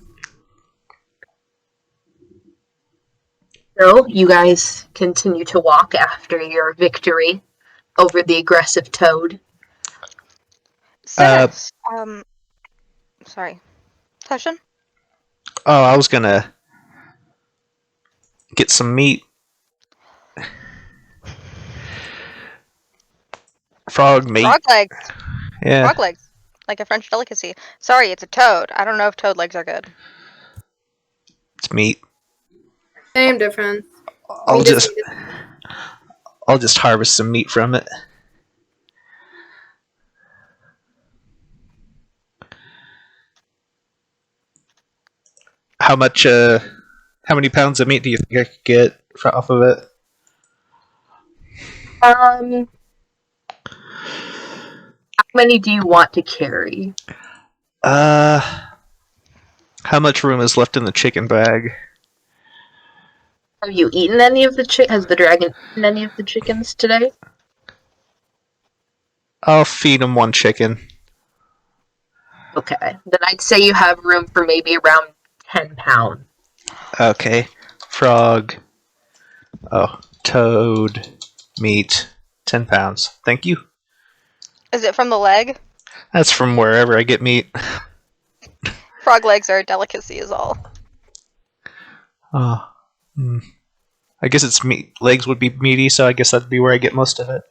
S3: you guys continue to walk after your victory over the aggressive toad.
S4: Cinis, sorry. Session?
S1: Oh, I was gonna get some meat. Frog meat.
S4: Frog legs.
S1: Yeah.
S4: Frog legs. Like a French delicacy. Sorry, it's a toad. I don't know if toad legs are good.
S1: It's meat.
S2: Same difference.
S1: I'll
S2: Meat is meat.
S1: I'll just harvest some meat from it. How many pounds of meat do you think I could get off of it?
S3: How many do you want to carry?
S1: How much room is left in the chicken bag?
S3: Have you eaten any of the Has the dragon eaten any of the chickens today?
S1: I'll feed him one chicken.
S3: Okay, then I'd say you have room for maybe around 10 pounds.
S1: Okay. Frog. Oh, toad. Meat. 10 pounds. Thank you.
S4: Is it from the leg?
S1: That's from wherever I get meat.
S4: Frog legs are a delicacy is all.
S1: Oh. I guess it's meat. Legs would be meaty, so I guess that'd be where I get most of it.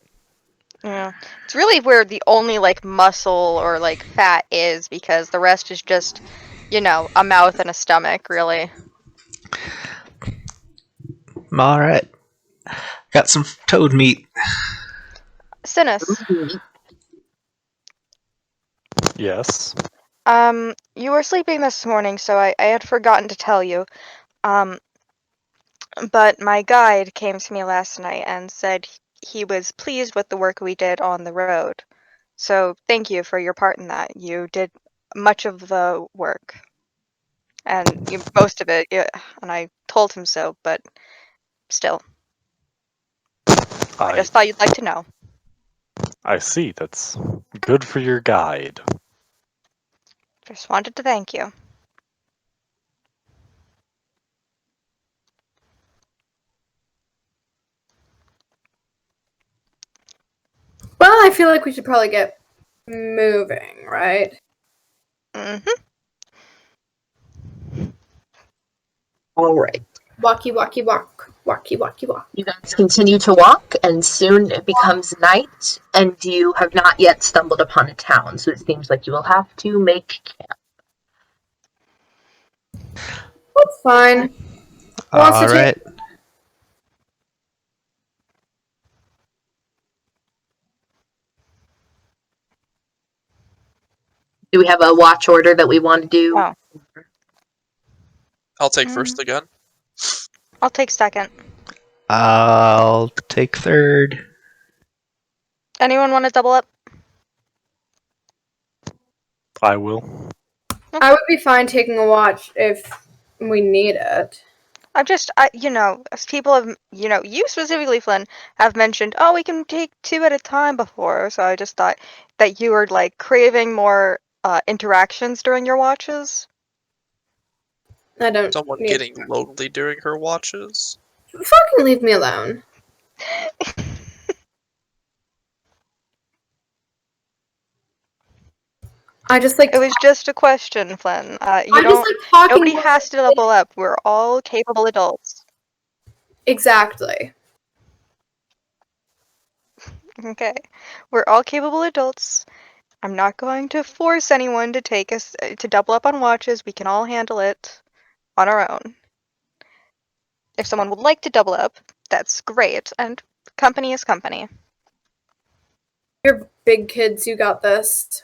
S4: Yeah. It's really where the only like muscle or like fat is, because the rest is just, you know, a mouth and a stomach, really.
S1: Alright. Got some toad meat.
S4: Cinis,
S6: Yes.
S4: you were sleeping this morning, so I had forgotten to tell you. But my guide came to me last night and said he was pleased with the work we did on the road. So thank you for your part in that. You did much of the work. And most of it, yeah, and I told him so, but still. I just thought you'd like to know.
S6: I see. That's good for your guide.
S4: Just wanted to thank you.
S2: Well, I feel like we should probably get moving, right?
S4: Mm-hmm.
S3: All right.
S2: Walkie, walkie, walk. Walkie, walkie, walk.
S3: You guys continue to walk, and soon it becomes night, and you have not yet stumbled upon a town, so it seems like you will have to make camp.
S2: That's fine. Who wants to
S1: Alright.
S3: Do we have a watch order that we want to do?
S4: Oh.
S5: I'll take first again.
S4: I'll take second.
S1: I'll take third.
S4: Anyone want to double up?
S6: I will.
S2: I would be fine taking a watch if we need it.
S4: You know, as people have, you know, you specifically, Flynn, have mentioned, oh, we can take 2 at a time before, so I just thought that you were, like, craving more interactions during your watches.
S2: I don't
S5: Someone
S2: need
S5: getting lonely during her watches.
S2: Fucking leave me alone. I just like
S4: It was just a question, Flynn. You
S2: I
S4: don't.
S2: just like talking.
S4: Nobody has to double up. We're all capable adults.
S2: Exactly.
S4: Okay, we're all capable adults. I'm not going to force anyone to take us to double up on watches. We can all handle it on our own. If someone would like to double up, that's great. And company is company.
S2: You're big kids. You got this.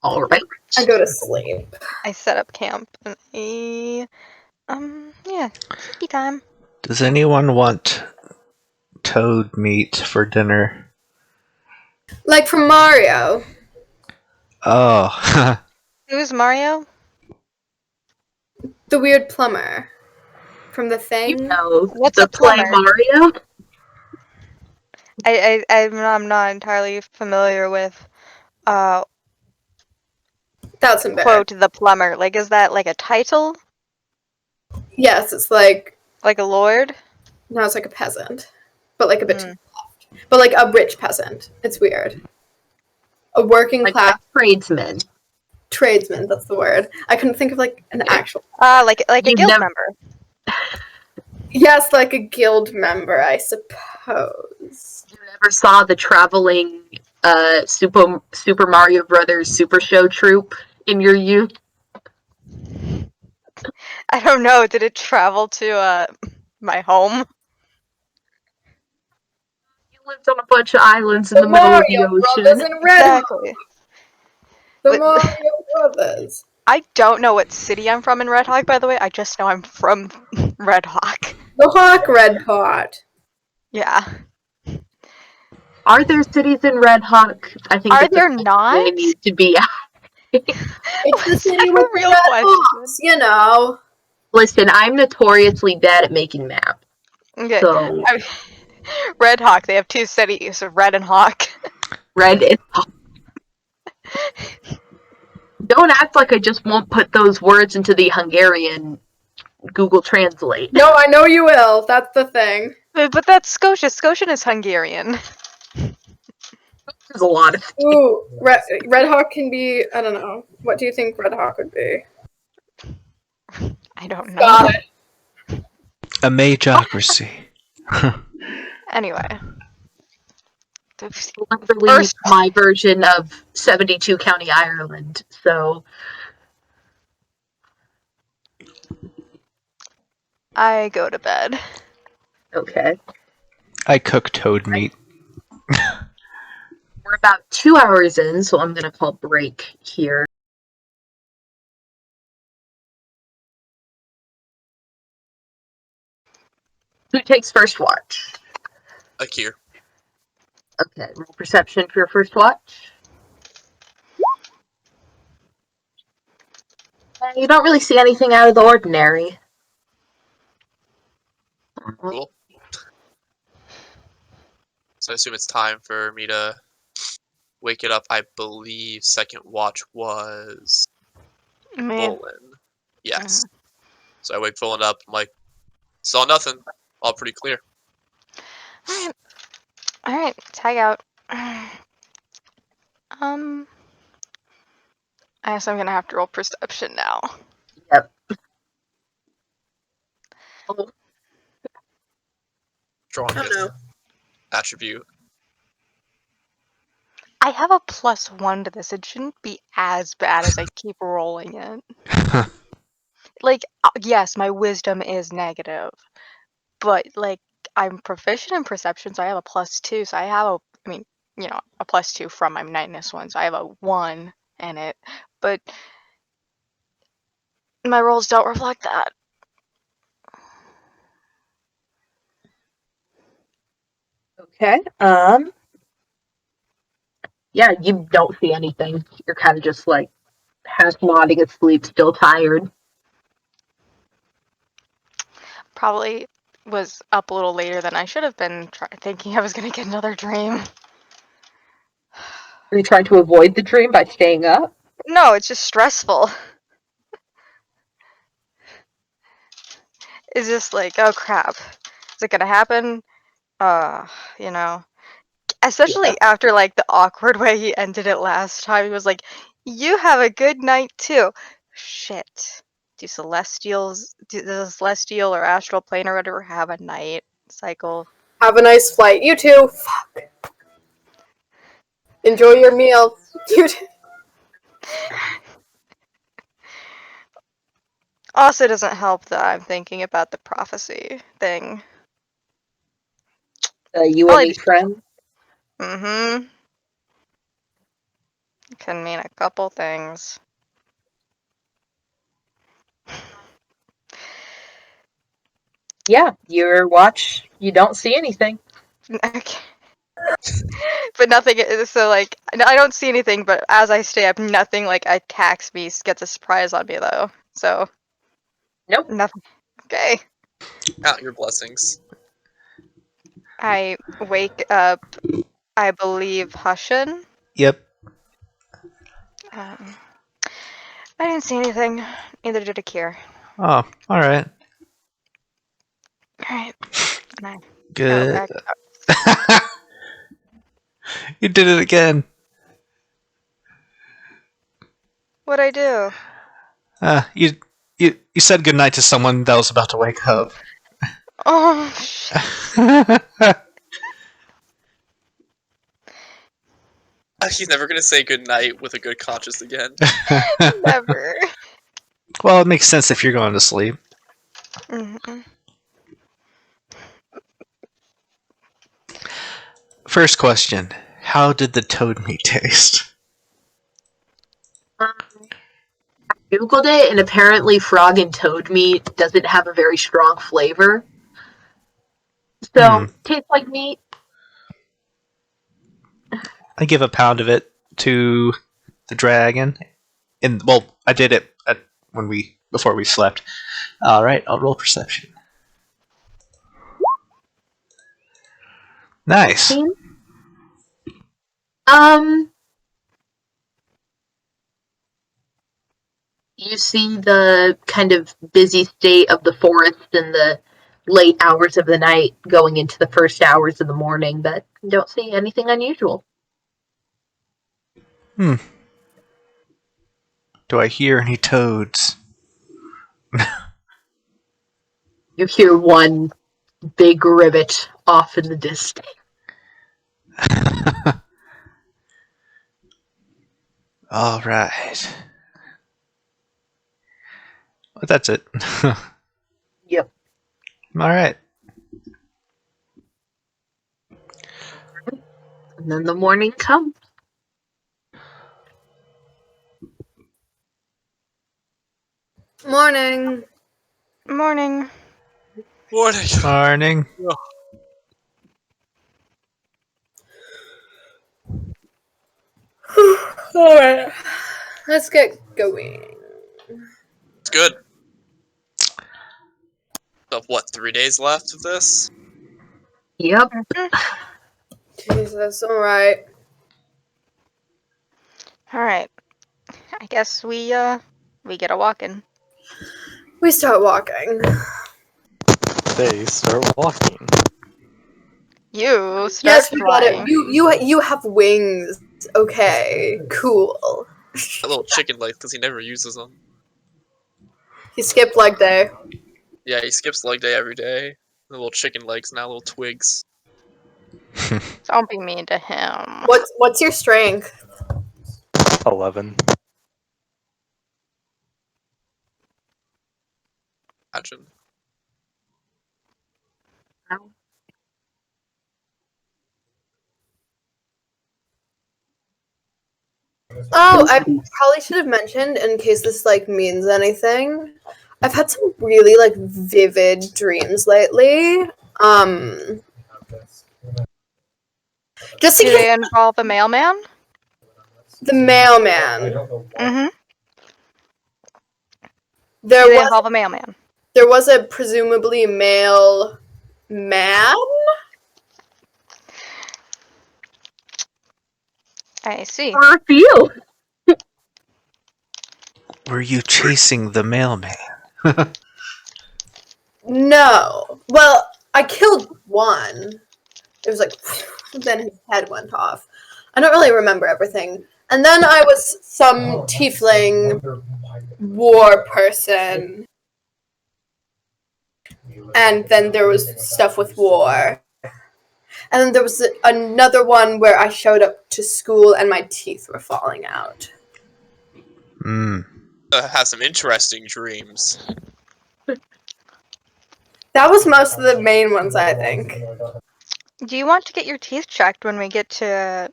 S3: All right.
S2: I go to sleep.
S4: I set up camp. And yeah, sleepy time.
S1: Does anyone want toad meat for dinner?
S2: Like from Mario.
S1: Oh.
S4: Who's Mario?
S2: The weird plumber. From the thing.
S3: You know,
S4: What's
S3: the
S4: a plumber?
S3: play Mario?
S4: I'm not entirely familiar with
S2: That's embarrassing.
S4: quote the plumber. Like, is that like a title?
S2: Yes, it's like
S4: Like a lord?
S2: no, it's like a peasant, but like a bit, but like a rich peasant. It's weird. A working
S3: Like
S2: class
S3: a tradesman.
S2: tradesman. That's the word. I couldn't think of like an actual.
S4: Like a
S3: You've
S4: guild
S3: never-
S4: member.
S2: Yes, like a guild member, I suppose.
S3: You never saw the traveling Super Mario Brothers Super Show troupe in your youth?
S4: I don't know. Did it travel to my home?
S3: You lived on a bunch of islands in the
S2: The
S3: middle of the
S2: Mario
S3: ocean.
S2: Brothers and Red Hawk.
S4: Exactly.
S2: The
S4: But-
S2: Mario Brothers.
S4: I don't know what city I'm from in Red Hawk, by the way. I just know I'm from Red Hawk.
S2: The Hawk Red Pot.
S4: Yeah.
S3: Are there cities in Red Hawk? I think
S4: Are
S3: that's a
S4: there
S3: question
S4: not?
S3: they need to be.
S2: It's the
S4: Was
S2: city
S4: that
S2: with
S4: a
S2: the
S4: real
S2: red
S4: question?
S2: hawks, you know.
S3: Listen, I'm notoriously bad at making maps,
S4: Okay.
S3: so
S4: Red Hawk. They have two cities, Red and Hawk.
S3: Red and don't act like I just won't put those words into the Hungarian Google Translate.
S2: No, I know you will. That's the thing.
S4: But that's Scotia. Scotian is Hungarian.
S3: There's a lot of
S2: Ooh, Red Hawk can be. I don't know. What do you think Red Hawk would be?
S4: I don't know.
S2: Got it.
S1: A mageocracy.
S4: Anyway.
S3: literally
S4: First-
S3: my version of 72 County Ireland. So
S4: I go to bed.
S3: okay.
S1: I cook toad meat.
S3: We're about 2 hours in, so I'm gonna call break here. Who takes first watch?
S5: Akir.
S3: Okay, roll perception for your first watch. You don't really see anything out of the ordinary.
S5: Cool. So I assume it's time for me to wake it up. I believe second watch was
S4: Me.
S5: Volin. Yes. So I wake Volin up. I'm like, saw nothing. All pretty clear.
S4: Alright, tag out. I guess I'm gonna have to roll perception now.
S3: Yep.
S5: Drawing
S2: Oh,
S5: it.
S2: no.
S5: Attribute.
S4: I have a +1 to this. It shouldn't be as bad as I keep rolling it. Like, yes, my wisdom is negative, but like I'm proficient in perception, so I have a +2. So I have a +2 from my -1, so I have a 1 in it. But my rolls don't reflect that.
S3: Okay. Yeah, you don't see anything. You're kind of just like half nodding asleep, still tired.
S4: Probably was up a little later than I should have been, thinking I was gonna get another dream.
S3: Are you trying to avoid the dream by staying up?
S4: No, it's just stressful. It's just like, oh crap, is it gonna happen? You know. Especially after like the awkward way he ended it last time. He was like, "You have a good night too." Shit. Does the celestial or astral plane or whatever have a night cycle?
S2: Have a nice flight. You too. Fuck. Enjoy your meal. You too.
S4: Also, doesn't help that I'm thinking about the prophecy thing.
S3: You
S4: Probably
S3: and me, friend.
S4: Mm-hmm. Can mean a couple things.
S3: Yeah, your watch. You don't see anything.
S4: Okay. But nothing. So like, I don't see anything. But as I stay up, nothing like attacks me. Gets a surprise on me though. So.
S3: Nope.
S4: Nothing. Okay.
S5: Count your blessings.
S4: I wake up, I believe, Hussain.
S1: Yep.
S4: I didn't see anything. Neither did Akir.
S1: Oh, all right.
S4: Alright. And I go
S1: Good.
S4: back up.
S1: You did it again.
S4: What'd I do?
S1: You said goodnight to someone that was about to wake up.
S4: Oh, shit.
S5: He's never gonna say goodnight with a good conscience again.
S4: Never.
S1: Well, it makes sense if you're going to sleep.
S4: Mm-mm.
S1: First question: how did the toad meat taste?
S3: I Googled it, and apparently frog and toad meat doesn't have a very strong flavor. So, tastes like meat.
S1: I give a pound of it to the dragon. I did it before we slept. All right, I'll roll perception. Nice.
S3: You see the kind of busy state of the forest in the late hours of the night going into the first hours of the morning, but you don't see anything unusual.
S1: Do I hear any toads?
S3: You hear one big rivet off in the distance.
S1: All right. Well, that's it.
S3: Yep.
S1: All right.
S3: And then the morning comes.
S2: Morning.
S4: Morning.
S5: Morning.
S1: Morning.
S2: Alright. Let's get going.
S5: It's good. So what, 3 days left of this?
S3: Yep.
S2: Jesus, alright.
S4: Alright. I guess we get a walking.
S2: We start walking.
S6: They start walking.
S4: You start
S2: Yes, we got it.
S4: flying.
S2: You have wings. Okay, cool.
S5: A little chicken legs because he never uses them.
S2: He skipped leg day.
S5: Yeah, he skips leg day every day. The little chicken legs now, little twigs.
S4: Don't be mean to him.
S2: What's your strength?
S6: 11.
S5: Imagine.
S2: Oh, I probably should have mentioned in case this means anything. I've had some really vivid dreams lately. Just to
S4: Do
S2: get
S4: they involve a mailman?
S2: the mailman.
S4: Mm-hmm.
S2: There
S4: Do they
S2: was
S4: involve a mailman?
S2: there was a presumably male man.
S4: I see.
S3: Or a few.
S1: Were you chasing the mailman?
S2: No. Well, I killed one. It was then his head went off. I don't really remember everything. And then I was some tiefling war person. And then there was stuff with war. And then there was another one where I showed up to school and my teeth were falling out.
S5: Has some interesting dreams.
S2: That was most of the main ones, I think.
S4: Do you want to get your teeth checked when we get to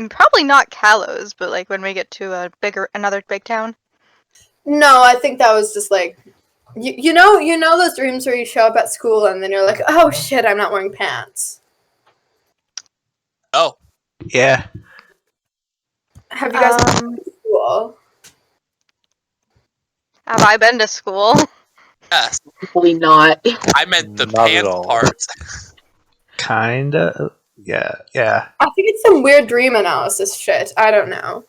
S4: probably not Kalos, but when we get to another big town?
S2: No, I think that was just you know those dreams where you show up at school and then you're like, oh shit, I'm not wearing pants.
S5: Oh.
S1: Yeah.
S2: Have you guys been to school?
S4: Have I been to school?
S5: Yes.
S3: Probably not.
S5: I meant the
S6: Not at
S5: pants
S6: all.
S5: part.
S1: Kinda. Yeah. Yeah.
S2: I think it's some weird dream analysis shit. I don't know.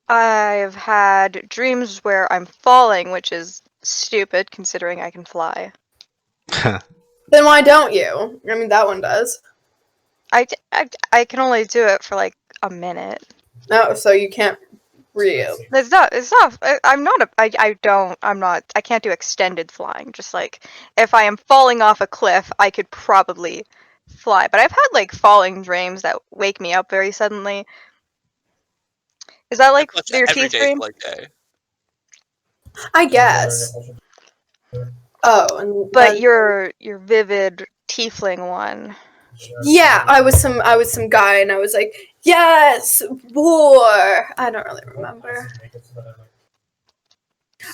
S4: I've had dreams where I'm falling, which is stupid considering I can fly.
S2: Then why don't you? I mean, that one does.
S4: I can only do it for like a minute.
S2: No, so you can't really.
S4: I can't do extended flying. Just like, if I am falling off a cliff, I could probably fly. But I've had like falling dreams that wake me up very suddenly. Is that like
S5: Much
S4: your
S5: every
S4: teeth
S5: day
S4: dream?
S5: for like day.
S2: I guess. Oh, and
S4: But your vivid tiefling one.
S2: yeah, I was some guy, and I was like, yes, war. I don't really remember.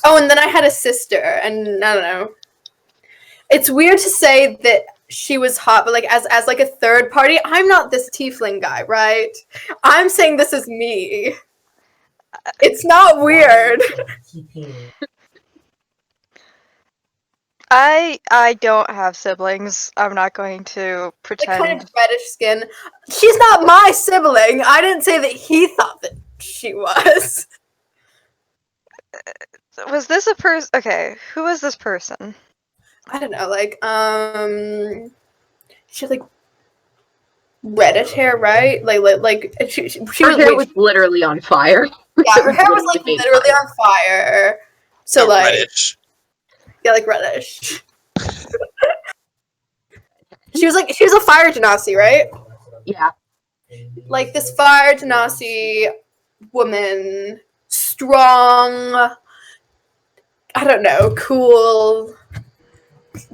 S2: Oh, and then I had a sister, and I don't know. It's weird to say that she was hot, but like as like a third party, I'm not this tiefling guy, right? I'm saying this is me. It's not weird.
S4: I don't have siblings. I'm not going to
S2: Like
S4: pretend.
S2: kind of reddish skin. She's not my sibling. I didn't say that he thought that she was.
S4: Was this a person? Okay, who was this person?
S2: I don't know, like she had like reddish hair, right? Like she
S3: Her
S2: was
S3: hair was literally on fire.
S2: yeah, her hair was like literally on fire. So
S5: Oh,
S2: like
S5: Reddish.
S2: yeah, like reddish. She was a fire genasi, right?
S3: Yeah.
S2: Like this fire genasi woman, strong. I don't know, cool.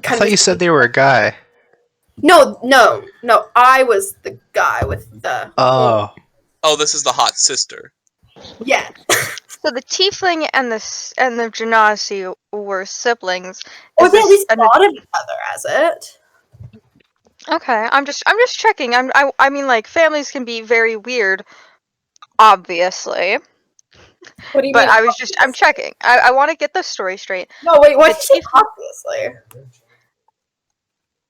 S1: I thought you said they were a guy.
S2: No. I was the guy with the.
S1: Oh.
S5: Oh, this is the hot sister.
S2: Yeah.
S4: So the tiefling and the genasi were siblings.
S2: Or
S4: Is
S2: they at
S4: this
S2: least
S4: an-
S2: thought of each other as it.
S4: Okay, I'm just checking. I mean, like, families can be very weird, obviously.
S2: What do you
S4: But
S2: mean?
S4: I'm checking. I want to get the story straight.
S2: No, wait. What
S4: The
S2: did you say? Obviously.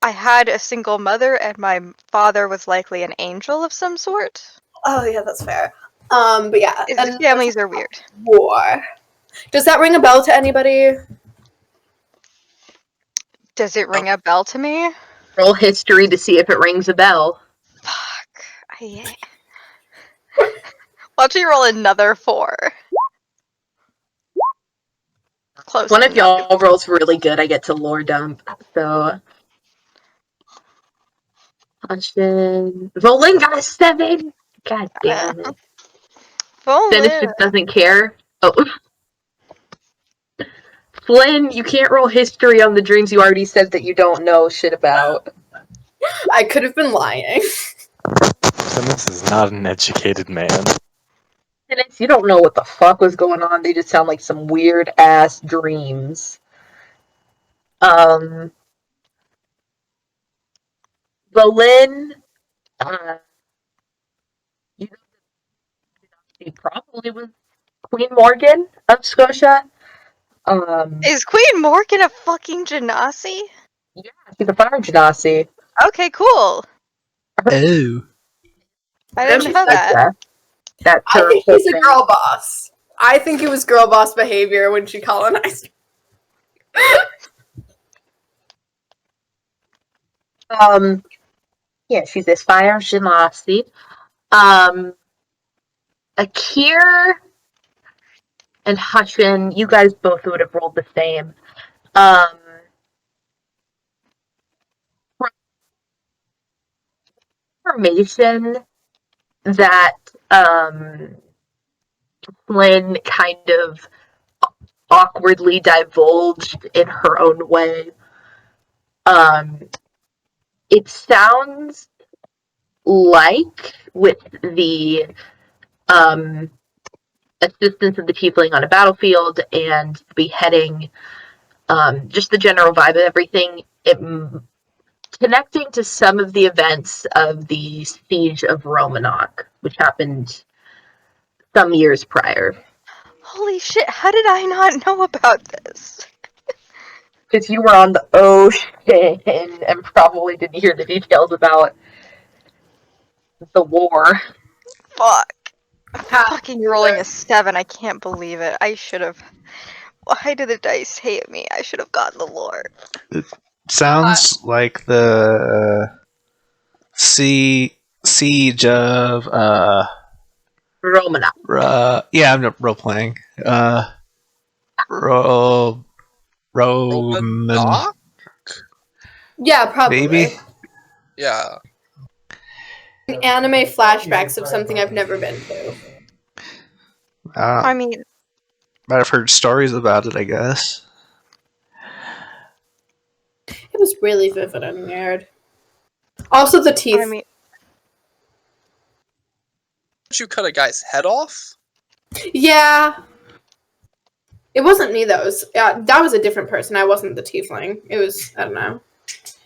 S4: I had a single mother, and my father was likely an angel of some sort.
S2: Oh yeah, that's fair. But yeah, and
S4: Families are weird.
S2: war. Does that ring a bell to anybody?
S4: Does it ring a bell to me?
S3: Roll history to see if it rings a bell.
S4: Fuck. Watch me roll another 4. Close.
S3: One of
S4: enough.
S3: y'all rolls really good, I get to lore dump. So Volin got a 7. God damn it. Cinis just doesn't care. Oh. Flynn, you can't roll history on the dreams you already said that you don't know shit about.
S2: I could have been lying.
S6: Cinis is not an educated man.
S3: Cinis, you don't know what the fuck was going on. They just sound like some weird ass dreams. Volin, he probably was Queen Morgan of Scotia.
S4: Is Queen Morgan a fucking genasi?
S3: Yeah, she's a fire genasi.
S4: Okay, cool.
S1: Oh.
S4: I didn't know that.
S3: That's
S2: I
S3: her
S2: think
S3: whole
S2: she's a
S3: thing.
S2: girl boss. I think it was girl boss behavior when she colonized.
S3: Yeah, she's this fire genasi. Akir and Hussain, you guys both would have rolled the same. Information that Flynn kind of awkwardly divulged in her own way. It sounds like with the assistance of the tiefling on a battlefield and beheading, just the general vibe of everything, connecting to some of the events of the siege of Romanok, which happened some years prior.
S4: Holy shit, how did I not know about this?
S3: Because you were on the ocean and probably didn't hear the details about the war.
S4: Fuck.
S2: Ha.
S4: Fucking rolling a 7. I can't believe it. I should have. Why do the dice hate me? I should have gotten the lore.
S1: Sounds like the siege of
S3: Romana.
S1: yeah, I'm not role playing. Roman
S5: Romanok?
S2: Yeah, probably.
S1: maybe.
S5: Yeah.
S2: Anime flashbacks of something I've never been to.
S4: I mean,
S1: Might have heard stories about it, I guess.
S2: It was really vivid and weird. Also, the teeth.
S4: I mean,
S5: Did you cut a guy's head off?
S2: Yeah. It wasn't me, though. That was a different person. I wasn't the tiefling. It was, I don't know,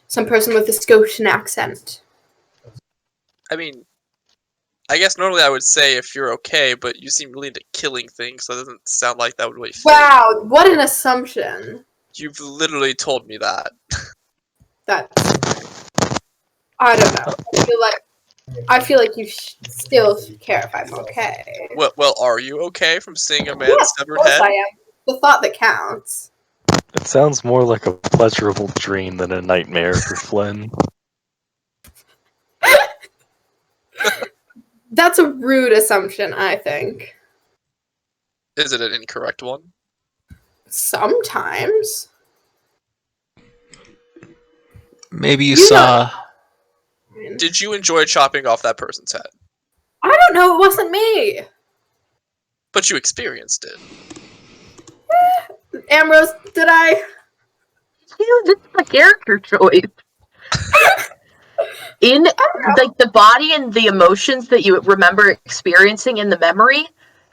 S2: some person with a Skocian accent.
S5: I mean, I guess normally I would say if you're okay, but you seem really into killing things, so it doesn't sound like that would really fit.
S2: Wow, what an assumption.
S5: You've literally told me that.
S2: That's... I don't know. I feel like you still care if I'm okay.
S5: Well, are you okay from seeing a man's
S2: Yes, of
S5: severed
S2: course
S5: head?
S2: I am. The thought that counts.
S6: It sounds more like a pleasurable dream than a nightmare for Flynn.
S2: That's a rude assumption, I think.
S5: Is it an incorrect one?
S2: Sometimes.
S1: Maybe you
S2: You
S1: saw.
S5: Did you enjoy chopping off that person's head?
S2: I don't know, it wasn't me.
S5: But you experienced it.
S2: Ambrose, did I?
S3: You, this is a character choice. In like the body and the emotions that you remember experiencing in the memory,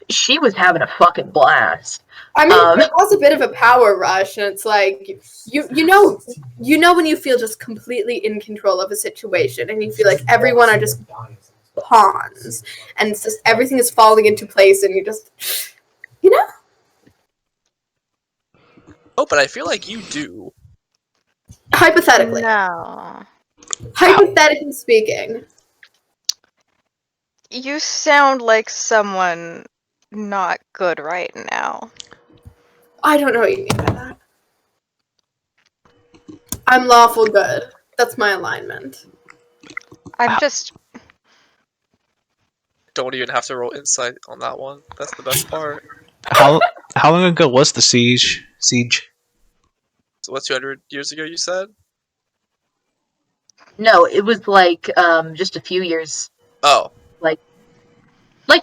S3: she was having a fucking blast.
S2: I mean, it was a bit of a power rush, and it's like you know when you feel just completely in control of a situation, and you feel like everyone are just pawns, and it's just everything is falling into place, and you just, you know.
S5: Oh, but I feel like you do.
S2: Hypothetically,
S4: no.
S2: hypothetically speaking,
S4: You sound like someone not good right now.
S2: I don't know what you mean by that. I'm lawful good. That's my alignment.
S4: I'm just.
S5: Don't even have to roll insight on that one. That's the best part.
S1: How long ago was the siege?
S5: So what, 200 years ago you said?
S3: No, it was like just a few years,
S5: Oh.
S3: like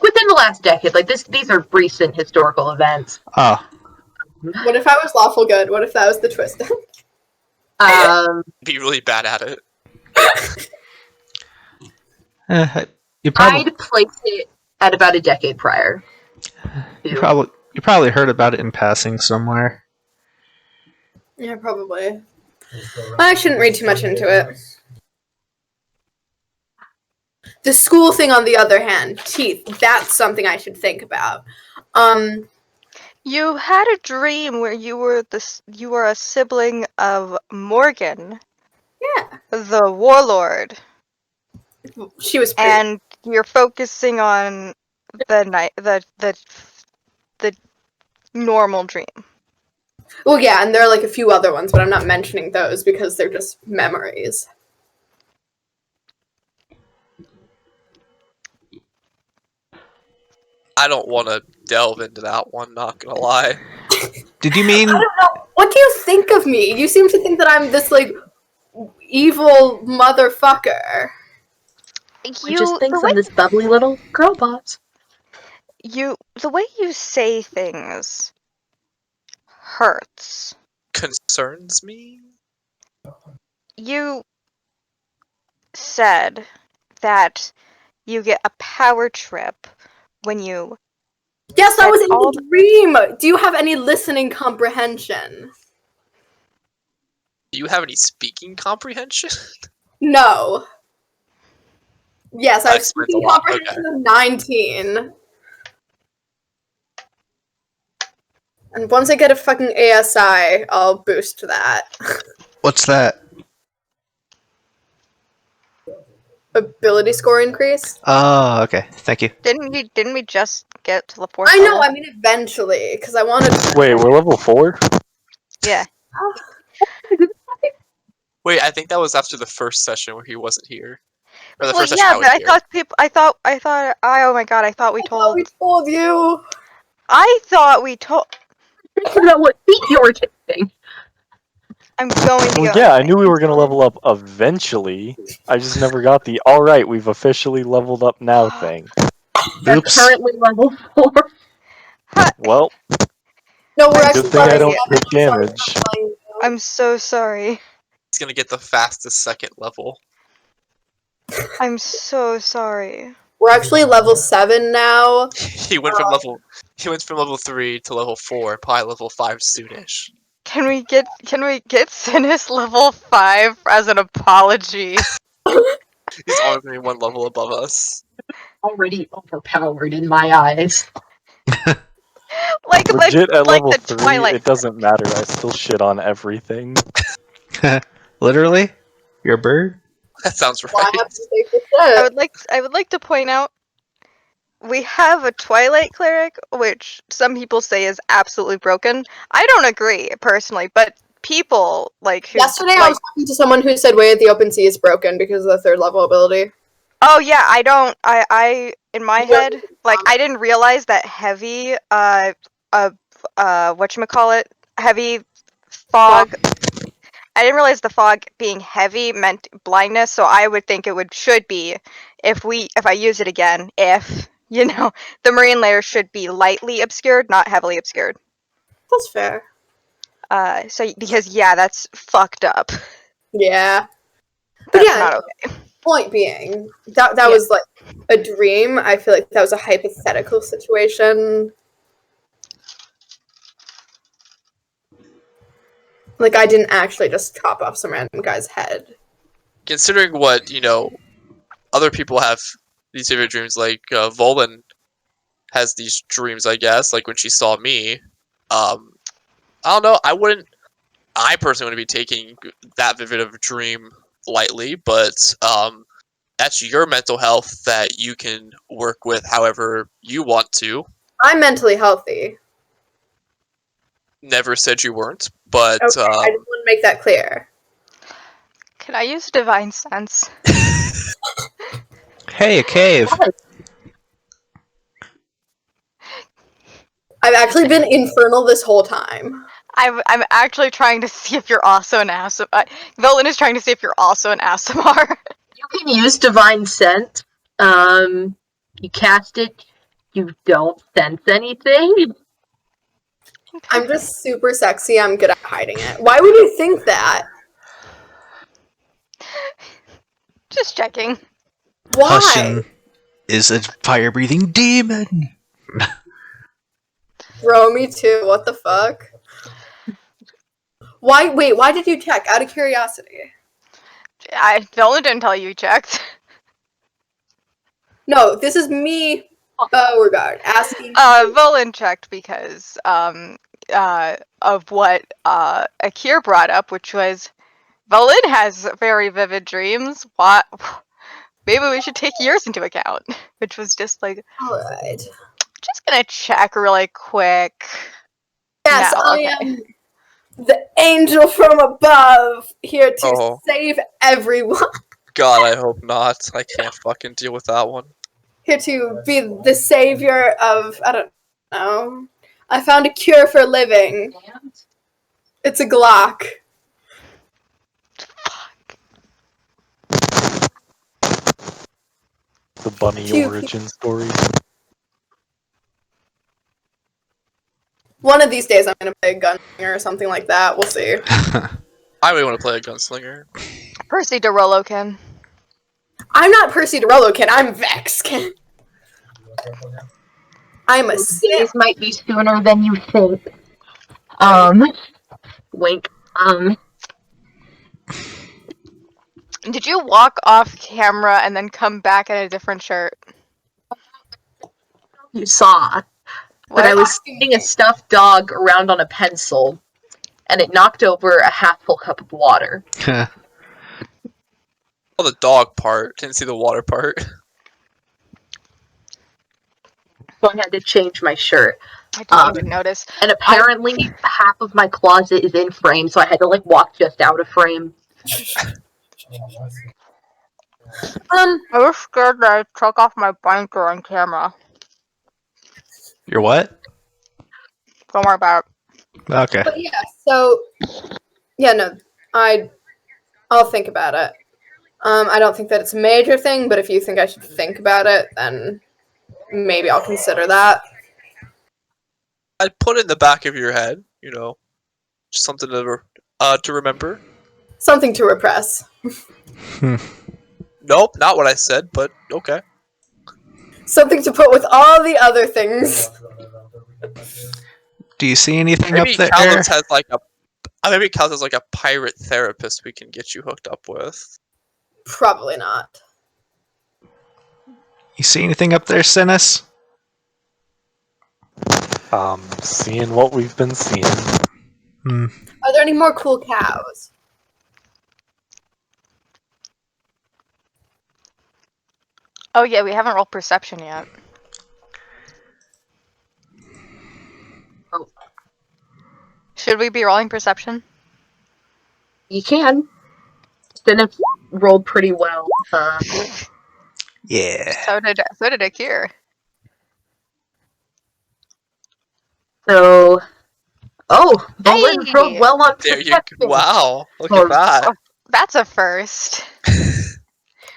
S3: within the last decade. Like these are recent historical events.
S1: Ah,
S2: What if I was lawful good? What if that was the twist?
S5: Be really bad at it.
S1: you probably
S3: I'd place it at about a decade prior.
S1: you probably heard about it in passing somewhere.
S2: Yeah, probably. I shouldn't read too much into it. The school thing, on the other hand, teeth, that's something I should think about.
S4: You had a dream where you were a sibling of Morgan,
S2: Yeah.
S4: the warlord,
S2: She was pretty.
S4: and you're focusing on the normal dream.
S2: Well, yeah, and there are like a few other ones, but I'm not mentioning those because they're just memories.
S5: I don't want to delve into that one, not gonna lie.
S1: Did you mean?
S2: I don't know. What do you think of me? You seem to think that I'm this, like, evil motherfucker.
S3: She just thinks I'm this bubbly little girl boss.
S4: The way you say things hurts.
S5: Concerns me?
S4: You said that you get a power trip when you.
S2: Yes, I was in the dream. Do you have any listening comprehension?
S5: Do you have any speaking comprehension?
S2: No. Yes, I
S5: That
S2: have
S5: explains
S2: speaking
S5: a lot,
S2: comprehension of 19. And once I get a fucking ASI, I'll boost that.
S1: What's that?
S2: Ability score increase?
S1: Oh, okay. Thank you.
S4: Didn't we just get to the 4th
S2: I know,
S4: level?
S2: I mean eventually, because I wanted to...
S6: Wait, we're level 4?
S4: Yeah.
S5: Wait, I think that was after the first session where he wasn't here. Or the
S4: Well,
S5: first session
S4: yeah,
S5: I was
S4: but I
S5: here.
S4: thought people. Oh my god! I thought we
S2: I thought
S4: told.
S2: we told you!
S4: I thought we told.
S3: Think about what feat you were taking.
S4: I'm going to
S6: Well,
S4: go.
S6: yeah, I knew we were gonna level up eventually. I just never got the alright, we've officially leveled up now thing.
S3: You're
S1: Oops.
S3: currently level 4.
S6: Well,
S2: No, we're
S4: I'm
S2: actually
S6: good thing I
S2: level
S6: don't
S2: 7,
S6: take
S2: I'm sorry
S6: damage.
S2: for telling you.
S4: I'm so sorry.
S5: He's gonna get the fastest second level.
S4: I'm so sorry.
S2: We're actually level 7 now.
S5: He went from level 3 to level 4, probably level 5 soonish.
S4: Can we get Cinis level 5 as an apology?
S5: He's always gonna be one level above us.
S3: Already overpowered in my eyes.
S6: Legit at
S4: like
S6: level
S4: the
S6: 3,
S4: Twilight.
S6: it doesn't matter, I still shit on everything.
S1: Literally? You're a bird?
S5: That sounds
S2: Why
S5: right.
S2: have to take the
S4: I
S2: shit?
S4: would like to point out we have a Twilight cleric, which some people say is absolutely broken. I don't agree personally, but people like who
S2: Yesterday I
S4: like,
S2: was talking to someone who said Way at the Open Sea is broken because of the 3rd level ability.
S4: oh yeah, I in my
S2: Yeah.
S4: head, like I didn't realize that heavy whatchamacallit, heavy fog. I didn't realize the fog being heavy meant blindness, so I would think it should be if I use it again, if the marine layer should be lightly obscured, not heavily obscured.
S2: That's fair.
S4: So because yeah, that's fucked up.
S2: Yeah. But
S4: That's
S2: yeah,
S4: not okay.
S2: point being, that
S4: Yeah.
S2: was like a dream. I feel like that was a hypothetical situation. Like, I didn't actually just chop off some random guy's head.
S5: Considering what, other people have these vivid dreams, like Volin has these dreams, I guess, like when she saw me. I don't know, I personally wouldn't be taking that vivid of a dream lightly, but that's your mental health that you can work with however you want to.
S2: I'm mentally healthy.
S5: Never said you weren't, but
S2: Okay, I just want to make that clear.
S4: Can I use divine sense?
S1: Hey, a cave.
S2: I've actually been infernal this whole time.
S4: I'm actually trying to see if you're also an Aasimar. Volin is trying to see if you're also an Aasimar.
S3: You can use Divine Sense. You cast it, you don't sense anything.
S2: I'm just super sexy. I'm good at hiding it. Why would you think that?
S4: Just checking.
S2: Why?
S1: Hussain is a fire-breathing demon.
S2: Bro, me too. What the fuck? Why? Wait, why did you check? Out of curiosity.
S4: Volin didn't tell you he checked.
S2: No, this is me, Beauregard, asking.
S4: Volin checked because of what Akir brought up, which was Volin has very vivid dreams. What? Maybe we should take yours into account. Which was just like,
S2: Alright.
S4: just gonna check really quick.
S2: Yes,
S4: No,
S2: I
S4: okay.
S2: am the angel from above, here to
S5: Oh.
S2: save everyone.
S5: God, I hope not. I can't fucking deal with that one.
S2: Here to be the savior of, I don't know. I found a cure for living. It's a Glock.
S6: The bunny
S2: Phew.
S6: origin story.
S2: One of these days I'm gonna play a gunslinger or something like that. We'll see.
S5: I really want to play a gunslinger.
S4: Percy DeRollo can.
S2: I'm not Percy DeRollo, kid. I'm Vex, kid. I'm a
S3: Those
S2: simp.
S3: days might be sooner than you think. Wink.
S4: Did you walk off camera and then come back in a different shirt?
S3: You saw. But I
S4: What?
S3: was spinning a stuffed dog around on a pencil, and it knocked over a half-full cup of water.
S5: Oh, the dog part. Didn't see the water part.
S3: So I had to change my shirt.
S4: I didn't even notice.
S3: And apparently half of my closet is in frame, so I had to like walk just out of frame.
S4: I was scared that I took off my blanket on camera.
S1: You're what?
S4: Don't worry about it.
S1: Okay.
S2: But yeah, so yeah, no, I'll think about it. I don't think that it's a major thing, but if you think I should think about it, then maybe I'll consider that.
S5: I'd put it in the back of your head, just something to remember.
S2: Something to repress.
S5: Nope, not what I said, but okay.
S2: Something to put with all the other things.
S1: Do you see anything
S5: Maybe
S1: up there?
S5: Callis has like a pirate therapist we can get you hooked up with.
S2: Probably not.
S1: You see anything up there, Cinis?
S6: Seeing what we've been seeing.
S2: Are there any more cool cows?
S4: Oh yeah, we haven't rolled perception yet.
S3: Oh.
S4: Should we be rolling perception?
S3: You can. Cinis rolled pretty well.
S1: Yeah.
S4: So did Akir.
S3: So, Volin
S4: Hey!
S3: rolled well on
S5: There you
S3: perception.
S5: go. Wow, look
S3: Oh,
S5: at that.
S4: That's a first.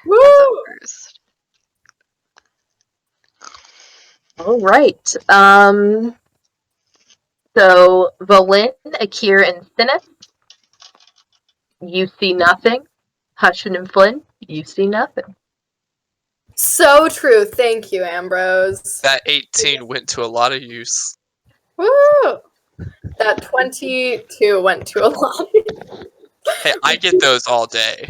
S2: Woo!
S4: First.
S3: All right. So Volin, Akir, and Cinis, you see nothing. Hussain and Flynn, you see nothing.
S2: So true. Thank you, Ambrose.
S5: That 18 went to a lot of use.
S2: Woo! That 22 went to a lot.
S5: Hey, I get those all day.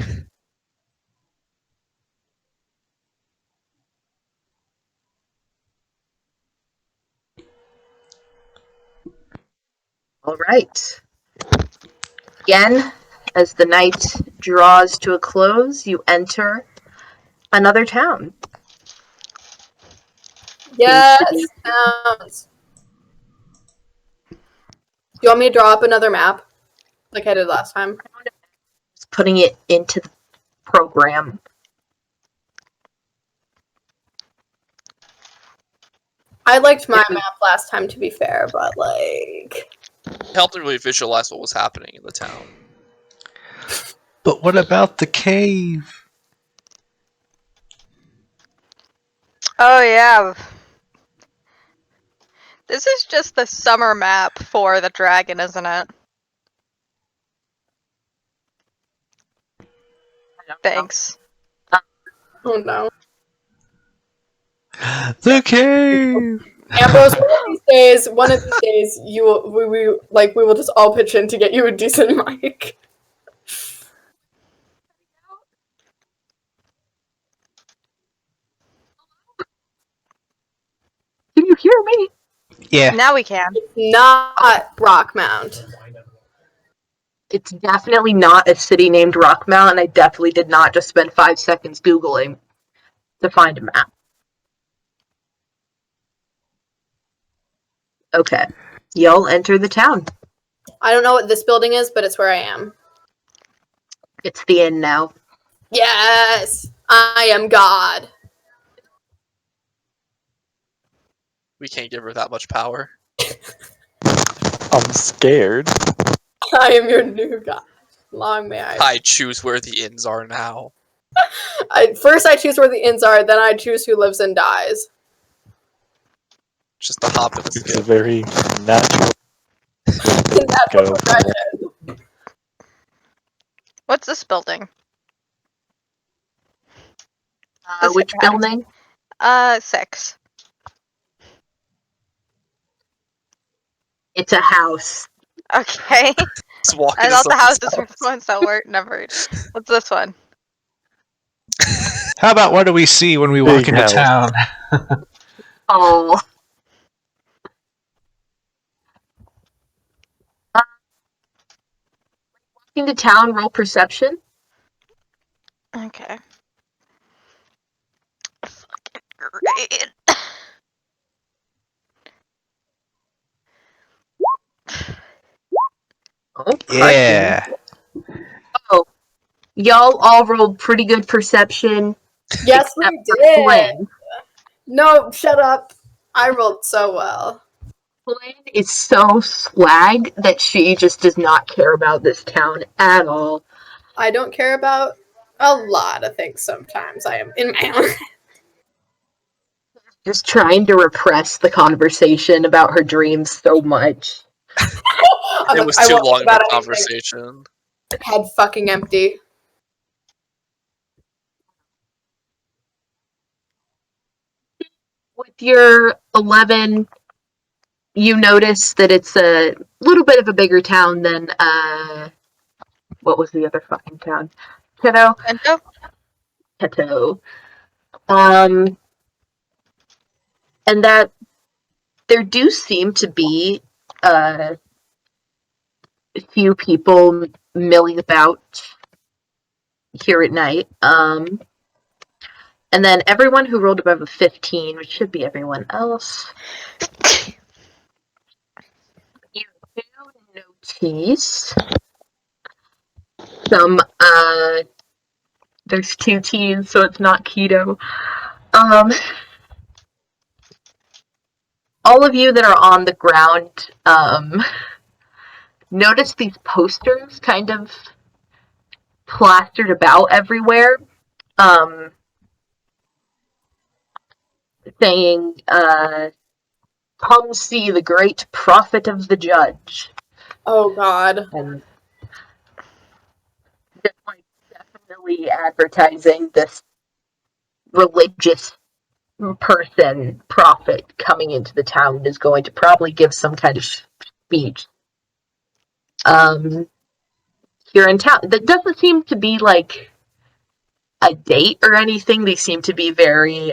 S3: All right. Again, as the night draws to a close, you enter another town.
S2: Yes, sounds. Do you want me to draw up another map? Like I did last time?
S3: Just putting it into the program.
S2: I liked my map last time, to be fair, but like...
S5: It helped me really visualize what was happening in the town.
S1: But what about the cave?
S4: Oh yeah. This is just the summer map for the dragon, isn't it? Thanks.
S2: Oh no.
S1: The cave!
S2: Ambrose, one of these days, we will just all pitch in to get you a decent mic.
S3: Can you hear me?
S1: Yeah.
S4: Now we can.
S2: Not Rockmount.
S3: It's definitely not a city named Rockmount, and I definitely did not just spend 5 seconds Googling to find a map. Okay. Y'all enter the town.
S2: I don't know what this building is, but it's where I am.
S3: It's the inn now.
S2: Yes! I am God.
S5: We can't give her that much power.
S6: I'm scared.
S2: I am your new God. Long may
S5: I choose where the inns are now.
S2: First I choose where the inns are, then I choose who lives and dies.
S5: Just a hop and a
S6: It's a
S5: skip.
S6: very natural
S2: Natural
S6: go.
S2: progression.
S4: What's this building?
S3: Which building?
S4: 6.
S3: It's a house.
S4: Okay.
S5: Just walk
S4: I
S5: into
S4: thought the
S5: someone's
S4: houses were the ones that weren't numbered. What's this one?
S1: How about what do we see when we walk
S6: Big
S1: into
S6: house.
S1: town?
S3: Oh. Into town, roll perception.
S4: Okay. Fucking great.
S3: Oh,
S1: Yeah.
S3: Oh, y'all all rolled pretty good perception.
S2: Yes, we
S3: except for
S2: did.
S3: Flynn.
S2: No, shut up. I rolled so well.
S3: Flynn is so swag that she just does not care about this town at all.
S2: I don't care about a lot of things sometimes. I am in my own.
S3: Just trying to repress the conversation about her dreams so much.
S2: I'm
S5: It
S2: like,
S5: was
S2: I
S5: too
S2: won't
S5: long
S2: think
S5: of a
S2: about anything.
S5: conversation.
S2: Head fucking empty.
S3: With your 11, you notice that it's a little bit of a bigger town than, what was the other fucking town? Keto?
S4: Bento?
S3: Keto. And that there do seem to be a few people milling about here at night. And then everyone who rolled above a 15, which should be everyone else, you do notice some, there's 2 T's, so it's not keto. All of you that are on the ground, notice these posters kind of plastered about everywhere, saying, come see the great prophet of the judge.
S2: Oh god.
S3: And just like definitely advertising this religious person, prophet, coming into the town is going to probably give some kind of speech. Here in town, that doesn't seem to be like a date or anything. They seem to be very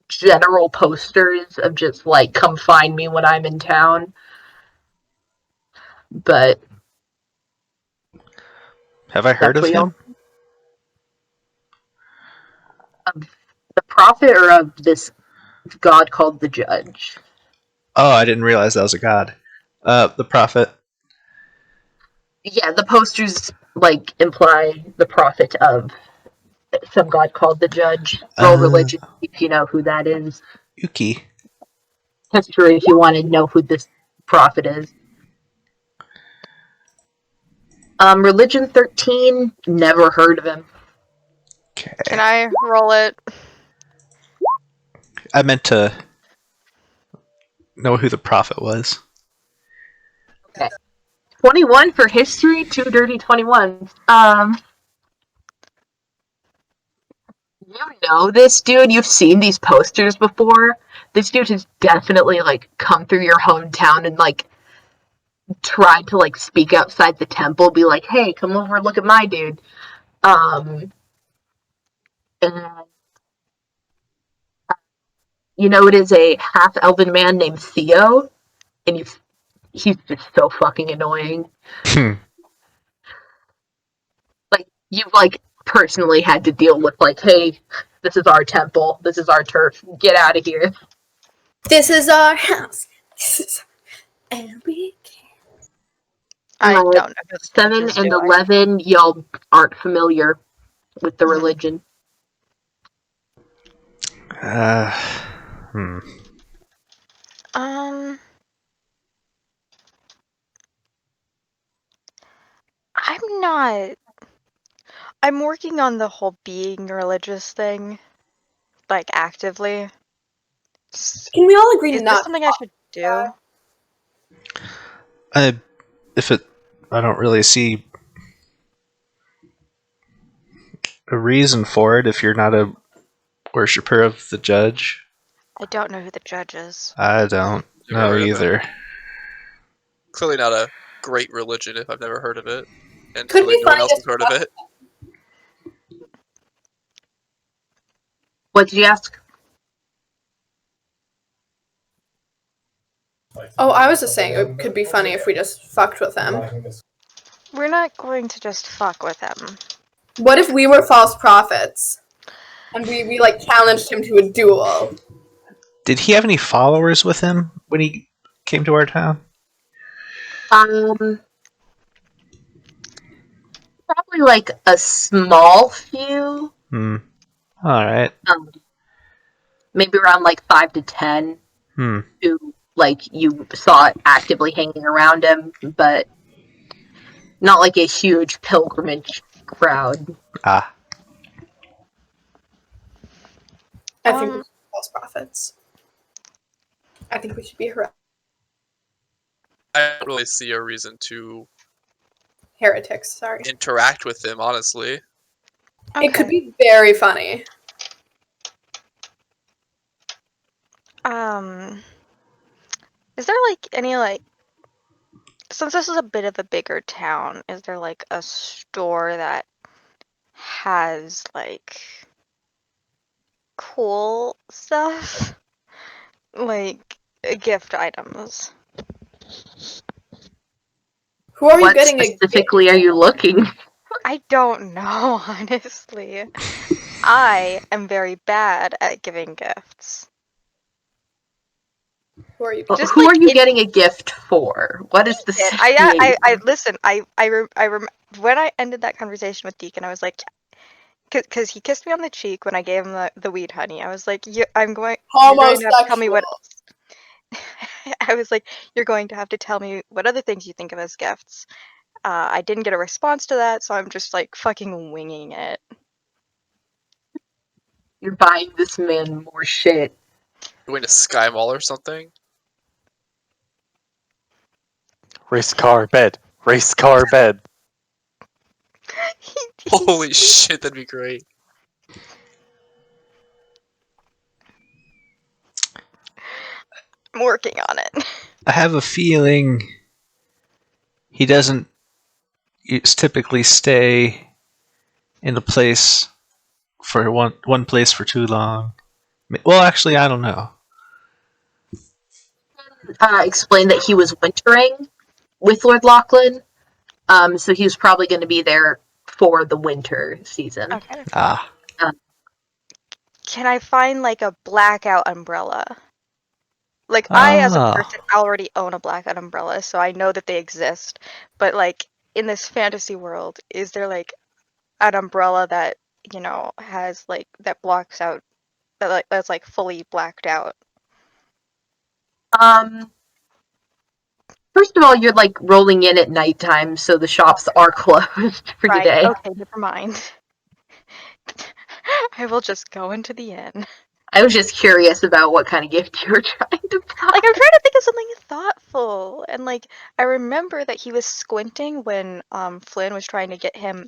S3: general posters of just like, come find me when I'm in town. But
S1: Have I heard
S3: that's
S1: of
S3: what y'all,
S1: him?
S3: of the prophet or of this god called the judge.
S1: Oh, I didn't realize that was a god. The prophet.
S3: Yeah, the posters like imply the prophet of some god called the judge. Roll religion if you know who that is.
S1: Yuki.
S3: History if you want to know who this prophet is. Religion 13, never heard of him.
S1: Okay.
S4: Can I roll it?
S1: I meant to know who the prophet was.
S3: Okay. 21 for history, 2 dirty 21. You know this dude, you've seen these posters before. This dude has definitely like come through your hometown and like tried to like speak outside the temple, be like, hey, come over and look at my dude. And you know, it is a half elven man named Theo, and he's just so fucking annoying. Like, you've like personally had to deal with like, hey, this is our temple, this is our turf, get out of here.
S2: This is our house. And we can.
S4: I don't know who the
S3: 7
S4: judge is
S3: and
S4: doing.
S3: 11, y'all aren't familiar with the religion.
S1: Hmm.
S4: I'm not. I'm working on the whole being religious thing, like actively.
S2: Can we all agree
S4: Is this
S2: not
S4: something I should do?
S1: I don't really see a reason for it if you're not a worshiper of the judge.
S4: I don't know who the judge is.
S1: I don't
S5: Never
S1: know
S5: heard of him.
S1: either.
S5: Clearly not a great religion if I've never heard of it. And
S2: Could
S5: clearly
S2: we
S5: no one
S2: find
S5: else
S2: a
S5: has heard of it.
S3: What did you ask?
S2: Oh, I was just saying it could be funny if we just fucked with them.
S4: We're not going to just fuck with him.
S2: What if we were false prophets? And we like challenged him to a duel.
S1: Did he have any followers with him when he came to our town?
S3: Probably like a small few.
S1: Hmm. All right.
S3: Maybe around like 5 to 10
S1: Hmm.
S3: who like you saw actively hanging around him, but not like a huge pilgrimage crowd.
S1: Ah.
S2: I think we should be false prophets. I think we should be
S5: I don't really see a reason to
S2: heretics. Sorry.
S5: interact with him, honestly.
S4: Okay.
S2: It could be very funny.
S4: Is there like any like, since this is a bit of a bigger town, is there like a store that has like cool stuff? Like gift items?
S2: Who are you
S3: What
S2: getting a gift?
S3: specifically are you looking?
S4: I don't know, honestly. I am very bad at giving gifts.
S2: Who are you?
S3: Well,
S4: Just
S3: who
S4: like
S3: are you
S4: in-
S3: getting a gift for? What is the
S4: I listen. When I ended that conversation with Deacon, I was like, because he kissed me on the cheek when I gave him the weed honey. I was like, you're going to have to tell me what. I was like, you're going to have to tell me what other things you think of as gifts. I didn't get a response to that, so I'm just like fucking winging it.
S3: You're buying this man more shit.
S5: Going to Sky Mall or something?
S6: Race car bed. Race car bed.
S5: Holy shit, that'd be great.
S4: I'm working on it.
S1: I have a feeling he doesn't typically stay in a place for one place for too long. Well, actually, I don't know.
S3: Explained that he was wintering with Lord Lachlan, so he was probably going to be there for the winter season.
S4: Okay.
S1: Ah.
S4: Can I find like a blackout umbrella? Like I, as a person, already own a blackout umbrella, so I know that they exist. But like in this fantasy world, is there like an umbrella that has like that blocks out that's like fully blacked out?
S3: First of all, you're like rolling in at nighttime, so the shops are closed for
S4: Right.
S3: today.
S4: Okay, never mind. I will just go into the inn.
S3: I was just curious about what kind of gift you were trying to buy.
S4: Like I'm trying to think of something thoughtful, and like I remember that he was squinting when Flynn was trying to get him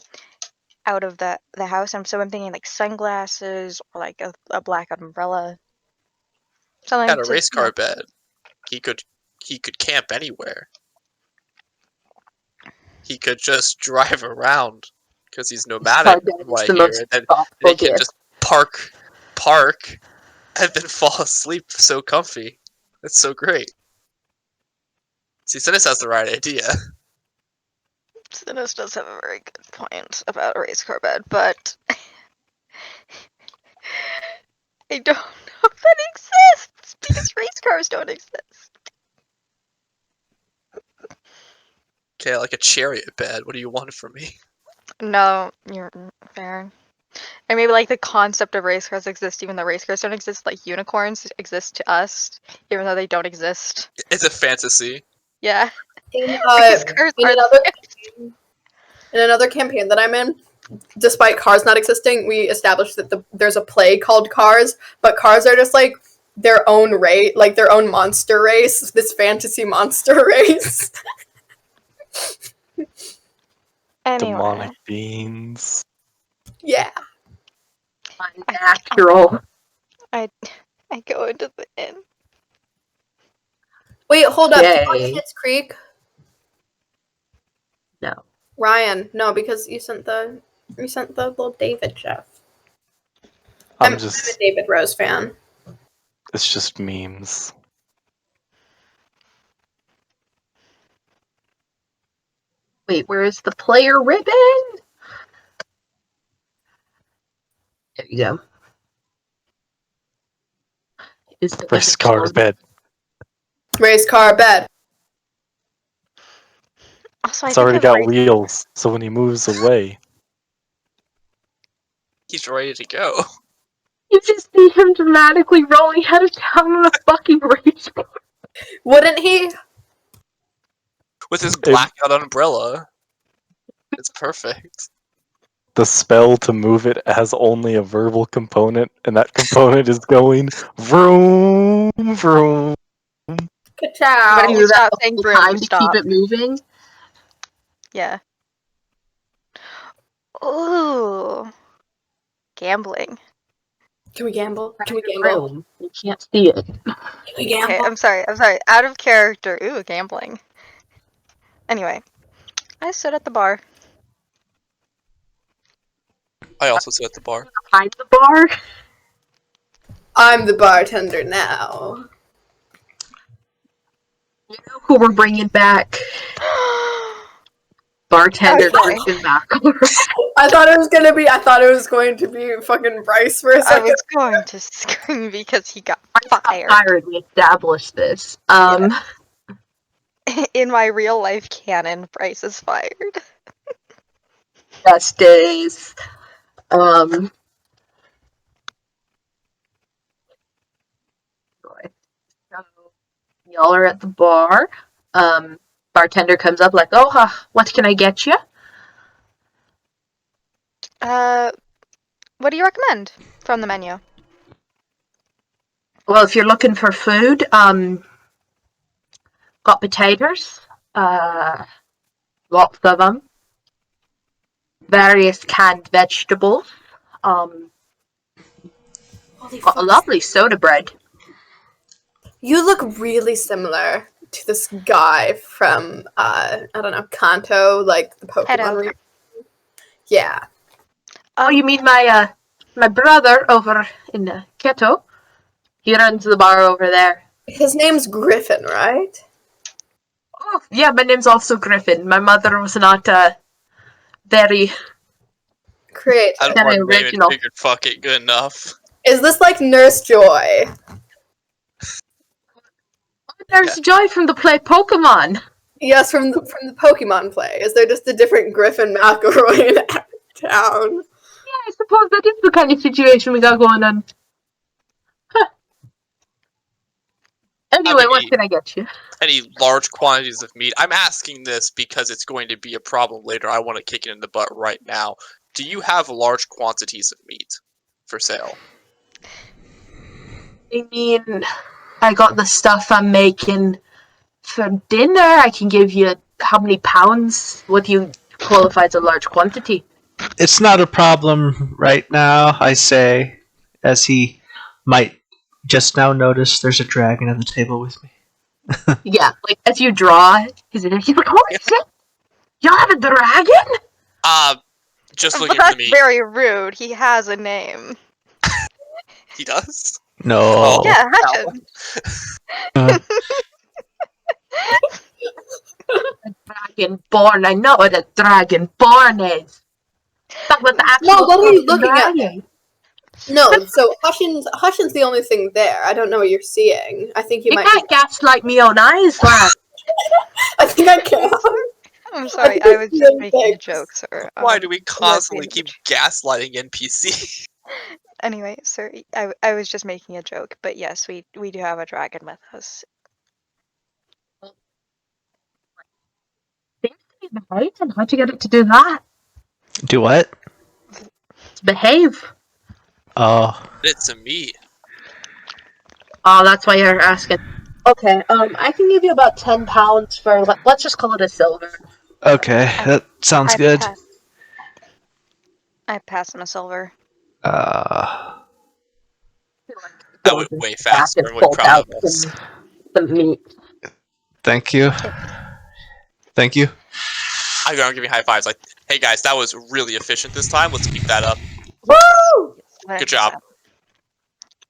S4: out of the house, and so I'm thinking like sunglasses or like a blackout umbrella. Something
S5: Had a
S4: to,
S5: race car bed. He could camp anywhere. He could just drive around because he's nomadic. Right here, and then he can just park, and then fall asleep so comfy. That's so great. See, Cinis has the right idea.
S4: Cinis does have a very good point about a race car bed, but I don't know if that exists because race cars don't exist.
S5: Okay, like a chariot bed. What do you want from me?
S4: No, you're fair. And maybe like the concept of race cars exist even though race cars don't exist, like unicorns exist to us, even though they don't exist.
S5: It's a fantasy.
S4: Yeah.
S2: In another campaign that I'm in, despite cars not existing, we established that there's a play called Cars, but cars are just like their own race, like their own monster race, this fantasy monster race.
S4: Anyway.
S6: Demonic beings.
S2: Yeah.
S3: Unnatural.
S4: I go into the inn.
S2: Wait, hold up.
S3: Yay.
S2: Do you want Schitt's Creek?
S3: No.
S2: Ryan, no, because you sent the little David Jeff.
S6: I'm
S2: a
S6: just.
S2: David Rose fan.
S6: It's just memes.
S3: Wait, where is the player ribbon? There you go. Is the
S6: Race car bed.
S2: Race car bed.
S4: Also, I
S6: It's
S4: think
S6: already
S4: I've
S6: got
S4: raised-
S6: wheels, so when he moves away,
S5: He's ready to go.
S3: You just see him dramatically rolling out of town on a fucking race car.
S2: Wouldn't he?
S5: With his blackout umbrella. It's perfect.
S6: the spell to move it has only a verbal component, and that component is going vroom vroom.
S2: Ka-chow.
S4: But if
S3: Do
S4: you
S3: that
S4: stop
S3: the
S4: saying
S3: whole
S4: broom,
S3: time
S4: you
S3: to
S4: stop.
S3: keep it moving.
S4: Yeah. Ooh. Gambling.
S2: Can we gamble? Can we gamble?
S3: Room. You can't see it.
S2: Can we gamble?
S4: Okay, I'm sorry. Out of character. Ooh, gambling. Anyway, I stood at the bar.
S5: I also sit at the bar.
S3: Behind the bar.
S2: I'm the bartender now.
S3: You know who we're bringing back? Bartender
S4: Okay.
S3: Christian McElroy.
S2: I thought it was going to be fucking Bryce for a
S4: I
S2: second.
S4: was going to scream because he got fired.
S3: Fired. We established this.
S4: In my real life canon, Bryce is fired.
S3: Best days. Boy. So, y'all are at the bar. Bartender comes up like, "Oh, what can I get you?"
S4: What do you recommend from the menu?
S3: Well, if you're looking for food, got potatoes, lots of them, various canned vegetables,
S2: Holy
S3: got a
S2: fuck.
S3: lovely soda bread.
S2: You look really similar to this guy from I don't know, Kanto, like the Pokemon.
S4: Hello.
S2: Yeah.
S3: Oh, you mean my brother over in Keto? He runs the bar over there.
S2: His name's Griffin, right?
S3: Oh, yeah, my name's also Griffin. My mother was not very
S2: Creative.
S5: I don't want to name it,
S3: original.
S5: figured fuck it, good enough.
S2: Is this like Nurse Joy?
S3: There's Joy from the play Pokemon.
S2: Yes, from the Pokemon play. Is there just a different Griffin McElroy in every town?
S3: Yeah, I suppose that is the kind of situation we got going on. Huh. Anyway, what can I get you?
S5: Any large quantities of meat. I'm asking this because it's going to be a problem later. I want to kick it in the butt right now. Do you have large quantities of meat for sale?
S3: I mean, I got the stuff I'm making for dinner. I can give you how many pounds? What do you qualify as a large quantity?
S1: It's not a problem right now, I say, as he might just now notice there's a dragon at the table with me.
S3: Yeah, like as you draw, he's like, "Holy shit! Y'all have a dragon?"
S5: Just
S4: But
S5: looking at the
S4: that's
S5: meat.
S4: very rude. He has a name.
S5: He does?
S1: No.
S4: Yeah, Hussain.
S3: Dragonborn. I know what a dragonborn is. Talk about the actual
S2: No, what are you
S3: fucking
S2: looking at?
S3: dragon.
S2: No, so Hushin's the only thing there. I don't know what you're seeing. I think you
S3: You
S2: might
S3: can't gaslight me on eyes, lad.
S2: I think I can.
S4: I'm sorry,
S2: think
S4: I
S2: it's
S4: was just
S2: really
S4: making a
S2: big.
S4: joke, sir.
S5: Why do we constantly
S4: being
S5: keep gaslighting NPC?
S4: Anyway, sir, I was just making a joke, but yes, we do have a dragon with us.
S3: Seems to be behaving. How'd you get it to do that?
S1: Do what?
S3: To behave.
S1: Oh.
S5: It's a meat.
S3: Oh, that's why you're asking. Okay, I can give you about 10 pounds for, let's just call it a silver.
S1: Okay, that sounds
S4: I
S1: good.
S4: I passed him a silver.
S1: Uh,
S5: That went way faster. I'm way proud of us.
S3: Some meat.
S1: thank you. Thank you.
S5: I'm giving high fives like, hey guys, that was really efficient this time. Let's keep that up.
S2: Woo!
S5: Good job.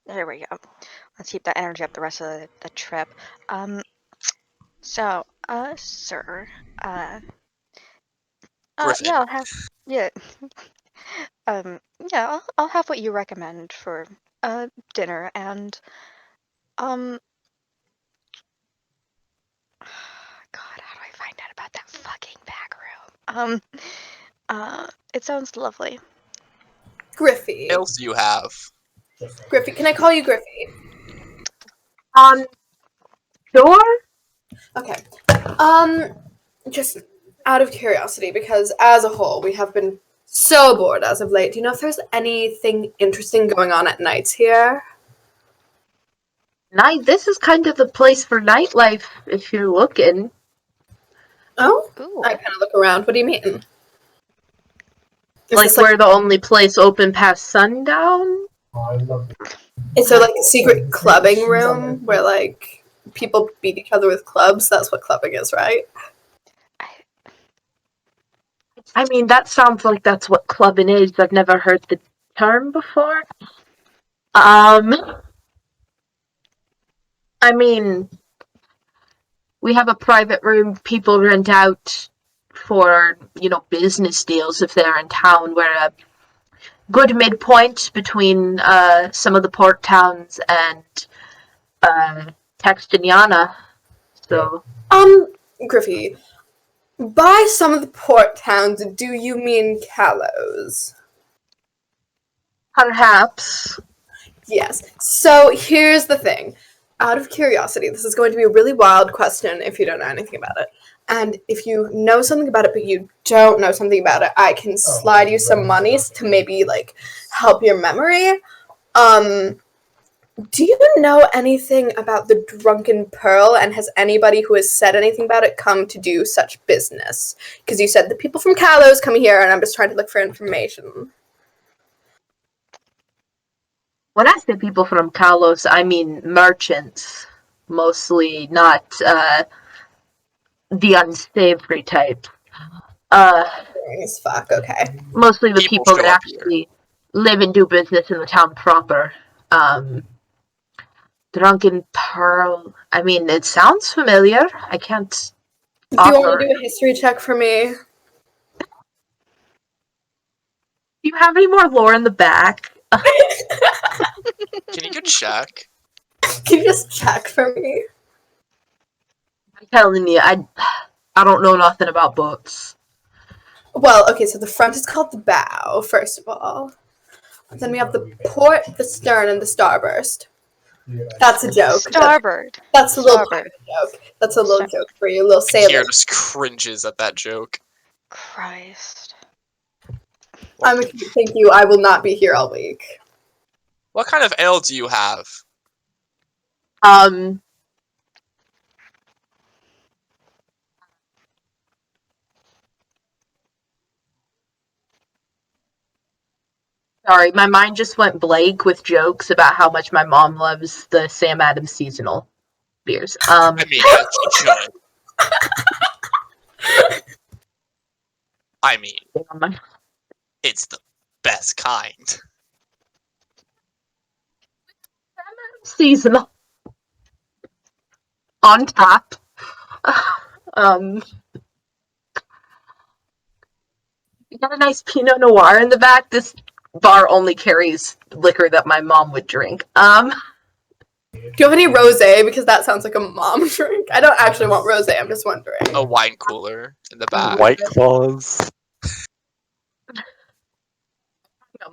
S4: There we go. Let's keep that energy up the rest of the trip. So, sir,
S5: Griffin.
S4: Yeah, I'll have. Yeah. Yeah, I'll have what you recommend for dinner, and um. God, how do I find out about that fucking back room? It sounds lovely.
S2: Griffey.
S5: What else do you have?
S2: Griffey, can I call you Griffey?
S3: Sure.
S2: Okay. Just out of curiosity, because as a whole, we have been so bored as of late. Do you know if there's anything interesting going on at nights here?
S3: This is kind of the place for nightlife if you're looking.
S2: Oh?
S4: Ooh.
S2: I kind of look around. What do you mean? Is
S3: Like
S2: this
S3: we're the only place open past sundown?
S2: is there like a secret clubbing room where like people beat each other with clubs? That's what clubbing is, right?
S3: I mean, that sounds like that's what clubbing is. I've never heard the term before. I mean, we have a private room people rent out for, business deals if they're in town. We're a good midpoint between some of the port towns and Textiniana. So,
S2: Griffey, by some of the port towns, do you mean Callows?
S3: perhaps.
S2: Yes. So here's the thing. Out of curiosity, this is going to be a really wild question if you don't know anything about it. And if you know something about it but you don't know something about it, I can slide you some monies to maybe like help your memory. Do you know anything about the Drunken Pearl, and has anybody who has said anything about it come to do such business? Because you said the people from Kalos come here, and I'm just trying to look for information.
S3: When I say people from Kalos, I mean merchants. Mostly not the unsavory type.
S2: Boring as fuck, okay.
S3: Mostly the
S5: People
S3: people
S5: show
S3: that
S5: up here.
S3: actually live and do business in the town proper. Drunken Pearl. I mean, it sounds familiar. I can't
S2: Do you want
S3: offer.
S2: to do a history check for me?
S3: Do you have any more lore in the back?
S5: Can you go check?
S2: Can you just check for me?
S3: I'm telling you, I don't know nothing about books.
S2: Well, okay, so the front is called the bow, first of all. Then we have the port, the stern, and the starburst. That's a joke.
S4: Starboard.
S2: That's a little
S4: Starboard.
S2: joke. That's a little joke for you, little sailor.
S5: Akir just cringes at that joke.
S4: Christ.
S2: I'm a cute, thank you. I will not be here all week.
S5: What kind of ale do you have?
S3: Sorry, my mind just went blank with jokes about how much my mom loves the Sam Adams seasonal beers.
S5: I mean, as she should. I mean, it's the best kind.
S3: Seasonal. On top. You got a nice Pinot Noir in the back. This bar only carries liquor that my mom would drink.
S2: Do you have any rosé? Because that sounds like a mom drink. I don't actually want rosé. I'm just wondering.
S5: A wine cooler in the back.
S6: White Claws.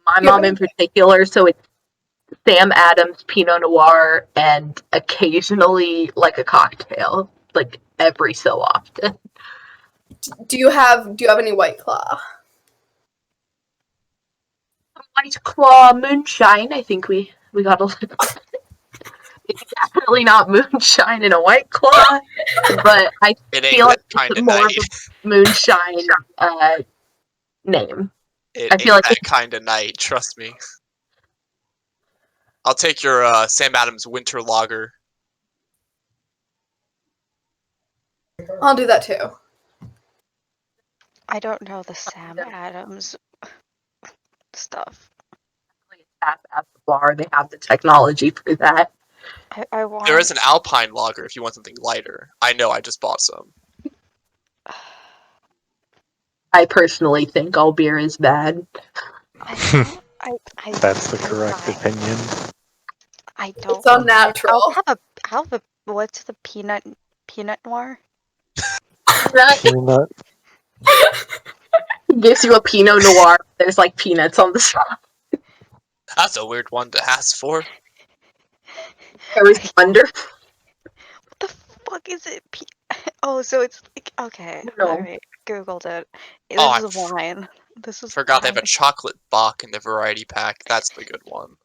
S3: My mom in particular, so it's Sam Adams Pinot Noir and occasionally like a cocktail, like every so often.
S2: Do you have any White Claw?
S3: White Claw moonshine. I think we got a little. It's definitely not moonshine in a White Claw, but I
S5: It ain't
S3: feel like
S5: that kind
S3: it's
S5: of
S3: more
S5: night.
S3: of a moonshine name.
S5: It
S3: I feel
S5: ain't
S3: like
S5: that kind of night, trust me. I'll take your Sam Adams Winter Lager.
S2: I'll do that too.
S4: I don't know the Sam Adams stuff.
S3: at the bar, they have the technology for that.
S4: I want.
S5: There is an Alpine Lager if you want something lighter. I know, I just bought some.
S3: I personally think all beer is bad.
S4: I
S6: That's the correct opinion.
S4: I don't.
S2: It's unnatural.
S4: I'll have a what's the peanut noir?
S6: Peanut.
S3: Gives you a Pinot Noir. There's like peanuts on the side.
S5: That's a weird one to ask for.
S3: It was wonderful.
S4: What the fuck is it? Oh, so it's like okay.
S3: No.
S4: Alright, googled it. This
S5: Oh,
S4: is wine. This is
S5: Forgot they have
S4: wine.
S5: a chocolate Bach in the variety pack. That's the good one.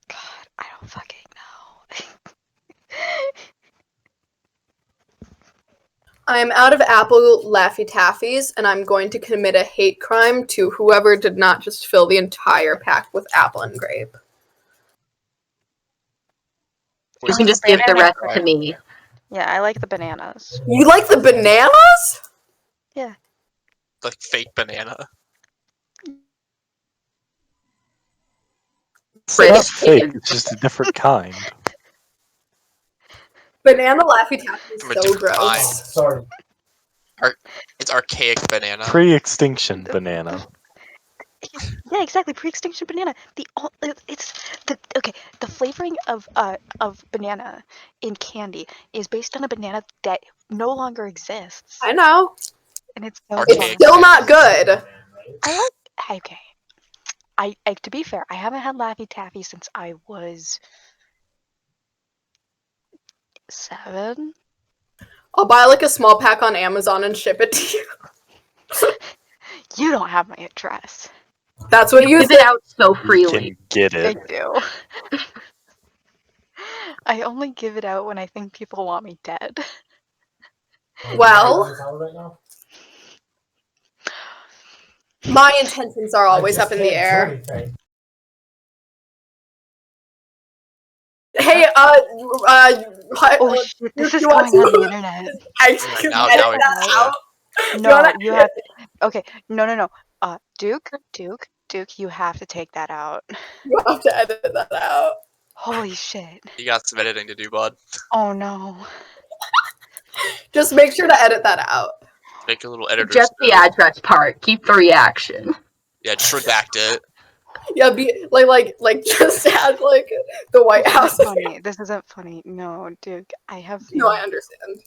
S4: God, I don't fucking know.
S2: I'm out of apple Laffy Taffies, and I'm going to commit a hate crime to whoever did not just fill the entire pack with apple and grape.
S3: You can just give the rest to me.
S4: Yeah, I like the bananas.
S2: You like the bananas?
S5: Like fake banana.
S6: It's not fake, it's just a different kind.
S2: Banana Laffy Taffy is
S5: From a
S2: so
S5: different
S2: gross.
S5: kind.
S7: Sorry.
S5: It's archaic banana.
S6: Pre-extinction banana.
S4: Yeah, exactly. Pre-extinction banana. The flavoring of banana in candy is based on a banana that no longer exists,
S2: I know.
S4: and it's so
S5: Archaic.
S2: It's
S4: fun.
S2: still not good.
S4: Okay. I to be fair, I haven't had Laffy Taffy since I was 7.
S2: I'll buy like a small pack on Amazon and ship it to you.
S4: You don't have my address.
S2: That's what you
S3: Give
S2: think.
S3: it out so
S6: You
S3: freely.
S6: can get
S4: I
S6: it.
S4: do. I only give it out when I think people want me dead.
S2: Well, my intentions are always up in the air. Hey,
S4: Oh shit, this is
S2: you want
S4: going on
S2: to-
S4: the internet.
S2: I
S5: Right,
S2: can
S5: now-
S2: edit
S5: now we
S2: that
S5: can
S2: out.
S4: No, you have to. Okay, no. Duke, you have to take that out.
S2: You have to edit that out.
S4: Holy shit.
S5: You got some editing to do, bud.
S4: Oh no.
S2: Just make sure to edit that out.
S5: Make a little editor.
S3: Just the address part. Keep the reaction.
S5: Yeah, just redact it.
S2: Yeah, be like just add like the White House.
S4: Funny. This isn't funny. No, Duke, I have.
S2: No, I understand.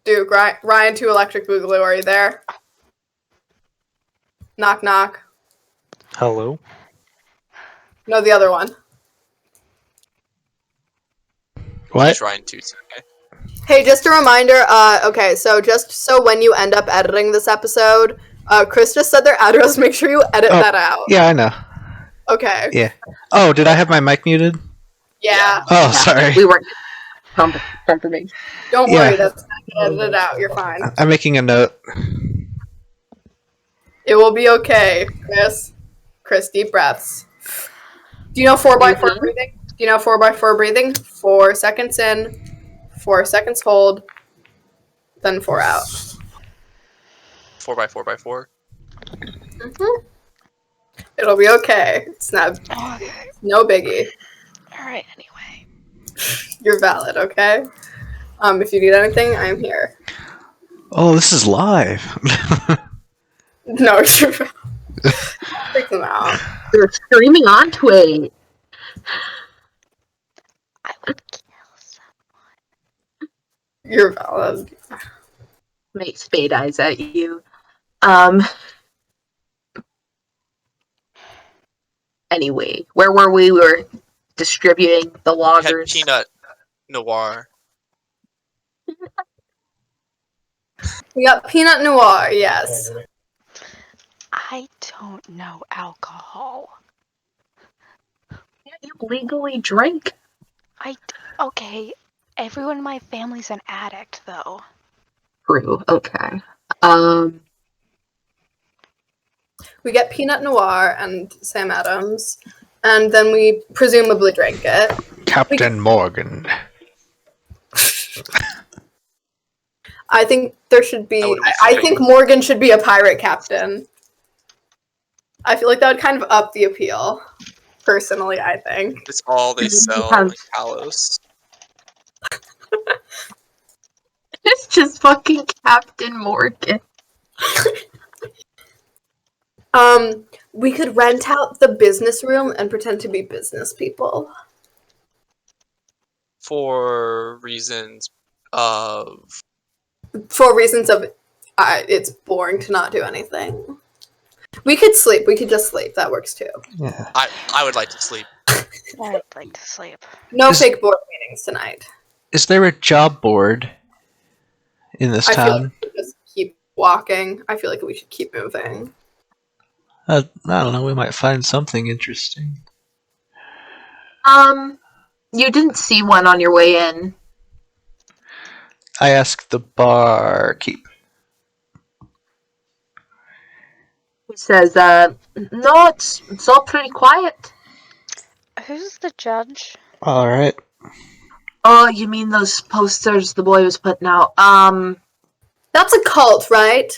S2: Duke, Ryan 2 Electric Boogaloo, are you there? Knock knock.
S6: Hello?
S2: No, the other one.
S1: What?
S5: He's Ryan Toots. Okay.
S2: Hey, just a reminder, okay, so just so when you end up editing this episode, Kris just said their address, make sure you edit
S1: Oh,
S2: that out.
S1: Yeah, I know.
S2: Okay.
S1: Yeah. Oh, did I have my mic muted?
S2: Yeah.
S1: Oh, sorry.
S3: We weren't confirmation.
S2: Don't
S1: Yeah.
S2: worry, that's edited out, you're fine.
S1: I'm making a note.
S2: It will be okay, Kris. Kris, deep breaths. Do you know 4x4 breathing? Do you know 4x4 breathing? 4 seconds in, 4 seconds hold, then 4 out.
S5: 4x4x4.
S2: Mm-hmm. It'll be okay. It's not
S4: Okay.
S2: no biggie.
S4: Alright, anyway.
S2: You're valid, okay? If you need anything, I'm here.
S1: Oh, this is live.
S2: No, you're valid. Freak them out.
S3: They're streaming on Twitch.
S4: I would kill someone.
S2: You're valid.
S3: Make spade eyes at you. Anyway, where were we? We were distributing the
S5: We had
S3: loggers.
S5: peanut noir.
S2: We got Peanut Noir, yes.
S4: I don't know alcohol.
S3: You legally drink.
S4: Okay, everyone in my family's an addict, though.
S3: True. Okay.
S2: We get Peanut Noir and Sam Adams, and then we presumably drink it.
S1: Captain Morgan.
S2: I think there should be.
S5: That would be
S2: I
S5: fitting.
S2: think Morgan should be a pirate captain. I feel like that would kind of up the appeal. Personally, I think.
S5: It's all they sell in Kalos.
S3: It's just fucking Captain Morgan.
S2: We could rent out the business room and pretend to be business people.
S5: For reasons of
S2: For reasons of, it's boring to not do anything. We could sleep. We could just sleep. That works too.
S1: Yeah.
S5: I would like to sleep.
S4: I'd like to sleep.
S2: No
S1: Is-
S2: fake board meetings tonight.
S1: Is there a job board in this
S2: I feel
S1: town?
S2: like we should just keep walking. I feel like we should keep moving.
S1: I don't know. We might find something interesting.
S3: You didn't see one on your way in.
S1: I asked the barkeep.
S3: He says, no, it's all pretty quiet.
S4: Who's the judge?
S1: All right.
S3: Oh, you mean those posters the boy was putting out?
S2: That's a cult, right?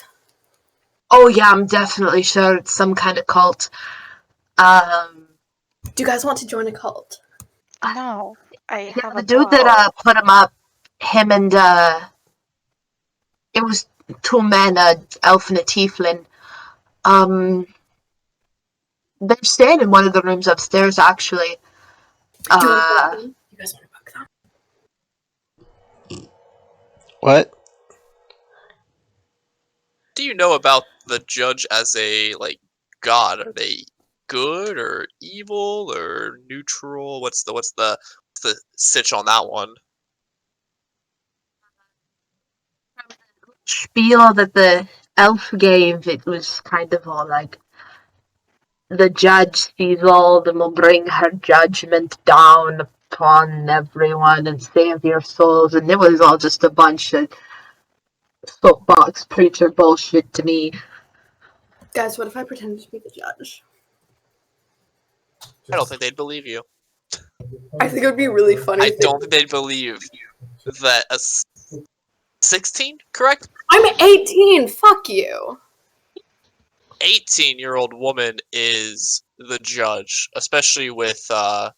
S3: Oh yeah, I'm definitely sure it's some kind of cult.
S2: Do you guys want to join a cult?
S4: No, I
S3: Yeah,
S4: have
S3: the
S4: a
S3: dude
S4: dog.
S3: that put him up, him and it was two men, an elf and a tiefling. They're staying in one of the rooms upstairs, actually.
S2: Do you want to book them? You guys want to book them?
S1: What?
S5: Do you know about the judge as a god? Are they good or evil or neutral? What's the sitch on that one?
S3: Spiel that the elf gave, it was kind of all like, the judge sees all and will bring her judgment down upon everyone and save your souls, and it was all just a bunch of soapbox preacher bullshit to me.
S2: Guys, what if I pretended to be the judge?
S5: I don't think they'd believe you.
S2: I think it would be really funny.
S5: I don't think they'd believe that a 16, correct?
S2: I'm 18. Fuck you.
S5: 18-year-old woman is the judge, especially with that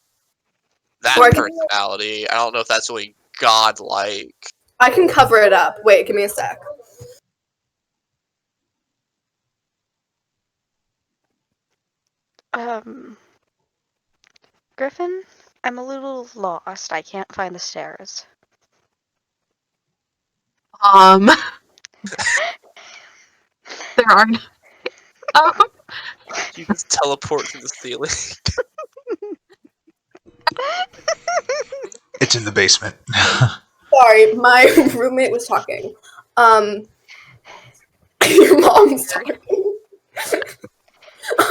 S2: Or-
S5: personality. I don't know if that's really godlike.
S2: I can cover it up. Wait, give me a sec.
S4: Griffin, I'm a little lost. I can't find the stairs.
S3: There are no.
S5: You just teleport through the ceiling.
S1: It's in the basement.
S2: Sorry, my roommate was talking. Your mom's talking.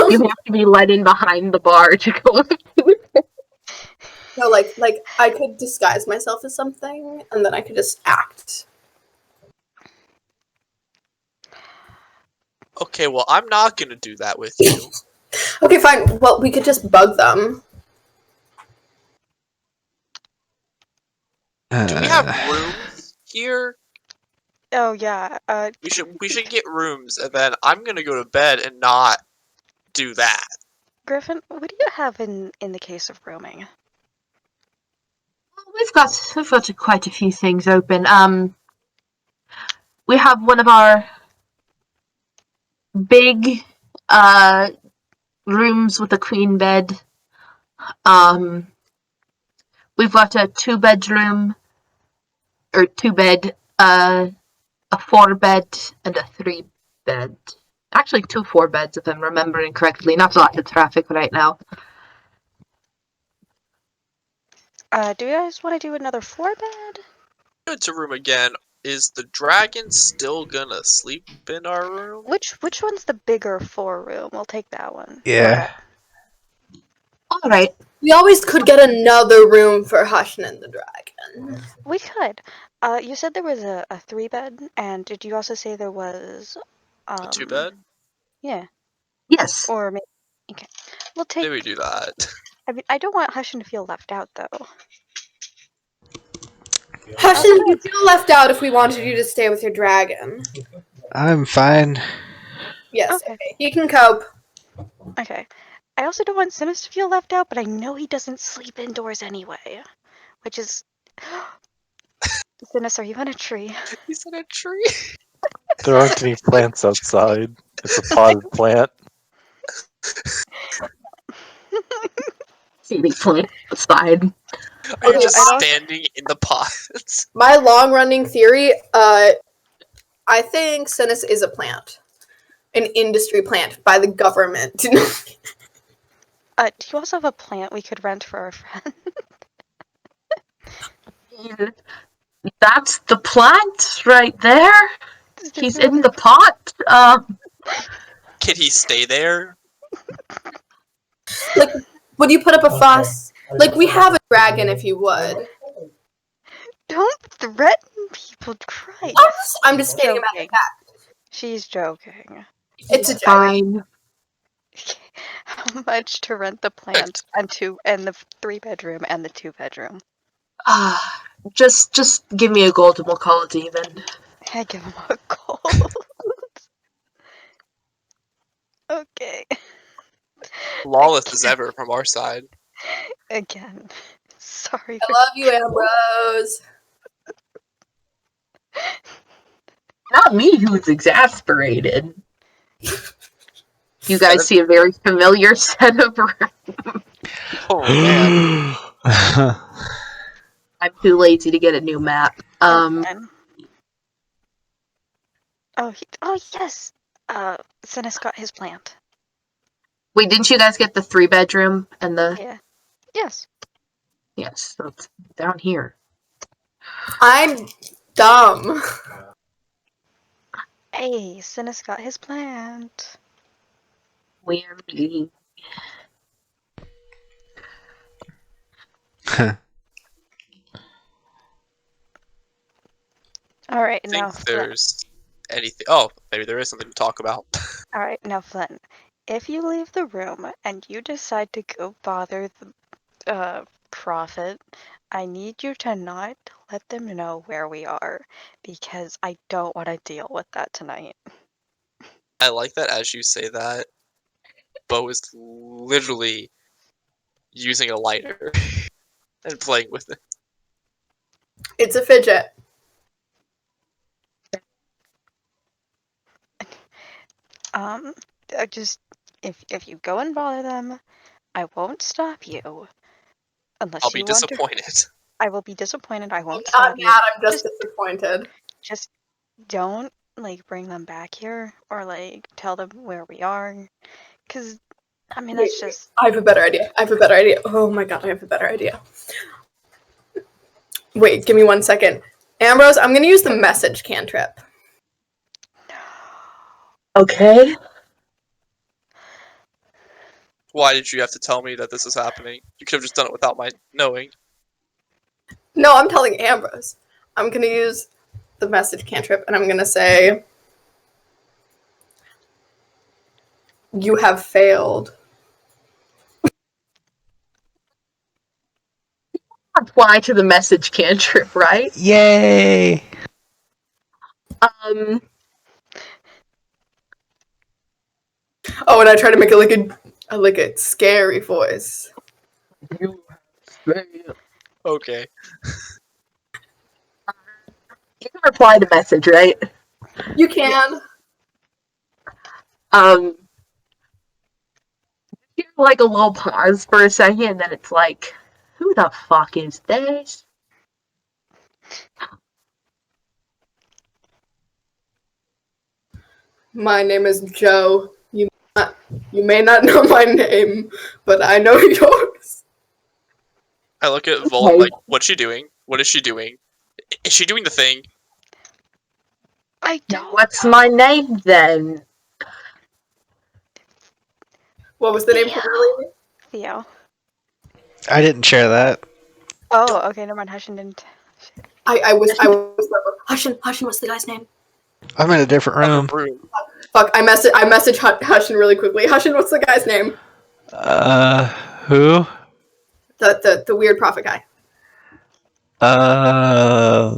S3: You have to be let in behind the bar to go.
S2: No, like I could disguise myself as something, and then I could just act.
S5: Okay, well, I'm not gonna do that with you.
S2: Okay, fine. Well, we could just bug them.
S5: Do we have rooms here?
S4: Oh yeah.
S5: We should get rooms, and then I'm gonna go to bed and not do that.
S4: Griffin, what do you have in the case of rooming?
S3: We've got quite a few things open. We have one of our big rooms with a queen bed. We've got a 2-bedroom or 2-bed, a 4-bed, and a 3-bed. Actually, 2 4-beds if I'm remembering correctly. Not a lot of traffic right now.
S4: Do you guys want to do another 4-bed?
S5: Go to room again. Is the dragon still gonna sleep in our room?
S4: Which one's the bigger 4-room? We'll take that one.
S1: Yeah.
S3: All right.
S2: We always could get another room for Hussain and the dragon.
S4: We could. You said there was a 3-bed, and did you also say there was
S5: A 2-bed?
S4: Yeah.
S3: Yes.
S4: Or maybe okay. We'll take.
S5: Maybe we do that.
S4: I mean, I don't want Hussain to feel left out though.
S2: Hussain, you feel left out if we wanted you to stay with your dragon.
S1: I'm fine.
S2: Yes,
S4: Okay.
S2: okay. He can cope.
S4: Okay. I also don't want Cinis to feel left out, but I know he doesn't sleep indoors anyway, which is Cinis, are you in a tree?
S5: He's in a tree.
S6: There aren't any plants outside. It's a potted plant.
S3: See the plant outside.
S5: Are you
S2: Okay,
S5: just
S4: I don't-
S5: standing in the pots?
S2: My long-running theory, I think Cinis is a plant. An industry plant by the government.
S4: Do you also have a plant we could rent for our friend?
S3: That's the plant right there. He's in the pot.
S5: Can he stay there?
S2: Like, would you put up a fuss? Like, we have a dragon if you would.
S4: Don't threaten people, Christ.
S2: I'm just stating about the
S4: Joking.
S2: fact.
S4: She's joking.
S2: It's a joke.
S3: Fine.
S4: How much to rent the plant and the 3-bedroom and the 2-bedroom?
S3: Just give me a gold and we'll call it even.
S4: I give him a gold. Okay.
S5: Flawless as ever from our side.
S4: Again. Sorry.
S2: I love you, Ambrose.
S3: Not me who's exasperated. You guys see a very familiar set of rooms.
S5: Oh man.
S3: I'm too lazy to get a new map.
S4: Oh, yes. Cinis got his plant.
S3: Wait, didn't you guys get the 3-bedroom and the...
S4: Yeah. Yes.
S3: Yes, so it's down here.
S2: I'm dumb.
S4: Hey, Cinis got his plant.
S3: We're meeting.
S4: All right,
S5: I
S4: now
S5: think
S4: Flynn.
S5: there's anything. Oh, maybe there is something to talk about.
S4: All right, now Flynn. If you leave the room and you decide to go bother the prophet, I need you to not let them know where we are, because I don't want to deal with that tonight.
S5: I like that as you say that, Beau is literally using a lighter and playing with it.
S2: It's a fidget.
S4: I just if you go and bother them, I won't stop you. Unless
S5: I'll be
S4: you want to.
S5: disappointed.
S4: I will be disappointed. I
S2: I'm
S4: won't
S2: not
S4: stop you.
S2: mad, I'm just disappointed.
S4: Just don't bring them back here or tell them where we are, because I mean that's just.
S2: I have a better idea. Oh my god, I have a better idea. Wait, give me 1 second. Ambrose, I'm gonna use the message cantrip.
S3: Okay.
S5: Why did you have to tell me that this is happening? You could have just done it without my knowing.
S2: No, I'm telling Ambrose. I'm gonna use the message cantrip and I'm gonna say, you have failed.
S3: Apply to the message cantrip, right?
S1: Yay!
S2: Oh, and I try to make it like a scary voice.
S5: Okay.
S3: You can reply to message, right?
S2: You can.
S3: You like a little pause for a second, and then it's like, who the fuck is this?
S2: My name is Joe. You may not know my name, but I know yours.
S5: I look at Volin like, what's she doing? What is she doing? Is she doing the thing?
S4: I don't.
S3: What's my name then?
S2: What was the name for earlier?
S4: Theo.
S1: I didn't share that.
S4: Oh, okay. Never mind. Hushain didn't.
S2: I was Hushain, what's the guy's name?
S1: I'm in a different room.
S2: Fuck, I message Hushain really quickly. Hushain, what's the guy's name?
S1: Who?
S2: The weird prophet guy.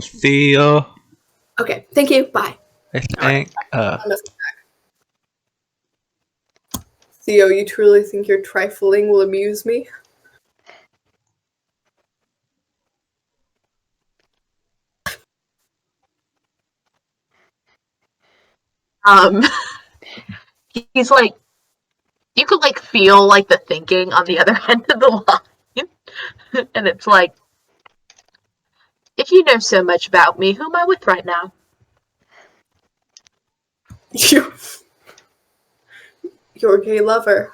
S1: Theo,
S2: Okay, thank you. Bye.
S1: I think.
S2: I messaged back. Theo, you truly think your trifling will amuse me?
S3: He's like, you could like feel like the thinking on the other end of the line, and it's like, if you know so much about me, who am I with right now?
S2: Your gay lover.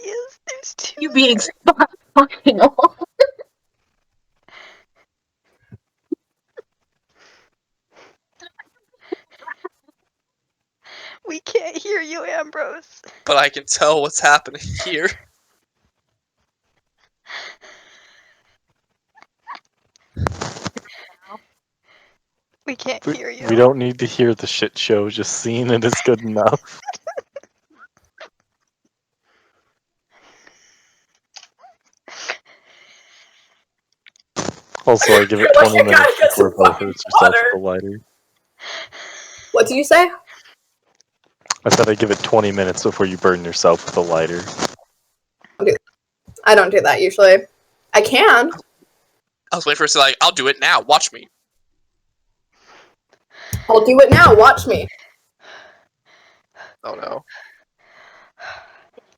S4: Yes, there's two.
S3: You being fucking old.
S4: We can't hear you, Ambrose.
S5: But I can tell what's happening here.
S4: We can't hear you.
S6: We don't need to hear the shit show. Just seeing it is good enough. Also, I give it
S2: Like,
S6: 20
S2: you gotta
S6: minutes
S2: get
S6: before
S2: some
S6: Beau
S2: fucking
S6: hurts herself
S2: water.
S6: with the lighter.
S2: What do you say?
S6: I said I give it 20 minutes before you burn yourself with the lighter.
S2: I don't do that usually. I can.
S5: I was waiting for her to say, like, I'll do it now. Watch me.
S2: I'll do it now. Watch me.
S5: Oh no.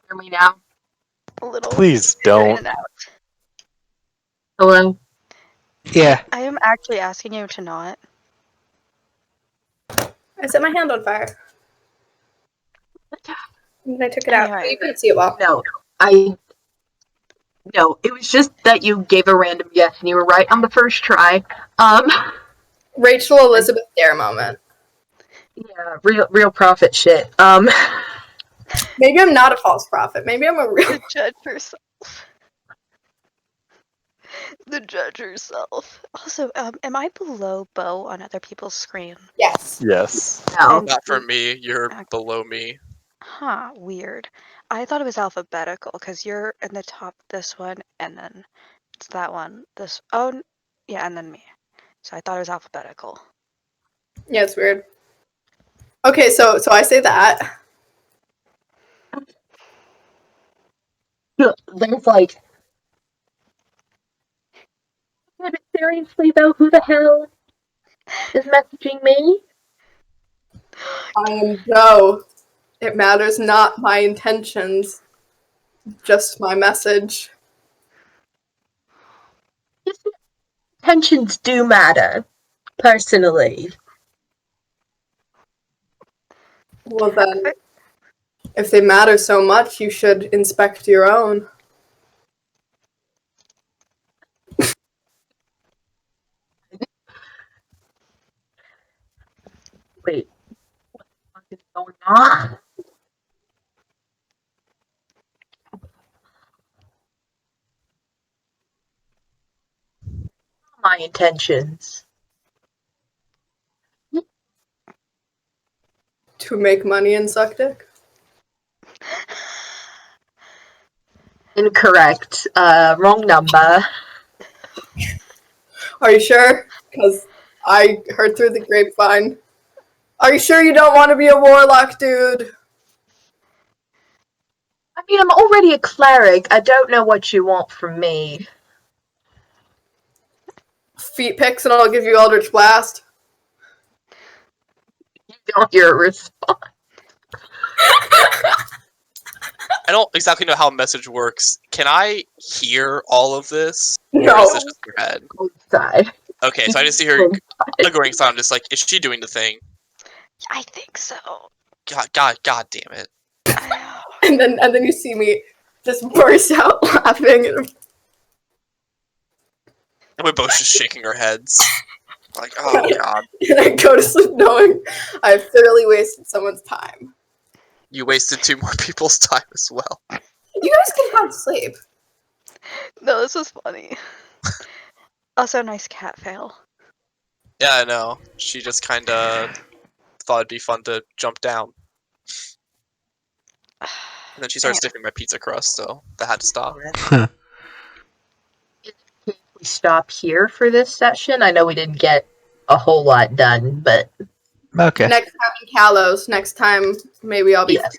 S3: Hear me now?
S4: A little.
S6: Please
S4: in
S6: don't.
S4: and out.
S3: Hello?
S1: Yeah.
S4: I am actually asking you to not.
S2: I set my hand on fire. And I took it out.
S4: Anyway.
S2: You couldn't see it well.
S3: No, it was just that you gave a random guess and you were right on the first try.
S2: Rachel Elizabeth Dare moment.
S3: Yeah, real prophet shit.
S2: Maybe I'm not a false prophet. Maybe I'm a real.
S4: The judge herself. The judge herself. Also, am I below Beau on other people's screen?
S2: Yes.
S6: Yes.
S3: No.
S5: Not for me. You're below me.
S4: Huh, weird. I thought it was alphabetical because you're in the top this one and then it's that one. This yeah, and then me. So I thought it was alphabetical.
S2: Yeah, it's weird. Okay, so I say that.
S3: There's like, but seriously though, who the hell is messaging me?
S2: I am Beau. It matters not my intentions, just my message.
S3: Intentions do matter, personally.
S2: Well then, if they matter so much, you should inspect your own.
S3: Wait, what the fuck is going on? My intentions.
S2: To make money and suck dick?
S3: Incorrect. Wrong number.
S2: Are you sure? Because I heard through the grapevine. Are you sure you don't want to be a warlock, dude?
S3: I mean, I'm already a cleric. I don't know what you want from me.
S2: Feet pics and I'll give you Eldritch Blast.
S3: You don't hear a response.
S5: I don't exactly know how a message works. Can I hear all of this? Or
S2: No.
S5: is this just your head?
S3: Outside.
S5: Okay, so I just hear a going sound. Just like, is she doing the thing?
S4: I think so.
S5: God damn it!
S2: And then you see me just burst out laughing.
S5: And we're both just shaking our heads. Like, oh god.
S2: And I go to sleep knowing I've thoroughly wasted someone's time.
S5: You wasted 2 more people's time as well.
S2: You guys can have sleep.
S4: No, this was funny. Also, nice cat fail.
S5: Yeah, I know. She just kind of thought it'd be fun to jump down. And then she started sniffing my pizza crust, so that had to stop.
S3: We stop here for this session. I know we didn't get a whole lot done, but
S1: Okay.
S2: Next time in Kalos, next time maybe I'll be
S3: yes.